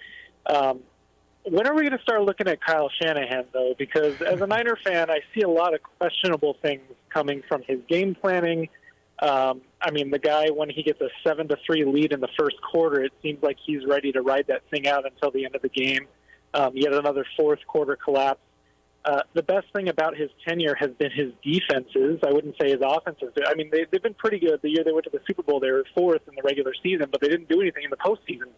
when are we going to start looking at Kyle Shanahan, though? Because as a Niner fan, I see a lot of questionable things coming from his game planning. The guy, when he gets a 7-3 lead in the first quarter, it seems like he's ready to ride that thing out until the end of the game. Yet another fourth quarter collapse. The best thing about his tenure has been his defenses. I wouldn't say his offenses. They've been pretty good. The year they went to the Super Bowl, they were fourth in the regular season, but they didn't do anything in the postseason.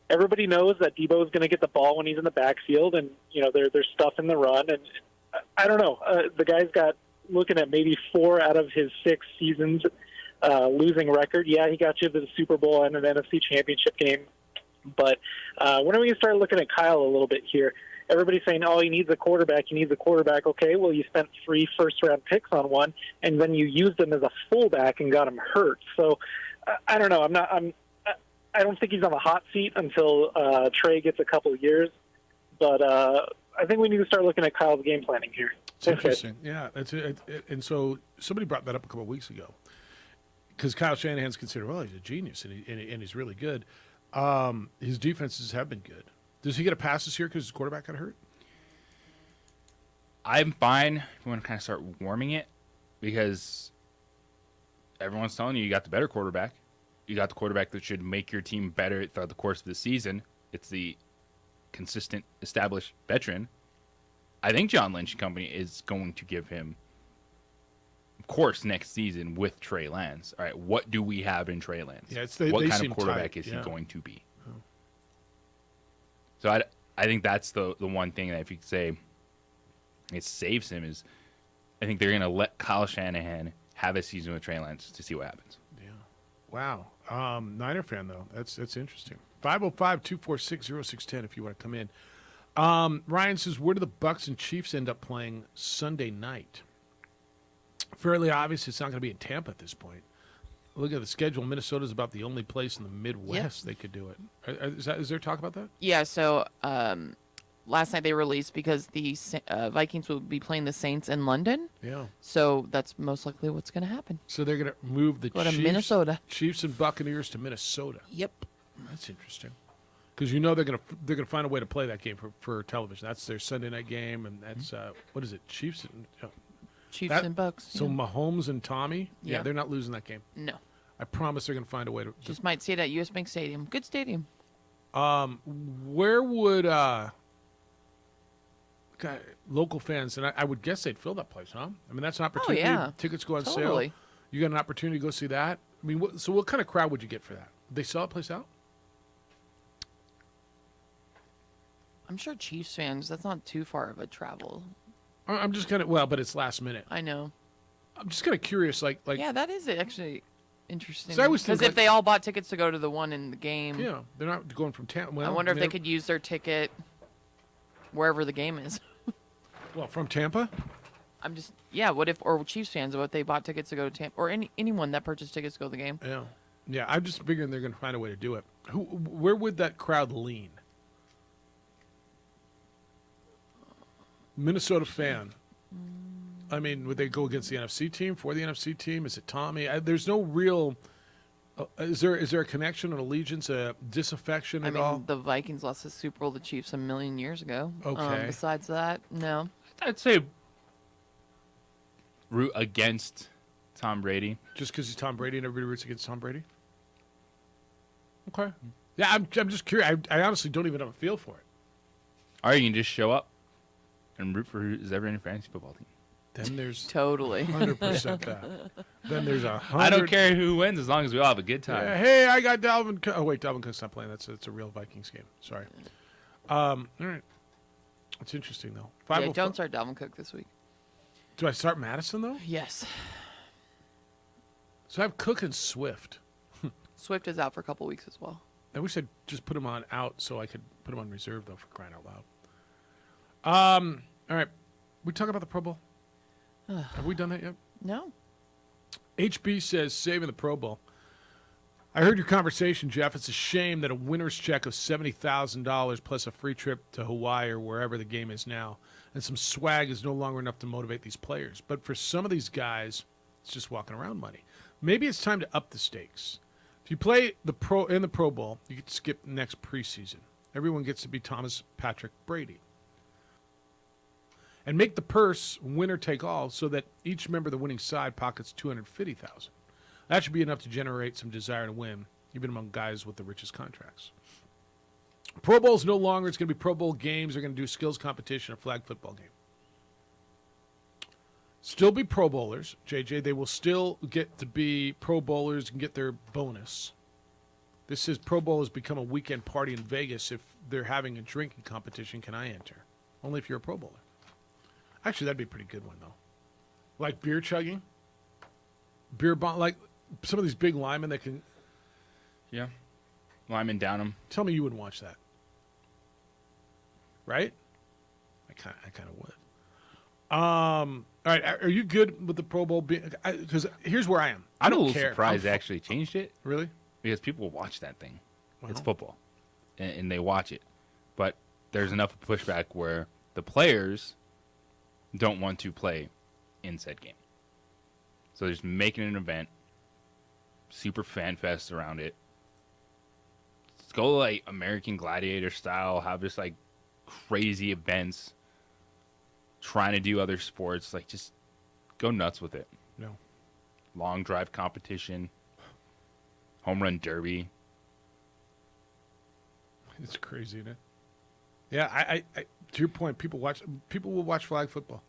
Everybody knows that Debo is going to get the ball when he's in the backfield, and there's stuff in the run. And I don't know. The guy's got looking at maybe 4 out of his 6 seasons losing record. Yeah, he got you to the Super Bowl and an NFC Championship game. But when are we going to start looking at Kyle a little bit here? Everybody's saying, he needs a quarterback. He needs a quarterback. Okay, well, you spent 3 first-round picks on one, and then you used him as a fullback and got him hurt. So I don't know. I don't think he's on the hot seat until Trey gets a couple of years. But I think we need to start looking at Kyle's game planning here. It's interesting. Yeah, that's it. And so somebody brought that up a couple of weeks ago because Kyle Shanahan's considered, he's a genius and he's really good. His defenses have been good. Does he get a pass this year because his quarterback got hurt? I'm fine if you want to kind of start warming it because everyone's telling you got the better quarterback. You got the quarterback that should make your team better throughout the course of the season. It's the consistent, established veteran. I think John Lynch and company is going to give him, of course, next season with Trey Lance. All right, what do we have in Trey Lance? Yeah, what they kind seem of quarterback tight, is yeah. he going to be? Oh. So I think that's the one thing that if you could say it saves him is I think they're going to let Kyle Shanahan have a season with Trey Lance to see what happens. Yeah. Wow. Niner fan, though. That's interesting. 505-246-0610 if you want to come in. Ryan says, where do the Bucks and Chiefs end up playing Sunday night? Fairly obvious it's not going to be in Tampa at this point. Look at the schedule. Minnesota's about the only place in the Midwest they could do it. Is there talk about that? Yeah, so last night they released because the Vikings will be playing the Saints in London. Yeah. So that's most likely what's going to happen. So they're going to move the Go to Minnesota. Chiefs and Buccaneers to Minnesota. Yep. That's interesting. Because you know they're gonna find a way to play that game for television. That's their Sunday night game, and that's what is it? Chiefs and Bucks. So yeah. Mahomes and Tommy, Yeah. they're not losing that game. No. I promise they're gonna find a way to. Just might see it at US Bank Stadium. Good stadium. Where would local fans, and I would guess they'd fill that place, huh? I mean, that's an opportunity. yeah. Tickets go on Totally. sale. You got an opportunity to go see that. I mean, what kind of crowd would you get for that? Would they sell that place out? I'm sure Chiefs fans, that's not too far of a travel. I'm just but it's last minute. I know. I'm just kind of curious, like. Yeah, that is actually interesting. So I always Because think, if they all bought tickets to go to the one in the game, Yeah, they're not going from Tampa. Well, I wonder if they could use their ticket wherever the game is. Well, from Tampa? What if, or Chiefs fans, what if they bought tickets to go to Tampa, or anyone that purchased tickets to go to the game? Yeah. Yeah, I'm just figuring they're going to find a way to do it. Where would that crowd lean? Minnesota fan. I mean, would they go against the NFC team, for the NFC team? Is it Tommy? There's no real. Is there a connection, an allegiance, a disaffection at all? The Vikings lost the Super Bowl to the Chiefs a million years ago. Okay. Besides that, no. I'd say root against Tom Brady. Just because he's Tom Brady and everybody roots against Tom Brady? Okay. Yeah, I'm just curious. I honestly don't even have a feel for it. Or you can just show up and root for who's ever in your fantasy football team. Then there's totally 100% that. Then there's 100. I don't care who wins as long as we all have a good time. Yeah, hey, I got Dalvin Cook. Oh, wait, Dalvin Cook's not playing. That's a real Vikings game. Sorry. All right. That's interesting, though. Yeah, don't start Dalvin Cook this week. Do I start Madison, though? Yes. So I have Cook and Swift. Swift is out for a couple weeks as well. I wish I'd just put him on out so I could put him on reserve, though, for crying out loud. All right. We talk about the Pro Bowl? Have we done that yet? No. HB says, saving the Pro Bowl. I heard your conversation, Jeff. It's a shame that a winner's check of $70,000 plus a free trip to Hawaii or wherever the game is now and some swag is no longer enough to motivate these players. But for some of these guys, it's just walking around money. Maybe it's time to up the stakes. If you play in the Pro Bowl, you get to skip next preseason. Everyone gets to be Thomas Patrick Brady. And make the purse winner take all so that each member of the winning side pockets $250,000. That should be enough to generate some desire to win, even among guys with the richest contracts. Pro Bowl's no longer. It's going to be Pro Bowl games. They're going to do skills competition, a flag football game. Still be Pro Bowlers, JJ. They will still get to be Pro Bowlers and get their bonus. This says Pro Bowl has become a weekend party in Vegas. If they're having a drinking competition, can I enter? Only if you're a Pro Bowler. Actually, that'd be a pretty good one, though. Like beer chugging? Beer bomb, like some of these big linemen that can... Yeah. Linemen down them. Tell me you would watch that. Right? I kind of would. All right, are you good with the Pro Bowl? Because here's where I am. I don't I'm a little care. surprised they actually changed it. Really? Because people watch that thing. Well. It's football. And they watch it. But there's enough pushback where the players don't want to play in said game. So they're just making an event, super fan fest around it. Let's go like American Gladiator style, have just like crazy events, trying to do other sports. Like just go nuts with it. No. long drive competition, home run derby. It's crazy, isn't it? Yeah, I to your point, people will watch flag football.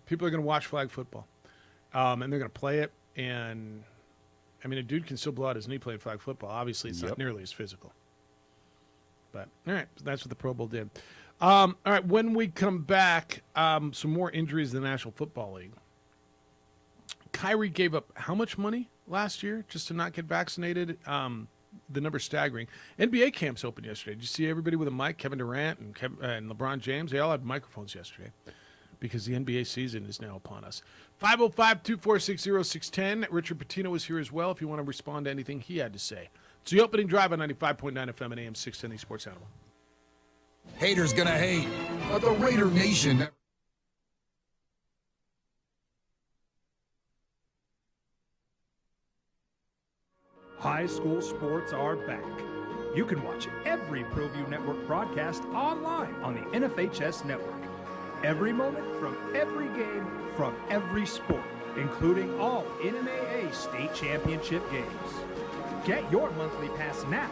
People are going to watch flag football, and they're going to play it. And I mean, a dude can still blow out his knee playing flag football. Obviously, it's not nearly as physical. But all right, that's what the Pro Bowl did. All right, when we come back, some more injuries in the National Football League. Kyrie gave up how much money last year just to not get vaccinated? The number's staggering. NBA camps opened yesterday. Did you see everybody with a mic? Kevin Durant and LeBron James, they all had microphones yesterday because the NBA season is now upon us. 505-246-0610. Richard Pitino is here as well if you want to respond to anything he had to say. It's the opening drive on 95.9 FM and AM 610, the Sports Animal. Haters gonna hate, but the Raider Nation. High school sports are back. You can watch every ProView Network broadcast online on the NFHS network. Every moment from every game from every sport, including all NMAA state championship games. Get your monthly pass now.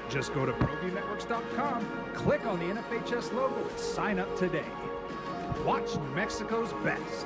Just go to ProViewNetworks.com, click on the NFHS logo, and sign up today. Watch New Mexico's best.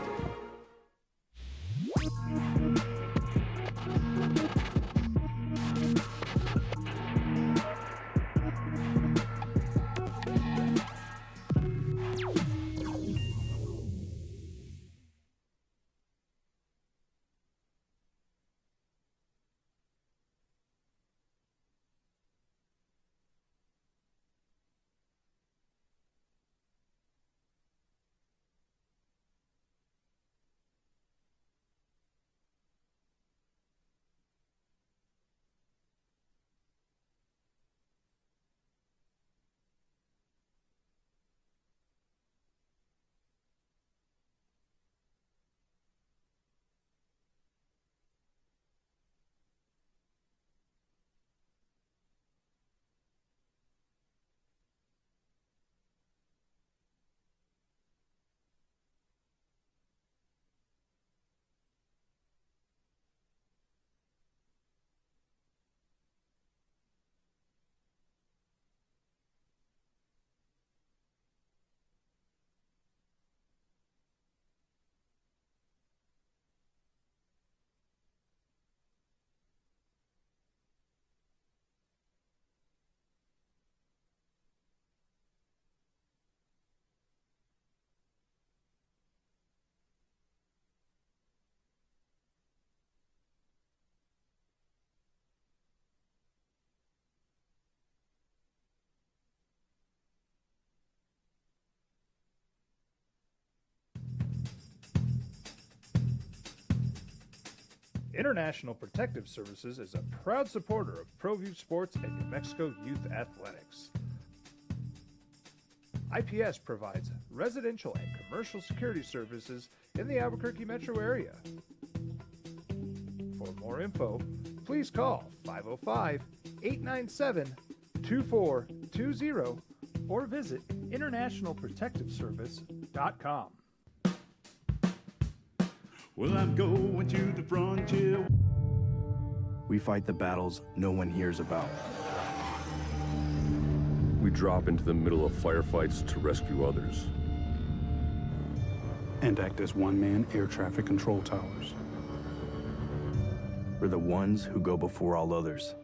International Protective Services is a proud supporter of ProView Sports and New Mexico Youth Athletics. IPS provides residential and commercial security services in the Albuquerque metro area. For more info, please call 505-897-2420 or visit internationalprotectiveservice.com. Well, I'm going to the frontier. We fight the battles no one hears about. We drop into the middle of firefights to rescue others. And act as one-man air traffic control towers. We're the ones who go before all others.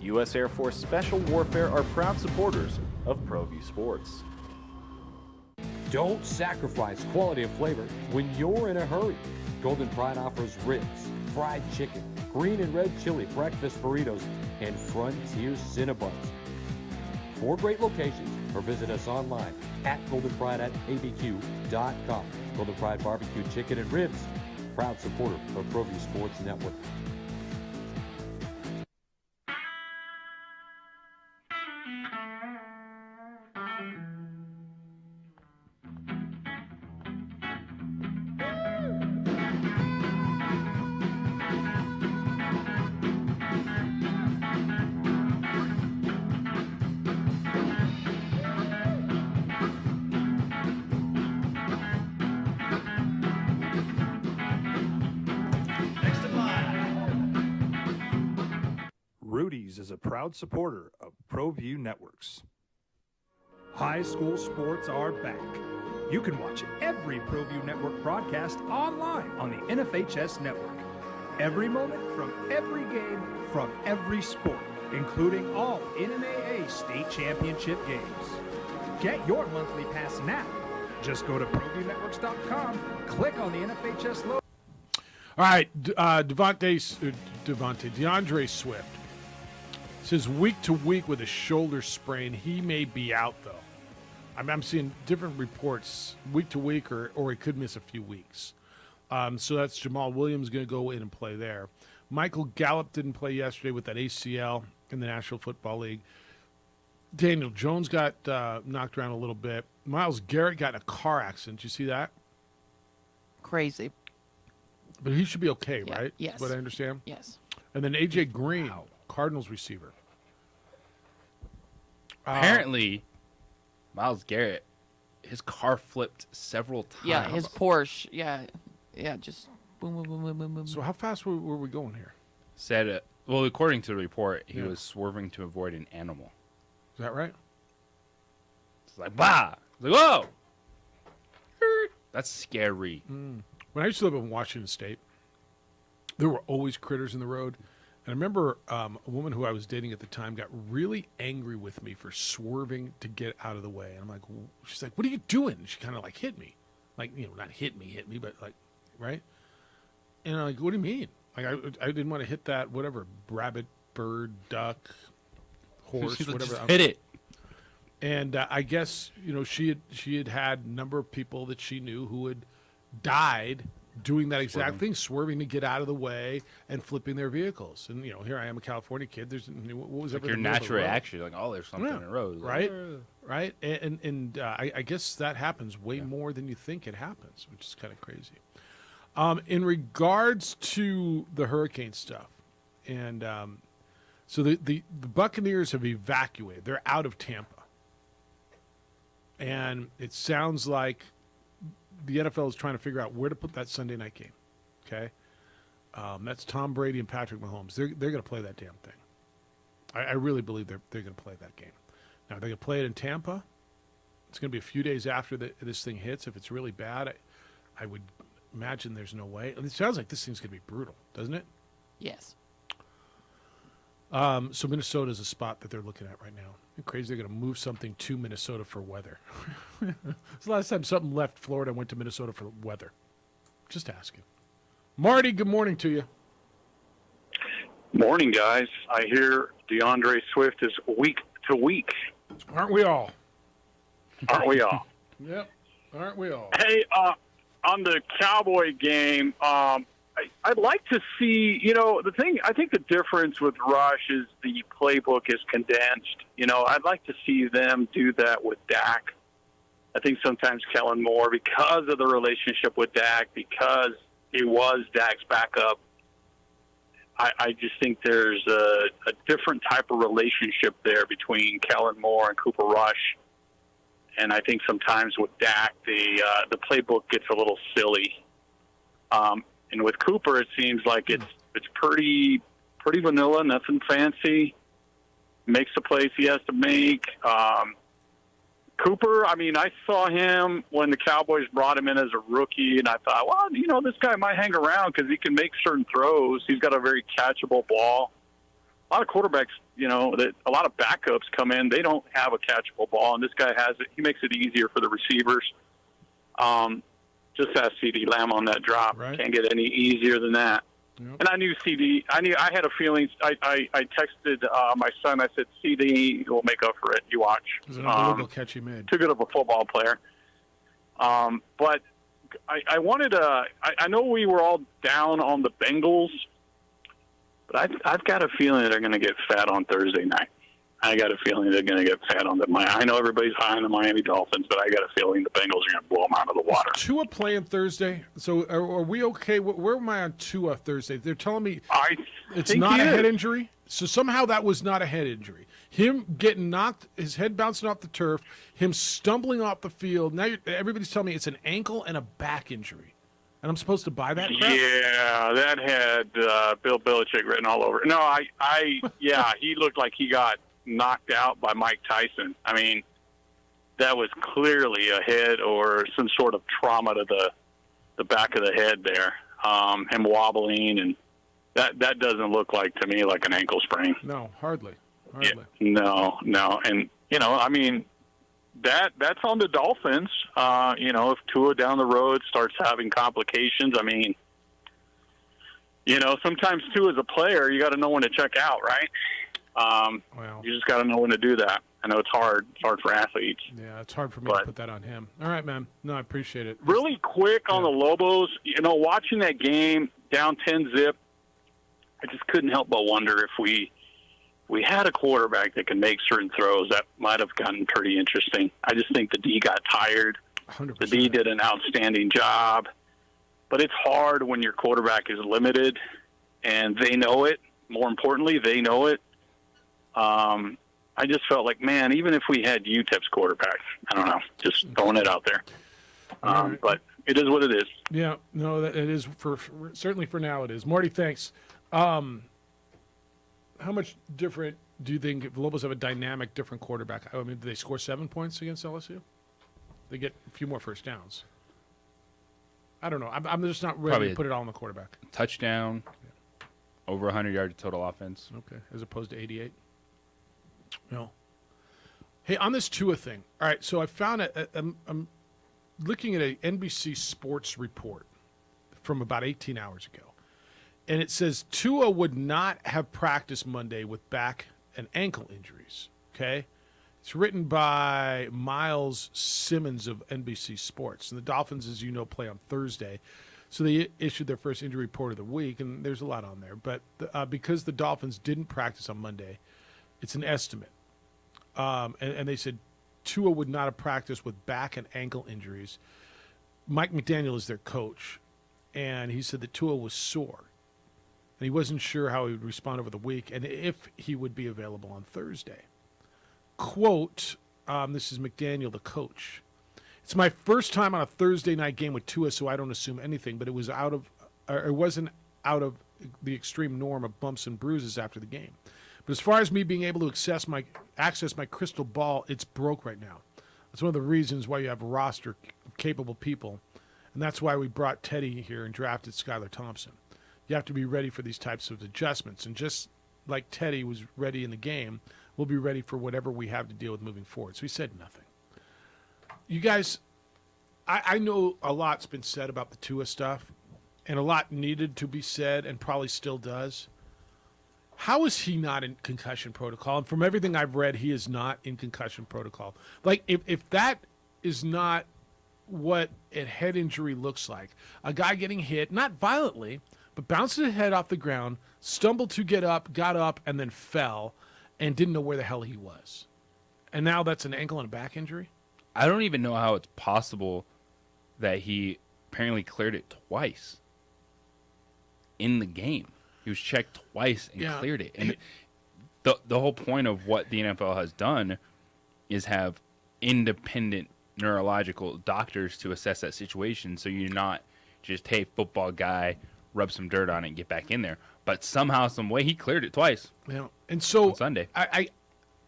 U.S. Air Force Special Warfare are proud supporters of ProView Sports. Don't sacrifice quality and flavor when you're in a hurry. Golden Pride offers ribs, fried chicken, green and red chili breakfast burritos, and Frontier Cinnabons. 4 great locations, or visit us online at goldenpride@abq.com. Golden Pride Barbecue Chicken and Ribs, proud supporter of ProView Sports Network. Rudy's is a proud supporter of ProView Networks. High school sports are back. You can watch every ProView Network broadcast online on the NFHS network. Every moment from every game from every sport, including all NMAA state championship games. Get your monthly pass now. Just go to ProViewNetworks.com, click on the NFHS logo. All right, DeAndre Swift says week to week with a shoulder sprain. He may be out, though. I'm seeing different reports week to week, or he could miss a few weeks. So that's Jamal Williams going to go in and play there. Michael Gallup didn't play yesterday with that ACL in the National Football League. Daniel Jones got knocked around a little bit. Myles Garrett got in a car accident. Did you see that? Crazy. But he should be okay, Yeah, right? yes. What I understand? Yes. And then A.J. Green, Cardinals receiver. Apparently, Myles Garrett, his car flipped several times. Yeah, his Porsche. Yeah, just boom, boom, boom, boom, boom, boom. So how fast were we going here? Said, well, according to the report, he was swerving to avoid an animal. Is that right? It's like, bah! It's like, whoa! That's scary. When I used to live in Washington State, there were always critters in the road. And I remember a woman who I was dating at the time got really angry with me for swerving to get out of the way. And I'm like, she's like, what are you doing? And she kind of like hit me. Like, not hit me, but like, right? And I'm like, what do you mean? Like, I didn't want to hit that, whatever, rabbit, bird, duck, horse, She's like, whatever. just hit it. And I guess, she had had a number of people that she knew who had died doing that exact thing, swerving to get out of the way and flipping their vehicles. And, here I am, a California kid. There's what was Like ever your in the middle of the natural road? reaction, like, oh, there's something in the road. Right? Right? And I guess that happens way more than you think it happens, which is kind of crazy. In regards to the hurricane stuff, and so the Buccaneers have evacuated. They're out of Tampa. And it sounds like the NFL is trying to figure out where to put that Sunday night game. Okay? That's Tom Brady and Patrick Mahomes. They're going to play that damn thing. I really believe they're going to play that game. Now, they're going to play it in Tampa. It's going to be a few days after this thing hits. If it's really bad, I would imagine there's no way. It sounds like this thing's going to be brutal, doesn't it? Yes. So Minnesota is a spot that they're looking at right now. It's crazy they're going to move something to Minnesota for weather. It's the last time something left Florida and went to Minnesota for weather. Just asking. Marty, good morning to you. Morning, guys. I hear DeAndre Swift is week to week. Aren't we all? Aren't we all? Yep. Aren't we all? Hey, on the Cowboy game, I'd like to see, the thing, I think the difference with Rush is the playbook is condensed. I'd like to see them do that with Dak. I think sometimes Kellen Moore, because of the relationship with Dak, because he was Dak's backup, I just think there's a different type of relationship there between Kellen Moore and Cooper Rush. And I think sometimes with Dak, the playbook gets a little silly. And with Cooper, it seems like it's pretty vanilla, nothing fancy. Makes the plays he has to make. Cooper, I saw him when the Cowboys brought him in as a rookie, and I thought, well, this guy might hang around because he can make certain throws. He's got a very catchable ball. A lot of quarterbacks, a lot of backups come in, they don't have a catchable ball, and this guy has it. He makes it easier for the receivers. Just ask CeeDee Lamb on that drop. Right. Can't get any easier than that. Yep. And I knew CeeDee. I had a feeling. I texted my son. I said, CeeDee will make up for it. You watch. It was an unbelievable catch he made. Too good of a football player. But I wanted to. I know we were all down on the Bengals, but I've got a feeling they're going to get fat on Thursday night. I got a feeling they're going to get fat on I know everybody's high on the Miami Dolphins, but I got a feeling the Bengals are going to blow them out of the water. Is Tua playing Thursday? So are we okay? Where am I on Tua Thursday? They're telling me it's not a head injury. So somehow that was not a head injury. Him getting knocked, his head bouncing off the turf, him stumbling off the field. Now everybody's telling me it's an ankle and a back injury. and I'm supposed to buy that crap? Yeah, that had Bill Belichick written all over it. No, yeah, he looked like he got knocked out by Mike Tyson. I mean, that was clearly a head or some sort of trauma to the back of the head there. Him wobbling, and that doesn't look like to me like an ankle sprain. No, hardly. Yeah, no, and I mean, that's on the Dolphins. If Tua down the road starts having complications, I mean, sometimes too as a player, you got to know when to check out, right? You just got to know when to do that. I know it's hard. It's hard for athletes. Yeah, it's hard for me to put that on him. All right, man. No, I appreciate it. Really quick on the Lobos, watching that game down 10-zip, I just couldn't help but wonder if we had a quarterback that could make certain throws, that might have gotten pretty interesting. I just think the D got tired. 100%. The D did an outstanding job. But it's hard when your quarterback is limited, and they know it. More importantly, they know it. I just felt like, man, even if we had UTEP's quarterback, I don't know, just throwing it out there. But it is what it is. Yeah, no, it is certainly for now it is. Marty, thanks. How much different do you think if the Lobos have a dynamic, different quarterback? I mean, do they score 7 points against LSU? They get a few more first downs. I don't know. I'm just not ready to put it all on the quarterback. Touchdown, over 100 yards total offense. Okay, as opposed to 88. No. Hey, on this Tua thing. All right, so I found I'm looking at an NBC Sports report from about 18 hours ago. And it says Tua would not have practiced Monday with back and ankle injuries. Okay? It's written by Miles Simmons of NBC Sports. And the Dolphins, as you know, play on Thursday. So they issued their first injury report of the week, and there's a lot on there. But because the Dolphins didn't practice on Monday, it's an estimate. And they said Tua would not have practiced with back and ankle injuries. Mike McDaniel is their coach, and he said that Tua was sore. And he wasn't sure how he would respond over the week and if he would be available on Thursday. Quote, this is McDaniel, the coach. It's my first time on a Thursday night game with Tua, so I don't assume anything, but it wasn't out of the extreme norm of bumps and bruises after the game. But as far as me being able to access my crystal ball, it's broke right now. That's one of the reasons why you have a roster of capable people, and that's why we brought Teddy here and drafted Skylar Thompson. You have to be ready for these types of adjustments, and just like Teddy was ready in the game, we'll be ready for whatever we have to deal with moving forward. So he said nothing. You guys, I know a lot's been said about the Tua stuff, and a lot needed to be said and probably still does. How is he not in concussion protocol? And from everything I've read, he is not in concussion protocol. Like, if that is not what a head injury looks like, a guy getting hit, not violently, but bounced his head off the ground, stumbled to get up, got up, and then fell, and didn't know where the hell he was. And now that's an ankle and a back injury? I don't even know how it's possible that he apparently cleared it twice in the game. He was checked twice and cleared it. And the whole point of what the NFL has done is have independent neurological doctors to assess that situation, so you're not just, hey, football guy, rub some dirt on it and get back in there. But somehow, some way, he cleared it twice. Yeah. And so on Sunday. I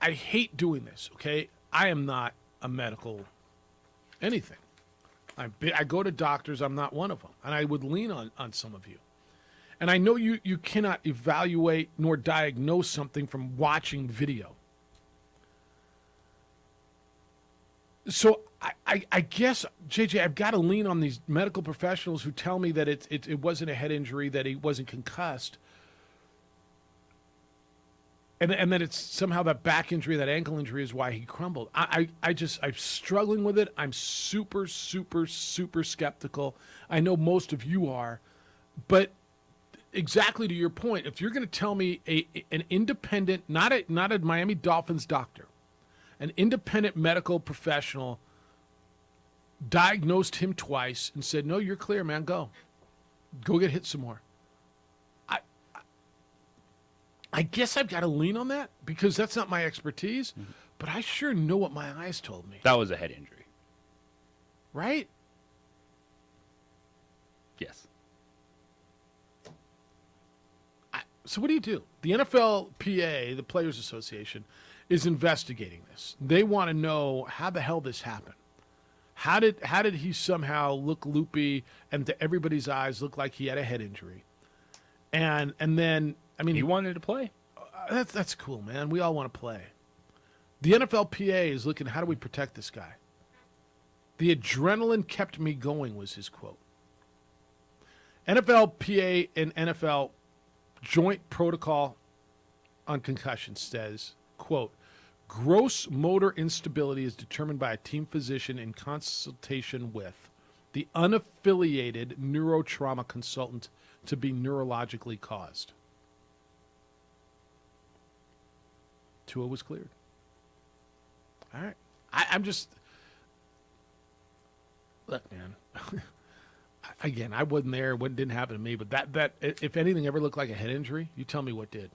hate doing this, okay? I am not a medical anything. I go to doctors. I'm not one of them. And I would lean on some of you. And I know you cannot evaluate nor diagnose something from watching video. So I guess, JJ, I've got to lean on these medical professionals who tell me that it wasn't a head injury, that he wasn't concussed. And that it's somehow that back injury, that ankle injury is why he crumbled. I'm struggling with it. I'm super, super, super skeptical. I know most of you are. But exactly to your point, if you're going to tell me an independent, not a Miami Dolphins doctor, an independent medical professional diagnosed him twice and said, no, you're clear, man, go get hit some more. I guess I've got to lean on that because that's not my expertise, but I sure know what my eyes told me. That was a head injury. Right? Yes. So what do you do? The NFLPA, the Players Association, is investigating this. They want to know how the hell this happened. How did he somehow look loopy and to everybody's eyes look like he had a head injury? And then, I mean, He wanted to play. that's cool, man. We all want to play. The NFLPA is looking, how do we protect this guy? The adrenaline kept me going was his quote. NFLPA and NFL Joint Protocol on Concussion says, quote, gross motor instability is determined by a team physician in consultation with the unaffiliated neurotrauma consultant to be neurologically caused. Tua was cleared. All right. I'm just... Look, man. Again, I wasn't there. It didn't happen to me. But that if anything ever looked like a head injury, you tell me what did.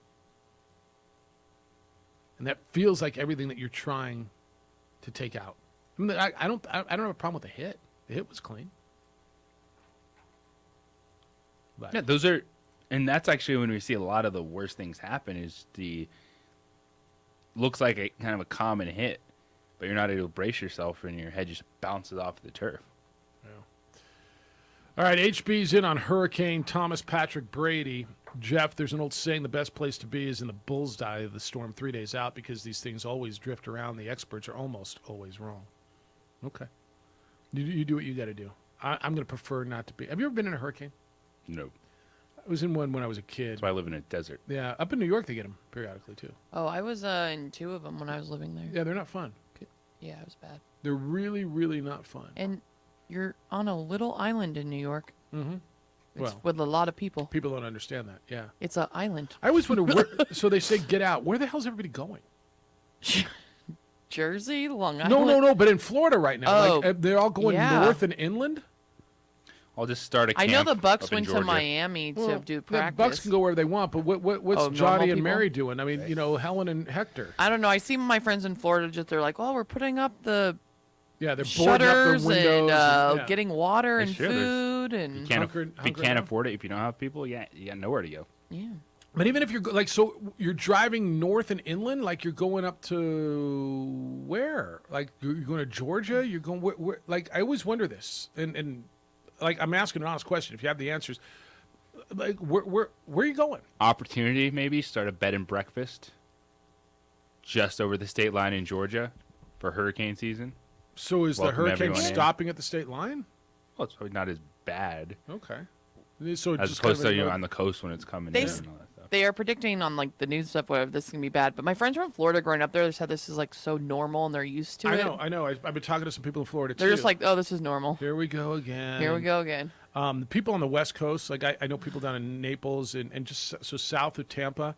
And that feels like everything that you're trying to take out. I mean, I don't have a problem with the hit. The hit was clean. But, Yeah, those are, and that's actually when we see a lot of the worst things happen. Is looks like a kind of a common hit, but you're not able to brace yourself, and your head just bounces off the turf. All right, HB's in on Hurricane Thomas Patrick Brady. Jeff, there's an old saying, the best place to be is in the bullseye of the storm 3 days out because these things always drift around. The experts are almost always wrong. Okay. You do what you got to do. I'm going to prefer not to be. Have you ever been in a hurricane? No. I was in one when I was a kid. That's why I live in a desert. Yeah, up in New York they get them periodically too. Oh, I was in 2 of them when I was living there. Yeah, they're not fun. Yeah, it was bad. They're really, really not fun. And you're on a little island in New York. Mm-hmm. It's with a lot of people. People don't understand that. Yeah. It's an island. I always wonder, where, so they say get out. Where the hell's everybody going? Jersey, Long Island. No. But in Florida right now, Oh, like, they're all going yeah. north and inland. I'll just start a I camp. know the Bucks up in went to Georgia. Miami to do The practice. Bucks can go wherever they want, but what's Oh, Johnny normal and people? Mary doing? I mean, Helen and Hector. I don't know. I see my friends in Florida. They're like, "Oh, we're putting up the Yeah, they're boarding up their shutters windows. and yeah. getting water Yeah, and sure, there's- food and You can't, Hunkered- if you hunkered can't down. afford it, if you don't have people, you got nowhere to go. yeah." But even if you're like, so you're driving north and inland, like you're going up to where? Like you're going to Georgia? You're going where? Like I always wonder this, and like I'm asking an honest question. If you have the answers, like where are you going? Opportunity, maybe start a bed and breakfast just over the state line in Georgia for hurricane season. So is Welcome the hurricane everyone in. stopping at the state line? Well, it's probably not as bad Okay. So as just opposed kind of to on the coast when it's coming They in s- and all that stuff. They are predicting on like the news stuff whatever this is gonna be bad. But my friends from Florida growing up there they said this is like so normal and they're used to it. I know. I've been talking to some people in Florida They're too. just like, "Oh, this is normal." Here we go again. Here we go again. The people on the West Coast, like I know people down in Naples and just so south of Tampa.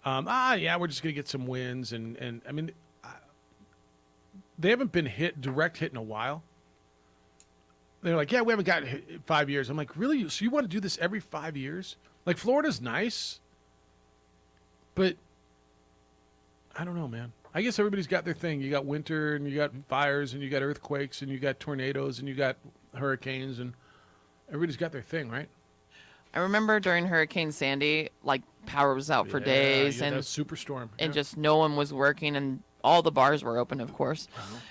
Yeah, we're just gonna get some winds and I mean, they haven't been direct hit in a while. They're like, yeah, we haven't gotten hit in 5 years. I'm like, really? So you want to do this every 5 years? Like Florida's nice, but I don't know, man. I guess everybody's got their thing. You got winter and you got fires and you got earthquakes and you got tornadoes and you got hurricanes and everybody's got their thing, right? I remember during Hurricane Sandy, like power was out for days yeah, and that superstorm. and yeah. just no one was working and all the bars were open, of course.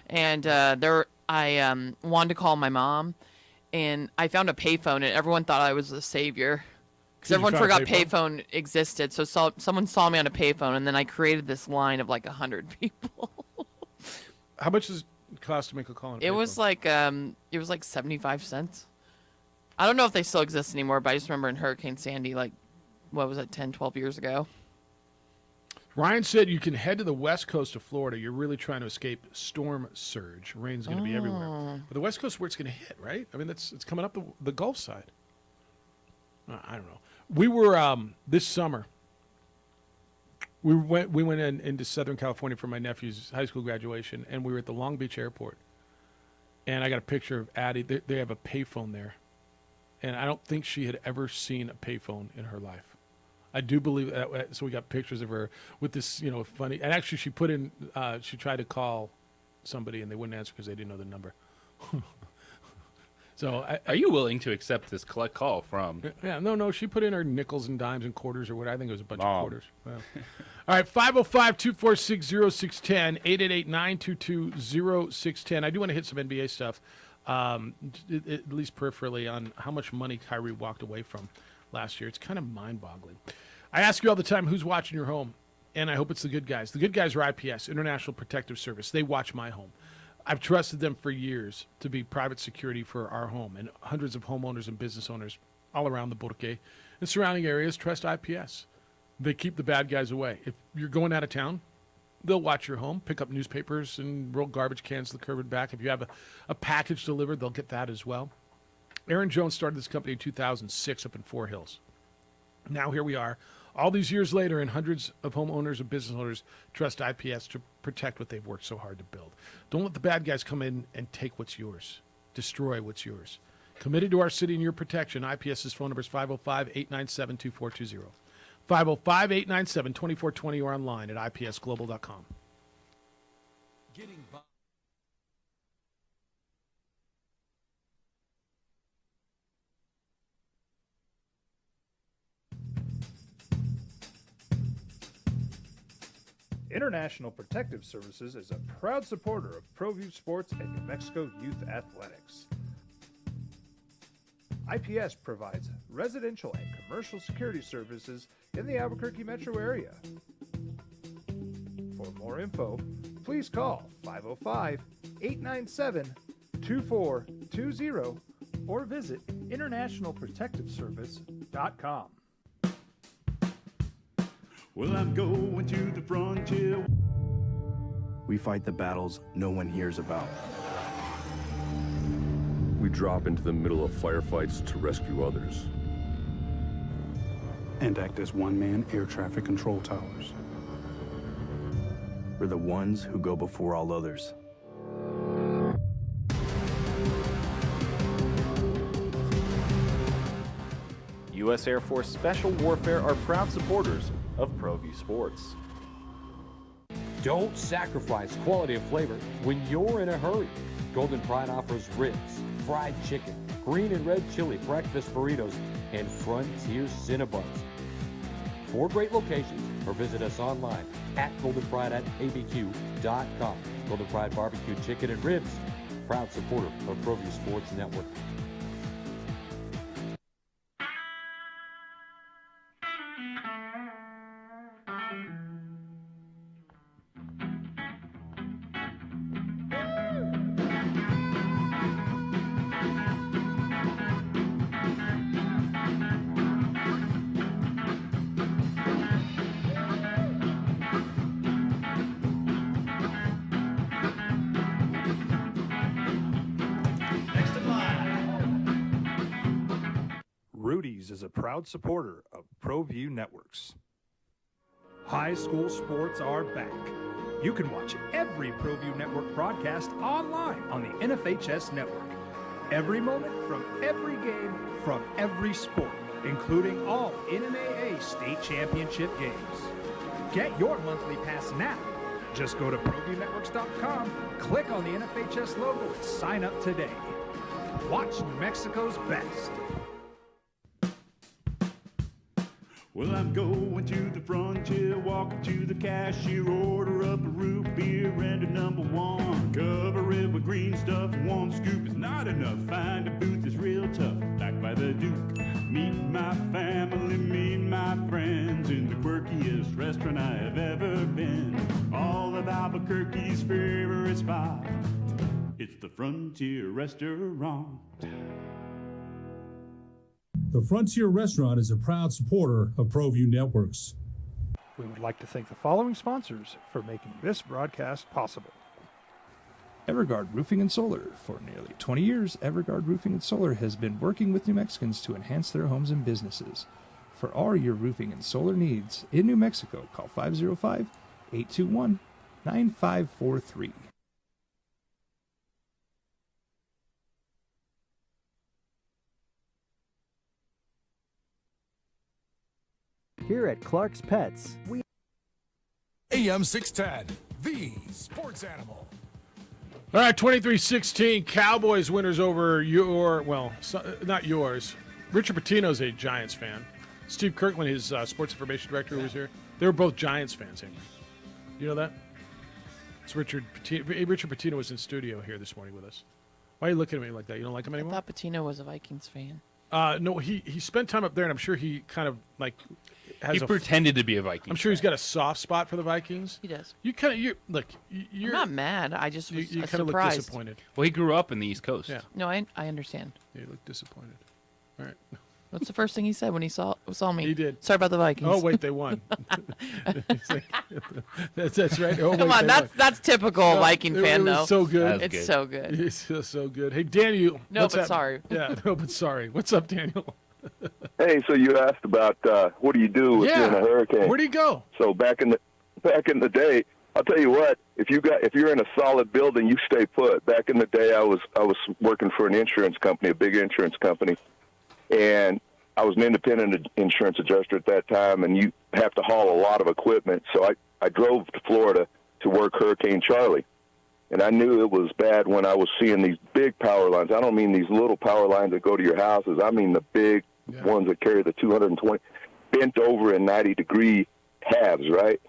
And I wanted to call my mom, and I found a payphone, and everyone thought I was the savior because Did you everyone find a forgot payphone? payphone existed. So someone saw me on a payphone, and then I created this line of like 100 people. How much does it cost to make a call? On a It was like 75 cents. I don't know if they still exist anymore, but I just remember in Hurricane Sandy, like, what was it, 10, 12 years ago? Ryan said you can head to the west coast of Florida. You're really trying to escape storm surge. Rain's going to be everywhere. But the west coast is where it's going to hit, right? I mean, it's coming up the Gulf side. I don't know. We were this summer. We went into Southern California for my nephew's high school graduation, and we were at the Long Beach airport. And I got a picture of Addie. They have a payphone there, and I don't think she had ever seen a payphone in her life. I do believe that. So we got pictures of her with this, funny. And actually, she put in. She tried to call somebody, and they wouldn't answer because they didn't know the number. So, are you willing to accept this collect call from? Yeah, no. She put in her nickels and dimes and quarters or what. I think it was a bunch Mom. of quarters. Well. All right, 505-246-0610, 888-922-0610. I do want to hit some NBA stuff, at least peripherally, on how much money Kyrie walked away from last year. It's kind of mind-boggling. I ask you all the time, who's watching your home? And I hope it's the good guys. The good guys are IPS, International Protective Service. They watch my home. I've trusted them for years to be private security for our home, and hundreds of homeowners and business owners all around the Boracay and surrounding areas trust IPS. They keep the bad guys away. If you're going out of town, they'll watch your home, pick up newspapers and roll garbage cans to the curb and back. If you have a package delivered, they'll get that as well. Aaron Jones started this company in 2006 up in Fort Hills. Now here we are, all these years later, and hundreds of homeowners and business owners trust IPS to protect what they've worked so hard to build. Don't let the bad guys come in and take what's yours, destroy what's yours. Committed to our city and your protection, IPS's phone number is 505-897-2420. 505-897-2420 or online at ipsglobal.com. Getting by. International Protective Services is a proud supporter of ProView Sports and New Mexico Youth Athletics. IPS provides residential and commercial security services in the Albuquerque metro area. For more info, please call 505-897-2420 or visit internationalprotectiveservice.com. Well, I'm going to the frontier. We fight the battles no one hears about. We drop into the middle of firefights to rescue others. And act as one-man air traffic control towers. We're the ones who go before all others. U.S. Air Force Special Warfare are proud supporters of ProView Sports. Don't sacrifice quality of flavor when you're in a hurry. Golden Pride offers ribs, fried chicken, green and red chili breakfast burritos, and Frontier Cinnabons. 4 great locations, or visit us online at goldenpride@abq.com. Golden Pride Barbecue Chicken and Ribs, proud supporter of ProView Sports Network. Rudy's is a proud supporter of ProView Networks. High school sports are back. You can watch every ProView Network broadcast online on the NFHS network. Every moment from every game from every sport, including all NMAA state championship games. Get your monthly pass now. Just go to ProViewNetworks.com, click on the NFHS logo, and sign up today. Watch New Mexico's best. Well, I'm going to the frontier, walking to the cashier, order up a root beer and a number 1. Cover it with green stuff, 1 scoop is not enough. Find a booth that's real tough, back by the Duke. Meet my family, meet my friends in the quirkiest restaurant I have ever been. All of Albuquerque's favorite spot, it's the Frontier Restaurant. The Frontier Restaurant is a proud supporter of ProView Networks. We would like to thank the following sponsors for making this broadcast possible. Everguard Roofing and Solar. For nearly 20 years, Everguard Roofing and Solar has been working with New Mexicans to enhance their homes and businesses. For all your roofing and solar needs in New Mexico, call 505-821-9543. Here at Clark's Pets, we AM 610, the sports animal. All right, 23-16, Cowboys winners over not yours. Richard Pitino's a Giants fan. Steve Kirkland, his sports information director, was here. They were both Giants fans. Henry. You know that? It's Richard Pitino. Richard Pitino was in studio here this morning with us. Why are you looking at me like that? You don't like him anymore? I thought Pitino was a Vikings fan. No, he spent time up there, and I'm sure he kind of like has He pretended to be a Viking. I'm sure he's got a soft spot for the Vikings. He does. You're I'm not mad. I just was you kind of look surprised. disappointed. Well, he grew up in the East Coast. Yeah. No, I understand. You look disappointed. All right. What's the first thing he said when he saw me? He did. Sorry about the Vikings. Oh wait, they won. that's right. Oh, Come on, that's typical Viking fan it was though. So good. It's so good. It's so good. Hey, Daniel. No, what's but up? sorry. Yeah, no, but sorry. What's up, Daniel? Hey, so you asked about what do you do if you're in a hurricane? Where do you go? So back in the day, I'll tell you what. If you're in a solid building, you stay put. Back in the day, I was working for an insurance company, a big insurance company, and I was an independent insurance adjuster at that time, and you have to haul a lot of equipment. So I drove to Florida to work Hurricane Charlie. And I knew it was bad when I was seeing these big power lines. I don't mean these little power lines that go to your houses. I mean the big ones that carry the 220, bent over in 90-degree halves, right?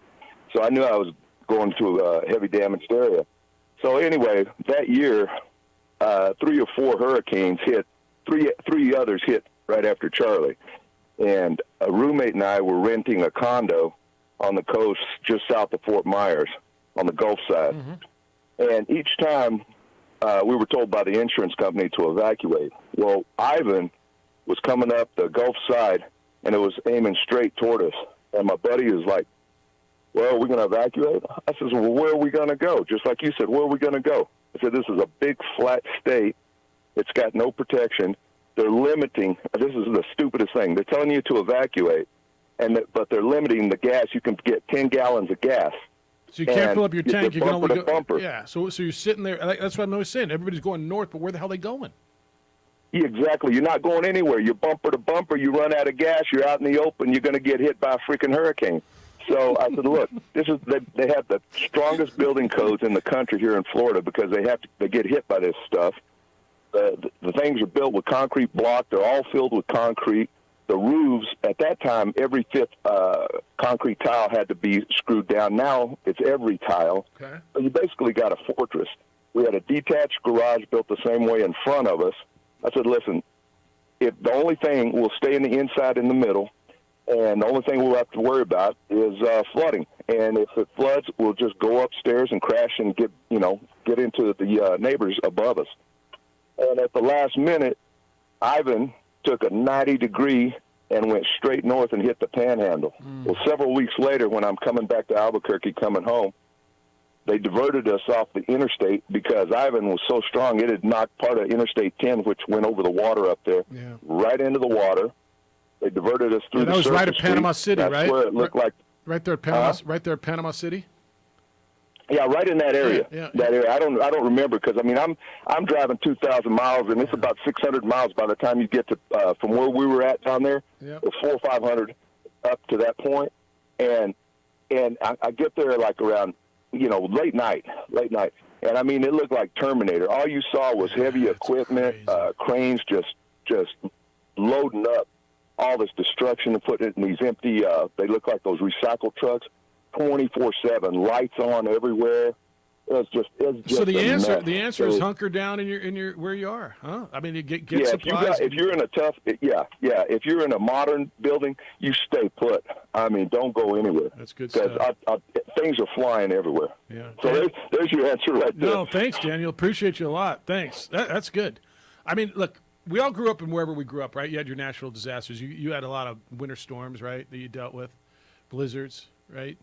So I knew I was going to a heavy damaged area. So anyway, that year, 3 or 4 hurricanes hit, three others hit right after Charlie. And a roommate and I were renting a condo on the coast just south of Fort Myers on the Gulf side. Mm-hmm. And each time we were told by the insurance company to evacuate. Well, Ivan was coming up the Gulf side, and it was aiming straight toward us. And my buddy was like, well, are we going to evacuate? I says, well, where are we going to go? Just like you said, where are we going to go? I said, this is a big, flat state. It's got no protection. They're limiting, this is the stupidest thing, they're telling you to evacuate, but they're limiting the gas. You can get 10 gallons of gas. So you can't fill up your tank. You can only go bumper. Yeah, so you're sitting there. That's what I'm always saying. Everybody's going north, but where the hell are they going? Yeah, exactly. You're not going anywhere. You're bumper to bumper. You run out of gas. You're out in the open. You're going to get hit by a freaking hurricane. So I said, look, they have the strongest building codes in the country here in Florida because they get hit by this stuff. The things are built with concrete block. They're all filled with concrete. The roofs, at that time, every fifth concrete tile had to be screwed down. Now it's every tile. Okay. So you basically got a fortress. We had a detached garage built the same way in front of us. I said, listen, if the only thing will stay in the inside in the middle, and the only thing we'll have to worry about is flooding. And if it floods, we'll just go upstairs and crash and get into the neighbors above us. And at the last minute, Ivan took a 90-degree and went straight north and hit the Panhandle. Well, several weeks later, when I'm coming back to Albuquerque, coming home, they diverted us off the interstate because Ivan was so strong it had knocked part of Interstate 10, which went over the water up there, right into the water. They diverted us through. That was right at Panama City, That's right? Where it looked like right there at Panama. Right there at Panama City. Yeah, right in that area. Yeah. That area. I don't remember because I'm driving 2,000 miles and it's about 600 miles by the time you get to from where we were at down there. Yeah. It's 400 or 500 up to that point, and I get there like around late night, and I mean it looked like Terminator. All you saw was heavy equipment, cranes just loading up all this destruction and putting it in these empty. They look like those recycle trucks. 24/7, lights on everywhere. It's just so the a answer mess. is hunker down in your where you are, huh? I mean, you get supplies. If you're in a tough, if you're in a modern building, you stay put. I mean, don't go anywhere. That's good stuff. Things are flying everywhere. Yeah. So there's your answer right there. No, thanks, Daniel. Appreciate you a lot. Thanks. That's good. I mean, look, we all grew up in wherever we grew up, right? You had your natural disasters. You had a lot of winter storms, right, that you dealt with, blizzards, right?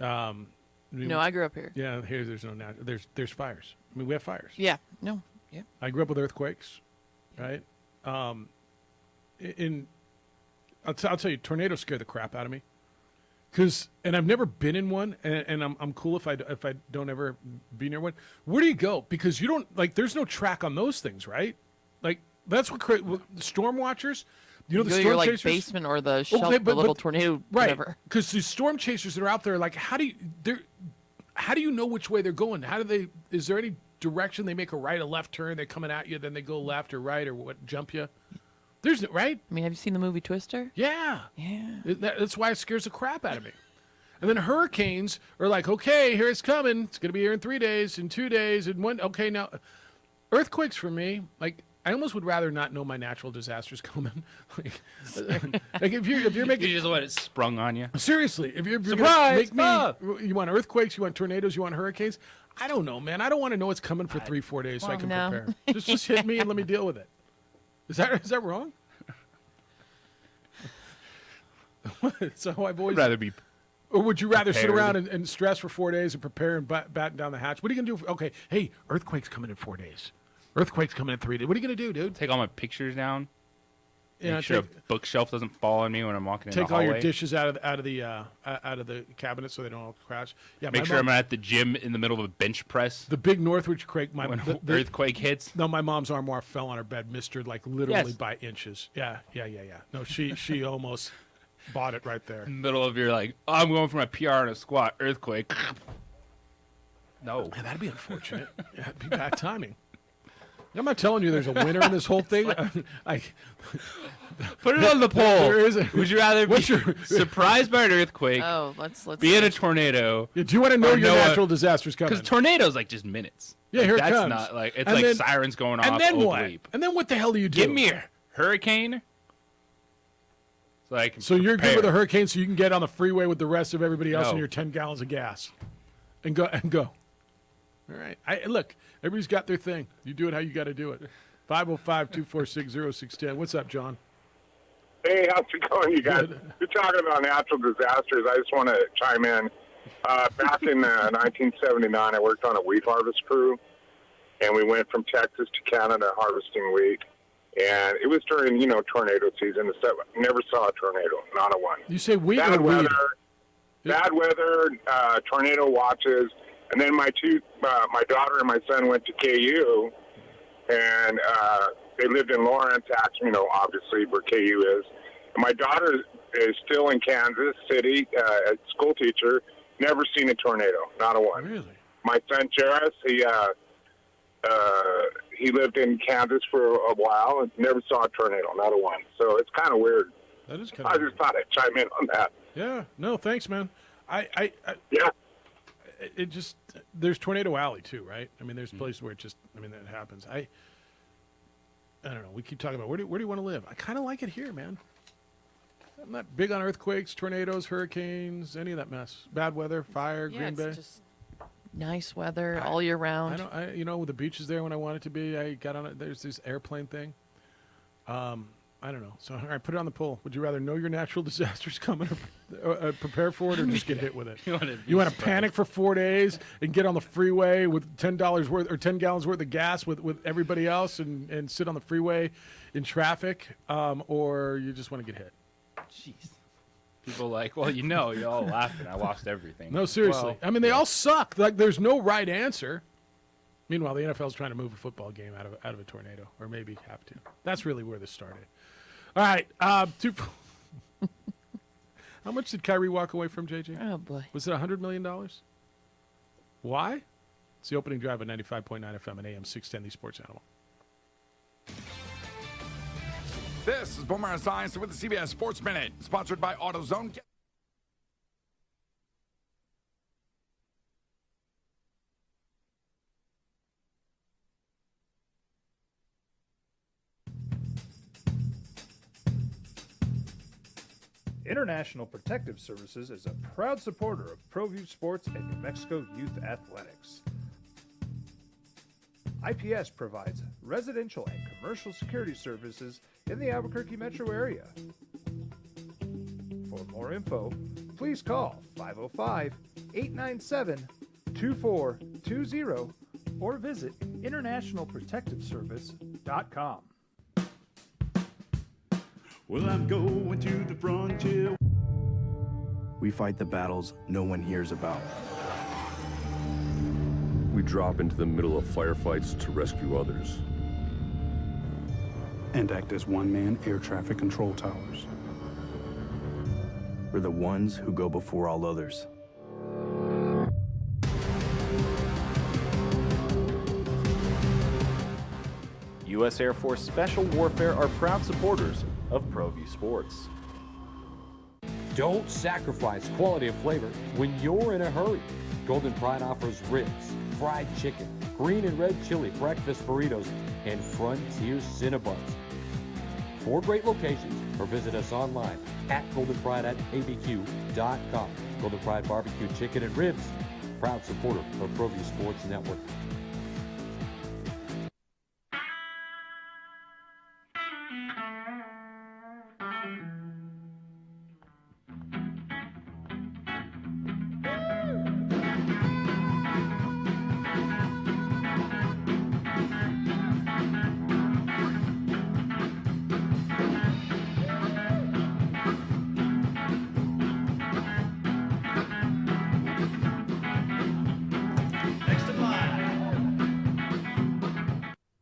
No, I grew up here. Yeah, here there's no natural. There's fires. I mean, we have fires. Yeah. No. Yeah. I grew up with earthquakes, right? I'll tell you, tornadoes scare the crap out of me. And I've never been in one, and I'm cool if I don't ever be near one. Where do you go? Because you don't there's no track on those things, right? Like that's what storm watchers. You know, the storm your chasers, basement or the shelter, the little tornado, right? Whatever. Because the storm chasers that are out there, like, how do you know which way they're going? Is there any direction. They make a right or left turn. They're coming at you. Then they go left or right or what? Jump you. There's no, right? I mean, have you seen the movie Twister? Yeah. Yeah. That's why it scares the crap out of me. And then hurricanes are like, okay, here it's coming. It's going to be here in 3 days, in 2 days, in one. Okay, now earthquakes for me, like I almost would rather not know my natural disasters coming. like if you're making, you just want it sprung on you. Seriously, if you're Surprise! gonna make me, you want earthquakes, you want tornadoes, you want hurricanes. I don't know, man. I don't want to know what's coming for 3-4 days so I can prepare. Just hit me and let me deal with it. Is that wrong? So I've always I'd rather be. Or would you rather sit prepared. around and stress for 4 days and prepare and batten down the hatch? What are you going to do? Okay, hey, earthquake's coming in 4 days. Earthquake's coming in 3 days. What are you going to do, dude? Take all my pictures down. Yeah, Make sure a bookshelf doesn't fall on me when I'm walking in the take all hallway. your dishes out of the cabinet so they don't all crash. Yeah, Make sure I'm at the gym in the middle of a bench press. The big Northridge quake. When earthquake hits. No, my mom's armoire fell on her bed, missed her like literally Yes. by inches. Yeah. No, she almost bought it right there. Middle of your like, oh, I'm going for my PR and a squat. Earthquake. No. Yeah, that'd be unfortunate. Yeah, it'd be bad timing. I'm not telling you there's a winner in this whole thing. Put it on the poll. There is Would you rather be surprised by an earthquake? Oh, let's be in a tornado. Yeah, do you want to know your natural disasters coming? Because tornadoes like just minutes. Yeah, here it that's comes. Not like it's And like then- sirens going off. And then old what? leap. And then what the hell do you do? Give me a hurricane. So I can So you're good prepare. with a hurricane, so you can get on the freeway with the rest of everybody else No. in your 10 gallons of gas, and go. All right. Look, everybody's got their thing. You do it how you got to do it. 505-246-0610. What's up, John? Hey, how's it going, you guys? Good. You're talking about natural disasters. I just want to chime in. Back in 1979, I worked on a wheat harvest crew, and we went from Texas to Canada harvesting wheat. And it was during, tornado season. Never saw a tornado, not a one. You say wheat Bad or weather, weed? bad weather, tornado watches. And then my daughter and my son went to KU, and they lived in Lawrence, obviously where KU is. And my daughter is still in Kansas City, a school teacher, never seen a tornado, not a one. Really? My son Jairus, he lived in Kansas for a while and never saw a tornado, not a one. So it's kind of weird. That is kind I just thought I'd chime in on that. Yeah. No, thanks, man. Yeah. It just there's Tornado Alley too, right? I mean, there's places where that happens. I don't know. We keep talking about where do you want to live? I kind of like it here, man. I'm not big on earthquakes, tornadoes, hurricanes, any of that mess. Bad weather, fire, Yeah, Green it's Bay. just nice weather all year round. The beach is there when I want it to be. I got on it. There's this airplane thing. I don't know. So, all right, put it on the poll. Would you rather know your natural disasters coming or prepare for it or just get hit with it? You want to panic for 4 days and get on the freeway with $10 worth or 10 gallons worth of gas with everybody else and sit on the freeway in traffic, or you just want to get hit? Jeez. People like, well, you're all laughing. I lost everything. No, seriously. Well, I mean, they all suck. Like, there's no right answer. Meanwhile, the NFL's trying to move a football game out of a tornado, or maybe have to. That's really where this started. All right. How much did Kyrie walk away from, JJ? Oh, boy. Was it $100 million? Why? It's the opening drive at 95.9 FM and AM 610, the Sports Animal. This is Boomer Science with the CBS Sports Minute, sponsored by AutoZone. International Protective Services is a proud supporter of ProView Sports and New Mexico Youth Athletics. IPS provides residential and commercial security services in the Albuquerque metro area. For more info, please call 505-897-2420 or visit internationalprotectiveservice.com. Well, I'm going to the frontier. We fight the battles no one hears about. We drop into the middle of firefights to rescue others. And act as one-man air traffic control towers. We're the ones who go before all others. U.S. Air Force Special Warfare are proud supporters of ProView Sports. Don't sacrifice quality of flavor when you're in a hurry. Golden Pride offers ribs, fried chicken, green and red chili breakfast burritos, and Frontier Cinnabons. 4 great locations, or visit us online at goldenpride@abq.com. Golden Pride Barbecue Chicken and Ribs, proud supporter of ProView Sports Network.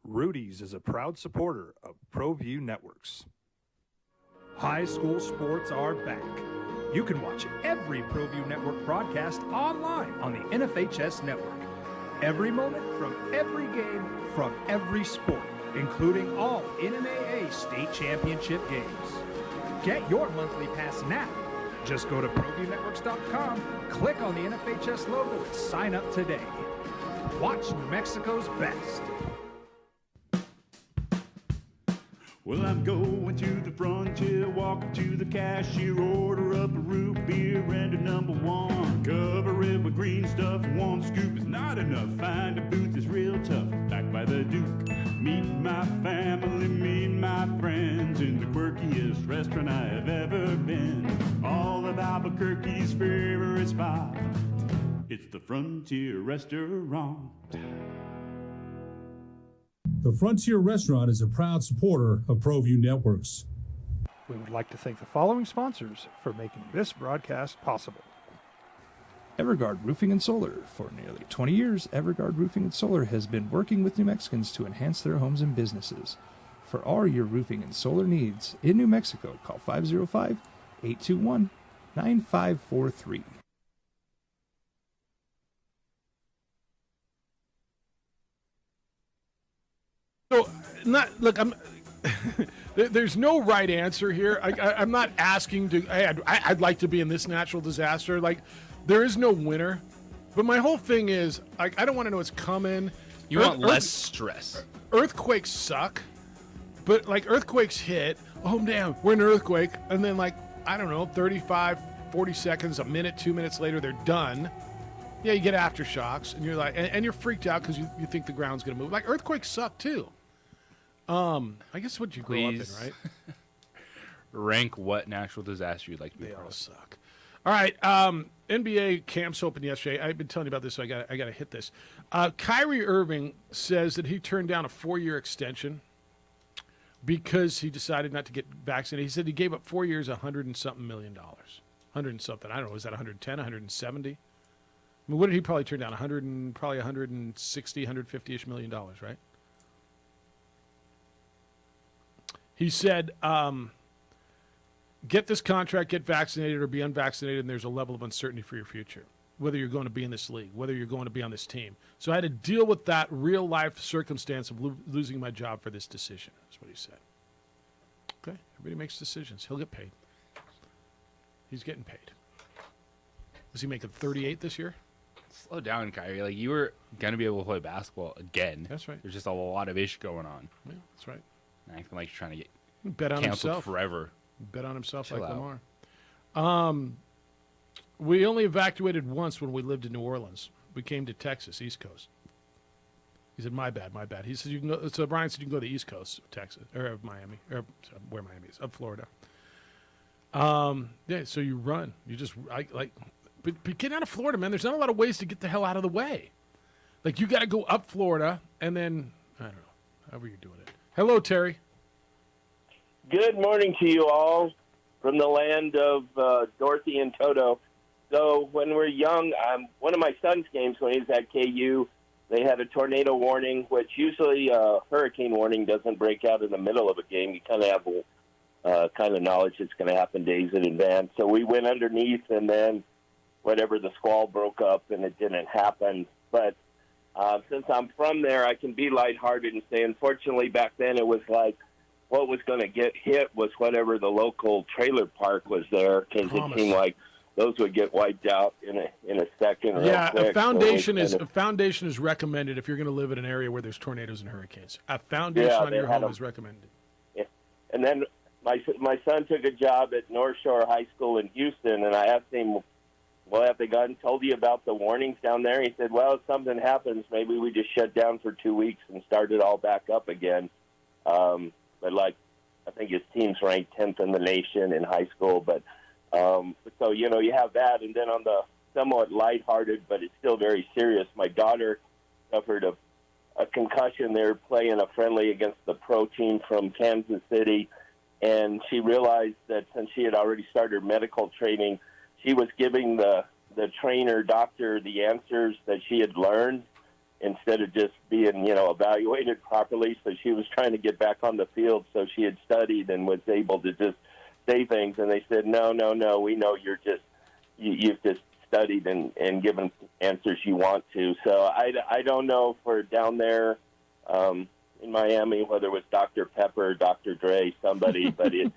Rudy's is a proud supporter of ProView Networks. High school sports are back. You can watch every ProView Network broadcast online on the NFHS network. Every moment from every game from every sport, including all NMAA state championship games. Get your monthly pass now. Just go to ProViewNetworks.com, click on the NFHS logo, and sign up today. Watch New Mexico's best. Well, I'm going to the frontier, walking to the cashier, order up a root beer and a number one. Cover it with green stuff, 1 scoop is not enough. Find a booth is real tough, back by the Duke. Meet my family, meet my friends in the quirkiest restaurant I have ever been. All of Albuquerque's favorite spot, it's the Frontier Restaurant. The Frontier Restaurant is a proud supporter of ProView Networks. We would like to thank the following sponsors for making this broadcast possible. Everguard Roofing and Solar. For nearly 20 years, Everguard Roofing and Solar has been working with New Mexicans to enhance their homes and businesses. For all your roofing and solar needs in New Mexico, call 505-821-9543. So, I'm. There's no right answer here. I'm not asking to. Hey, I'd like to be in this natural disaster. Like, there is no winner. But my whole thing is, I don't want to know what's coming. You want less stress. Earthquakes suck, but like earthquakes hit. Oh damn, we're in an earthquake, and then like I don't know, 35, 40 seconds, a minute, 2 minutes later, they're done. Yeah, you get aftershocks, and you're like, and you're freaked out because you think the ground's gonna move. Like earthquakes suck too. I guess what you grew up in, right? Rank what natural disaster you'd like to be They part all of. suck. All right, NBA camps opened yesterday. I've been telling you about this, so I got to hit this. Kyrie Irving says that he turned down a 4-year extension because he decided not to get vaccinated. He said he gave up 4 years, $100 and something million. 100 and something. I don't know. Was that 110, 170? I mean, what did he probably turn down? 100 and probably 160, 150-ish million dollars, right? He said, get this contract, get vaccinated or be unvaccinated, and there's a level of uncertainty for your future, whether you're going to be in this league, whether you're going to be on this team. So I had to deal with that real-life circumstance of losing my job for this decision. That's what he said. Okay, everybody makes decisions. He'll get paid. He's getting paid. Was he making 38 this year? Slow down, Kyrie. Like, you were going to be able to play basketball again. That's right. There's just a lot of ish going on. Yeah, that's right. Acting like you're trying to get Bet on canceled himself forever. Bet on himself. Chill like out. Lamar. We only evacuated once when we lived in New Orleans. We came to Texas, East Coast. He said, my bad. He said, you can go. So Brian said, you can go to the East Coast of Texas, or of Miami, or where Miami is, of Florida. Yeah, so you run. You just, but getting out of Florida, man, there's not a lot of ways to get the hell out of the way. Like, you got to go up Florida, and then, I don't know, however you're doing it. Hello, Terry. Good morning to you all from the land of Dorothy and Toto. So when we're young, one of my son's games when he was at KU, they had a tornado warning, which usually a hurricane warning doesn't break out in the middle of a game. You kind of have kind of knowledge it's going to happen days in advance. So we went underneath, and then whatever, the squall broke up, and it didn't happen. But Since I'm from there, I can be lighthearted and say, unfortunately, back then it was like what was going to get hit was whatever the local trailer park was there, because it seemed like those would get wiped out in a second. Yeah, quick. a foundation is recommended if you're going to live in an area where there's tornadoes and hurricanes. A foundation on your home is recommended. Yeah. And then my son took a job at North Shore High School in Houston, and I asked him, well, have they gone and told you about the warnings down there? He said, well, if something happens, maybe we just shut down for 2 weeks and start it all back up again. But, like, I think his team's ranked 10th in the nation in high school. But so, you know, you have that. And then on the somewhat lighthearted, but it's still very serious, my daughter suffered a concussion. They were playing a friendly against the pro team from Kansas City. And she realized that since she had already started medical training, she was giving the trainer doctor the answers that she had learned instead of just being, you know, evaluated properly. So she was trying to get back on the field. So she had studied and was able to just say things. And they said, no, we know you've just studied and given answers you want to. So I don't know for down there in Miami, whether it was Dr. Pepper, Dr. Dre, somebody, but it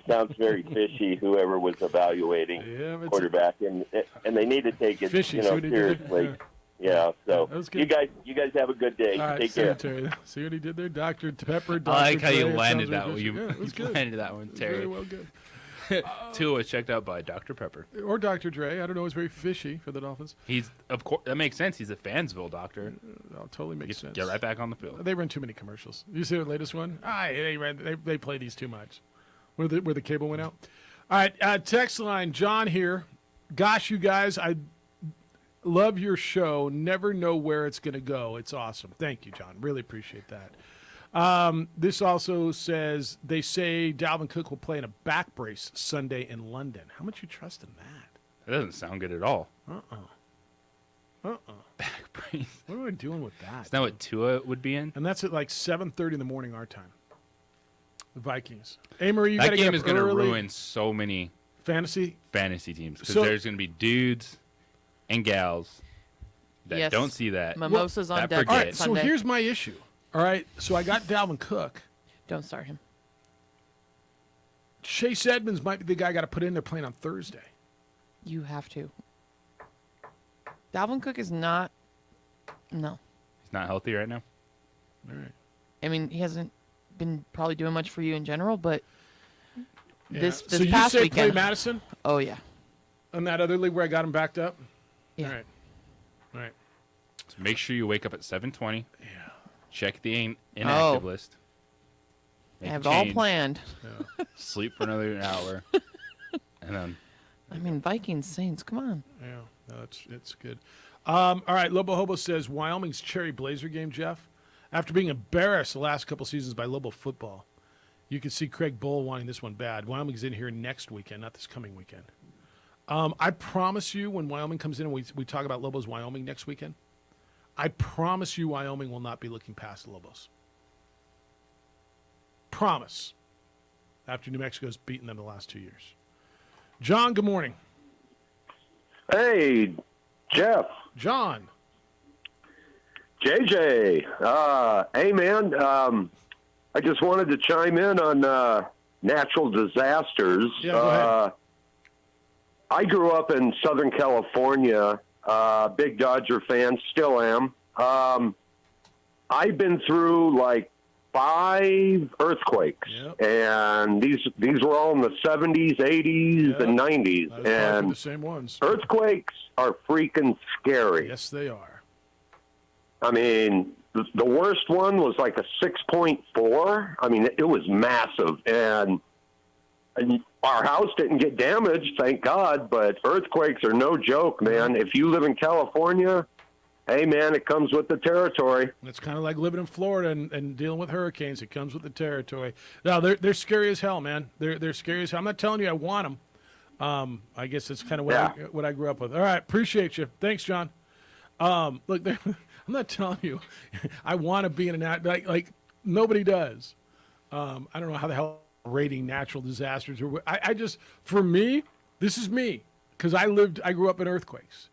sounds very fishy, whoever was evaluating quarterback, and they need to take it fishy, seriously. Yeah, so you guys have a good day. All right, Take care. Terry. See what he did there? Dr. Pepper, Dr. I like how you Dre, landed sounds that very one. fishy. Yeah, it was good. Landed that one, Terry. Very well good. Tua was checked out by Dr. Pepper. Or Dr. Dre. I don't know. It's very fishy for the Dolphins. He's, of course, that makes sense. He's a Fansville doctor. That totally makes sense. Get right back on the field. They run too many commercials. You see the latest one? They play these too much. Where the cable went out. All right, text line. John here. Gosh, you guys, I love your show. Never know where it's going to go. It's awesome. Thank you, John. Really appreciate that. This also says, they say Dalvin Cook will play in a back brace Sunday in London. How much you trust in that? That doesn't sound good at all. Back brace. What am I doing with that? Isn't that what Tua would be in? And that's at like 7:30 in the morning our time. The Vikings. Hey, Marie, you got that to game get is up going to early. ruin so many fantasy teams because So- there's going to be dudes and gals that Yes. don't see that. Mimosas on that deck. forget. All right, so Sunday. here's my issue. All right, so I got Dalvin Cook. Don't start him. Chase Edmonds might be the guy I got to put in there playing on Thursday. You have to. Dalvin Cook is not. No. He's not healthy right now. All right. I mean, he hasn't been probably doing much for you in general, but this so you past say weekend. play Madison? Oh yeah. On that other league where I got him backed up? Yeah. All right. So make sure you wake up at 7:20. Yeah. Check the inactive list. I Make have a it all change. planned. Sleep for another hour, and then. I mean, Vikings, Saints, come on. Yeah, no, it's good. All right, Lobo Hobo says Wyoming's Cherry Blazer game, Jeff. After being embarrassed the last couple seasons by Lobo football, you can see Craig Bull wanting this one bad. Wyoming's in here next weekend, not this coming weekend. I promise you, when Wyoming comes in and we talk about Lobos Wyoming next weekend, I promise you Wyoming will not be looking past the Lobos. Promise. After New Mexico's beaten them the last 2 years. John, good morning. Hey, Jeff. John. JJ. Hey, man. I just wanted to chime in on natural disasters. Yeah, go ahead. I grew up in Southern California, big Dodger fan, still am. I've been through like 5 earthquakes, and these were all in the 70s, 80s, and 90s. And the same ones. Earthquakes are freaking scary. Yes, they are. I mean, the worst one was like a 6.4. I mean, it was massive, and our house didn't get damaged, thank God. But earthquakes are no joke, man. If you live in California, hey, man, it comes with the territory. It's kind of like living in Florida and dealing with hurricanes. It comes with the territory. No, they're scary as hell, man. They're scary as hell. I'm not telling you I want them. I guess that's kind of what I grew up with. All right, appreciate you. Thanks, John. Look, I'm not telling you I want to be in a like nobody does. I don't know how the hell rating natural disasters or I just, for me, this is me because I grew up in earthquakes.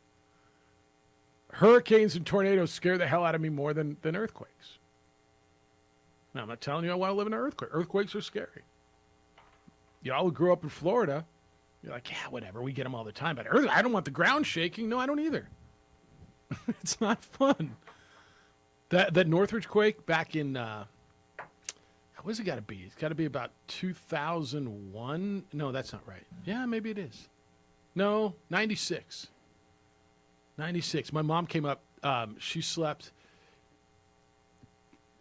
Hurricanes and tornadoes scare the hell out of me more than earthquakes. Now, I'm not telling you I want to live in an earthquake. Earthquakes are scary. Y'all who grew up in Florida, you're like, yeah, whatever. We get them all the time. But I don't want the ground shaking. No, I don't either. It's not fun. That Northridge quake back in, what's it got to be? It's got to be about 2001. No, that's not right. Yeah, maybe it is. No, 96. 96. My mom came up. She slept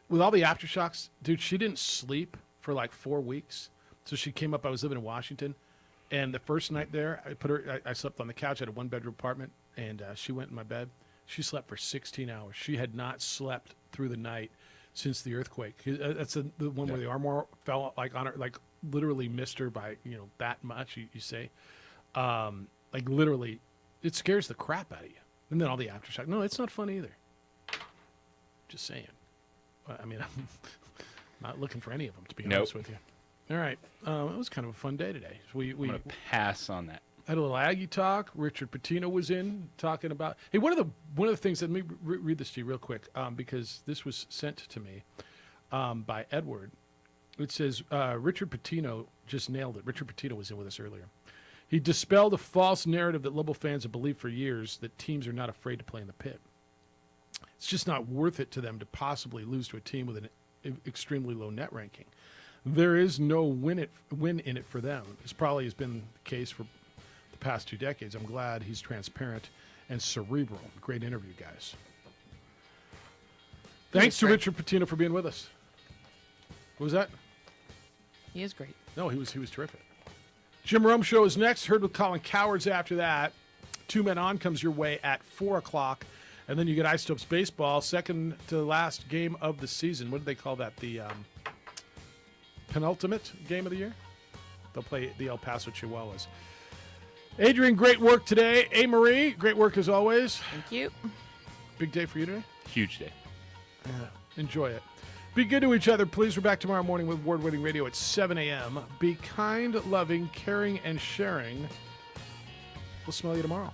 with all the aftershocks. Dude, she didn't sleep for like 4 weeks. So she came up. I was living in Washington. And the first night there, I slept on the couch. I had a 1-bedroom apartment. And she went in my bed. She slept for 16 hours. She had not slept through the night since the earthquake. That's the one where the armoire fell like on her, like literally missed her by, that much, you say. Like literally, it scares the crap out of you. And then all the aftershock. No, it's not fun either. Just saying. I mean, I'm not looking for any of them, to be honest with you. All right. It was kind of a fun day today. So I'm going to pass on that. Had a little Aggie talk. Richard Pitino was in talking about. Hey, one of the things. Let me read this to you real quick, because this was sent to me by Edward. It says Richard Pitino just nailed it. Richard Pitino was in with us earlier. He dispelled a false narrative that Liberal fans have believed for years that teams are not afraid to play in the pit. It's just not worth it to them to possibly lose to a team with an extremely low net ranking. There is no win in it for them. This probably has been the case for the past 2 decades. I'm glad he's transparent and cerebral. Great interview, guys. Thanks to Richard Pitino for being with us. What was that? He is great. No, he was terrific. Jim Rome Show is next. Heard with Colin Cowards after that. 2 Men On comes your way at 4 o'clock. And then you get Isotopes Baseball, second to the last game of the season. What do they call that? The penultimate game of the year? They'll play the El Paso Chihuahuas. Adrian, great work today. Marie, great work as always. Thank you. Big day for you today? Huge day. Yeah, enjoy it. Be good to each other, please. We're back tomorrow morning with award-winning radio at 7 a.m. Be kind, loving, caring, and sharing. We'll smell you tomorrow.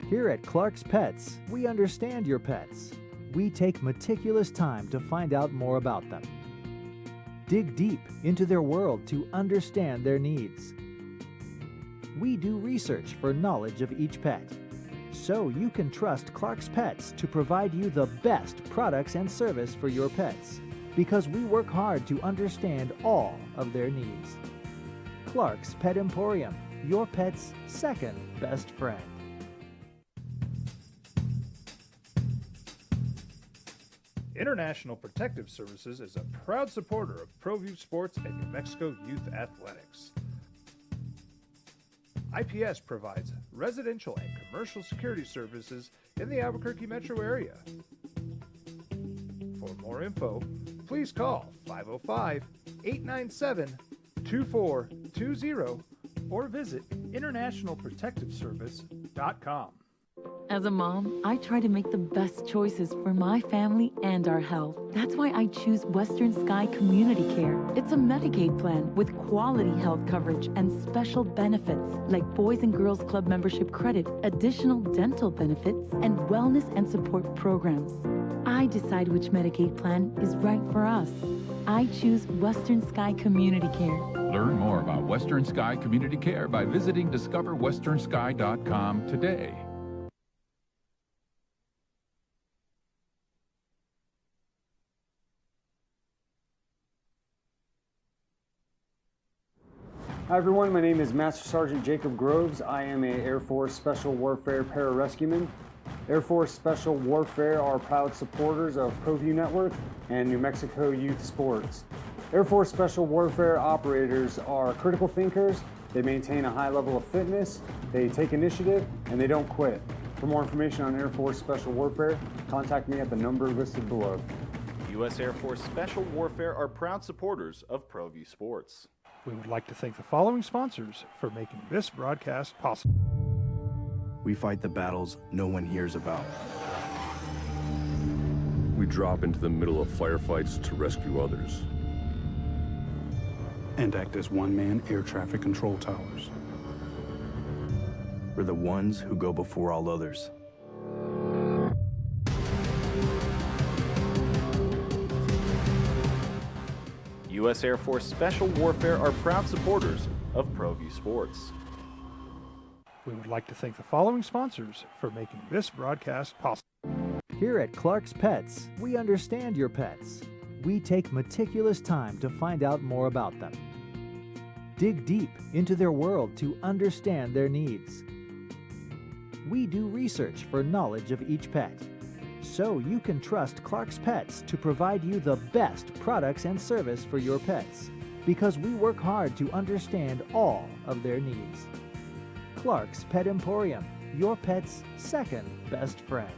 Here at Clark's Pets, we understand your pets. We take meticulous time to find out more about them. Dig deep into their world to understand their needs. We do research for knowledge of each pet, so you can trust Clark's Pets to provide you the best products and service for your pets, because we work hard to understand all of their needs. Clark's Pet Emporium, your pet's second best friend. International Protective Services is a proud supporter of ProView Sports and New Mexico Youth Athletics. IPS provides residential and commercial security services in the Albuquerque metro area. For more info, please call 505-897-2420 or visit internationalprotectiveservice.com. As a mom, I try to make the best choices for my family and our health. That's why I choose Western Sky Community Care. It's a Medicaid plan with quality health coverage and special benefits like Boys and Girls Club membership credit, additional dental benefits, and wellness and support programs. I decide which Medicaid plan is right for us. I choose Western Sky Community Care. Learn more about Western Sky Community Care by visiting discoverwesternsky.com today. Hi everyone, my name is Master Sergeant Jacob Groves. I am an Air Force Special Warfare Pararescueman. Air Force Special Warfare are proud supporters of ProView Network and New Mexico Youth Sports. Air Force Special Warfare operators are critical thinkers. They maintain a high level of fitness, they take initiative, and they don't quit. For more information on Air Force Special Warfare, contact me at the number listed below. U.S. Air Force Special Warfare are proud supporters of ProView Sports. We would like to thank the following sponsors for making this broadcast possible. We fight the battles no one hears about. We drop into the middle of firefights to rescue others. And act as one-man air traffic control towers. We're the ones who go before all others. U.S. Air Force Special Warfare are proud supporters of ProView Sports. We would like to thank the following sponsors for making this broadcast possible. Here at Clark's Pets, we understand your pets. We take meticulous time to find out more about them. Dig deep into their world to understand their needs. We do research for knowledge of each pet, so you can trust Clark's Pets to provide you the best products and service for your pets, because we work hard to understand all of their needs. Clark's Pet Emporium, your pet's second best friend.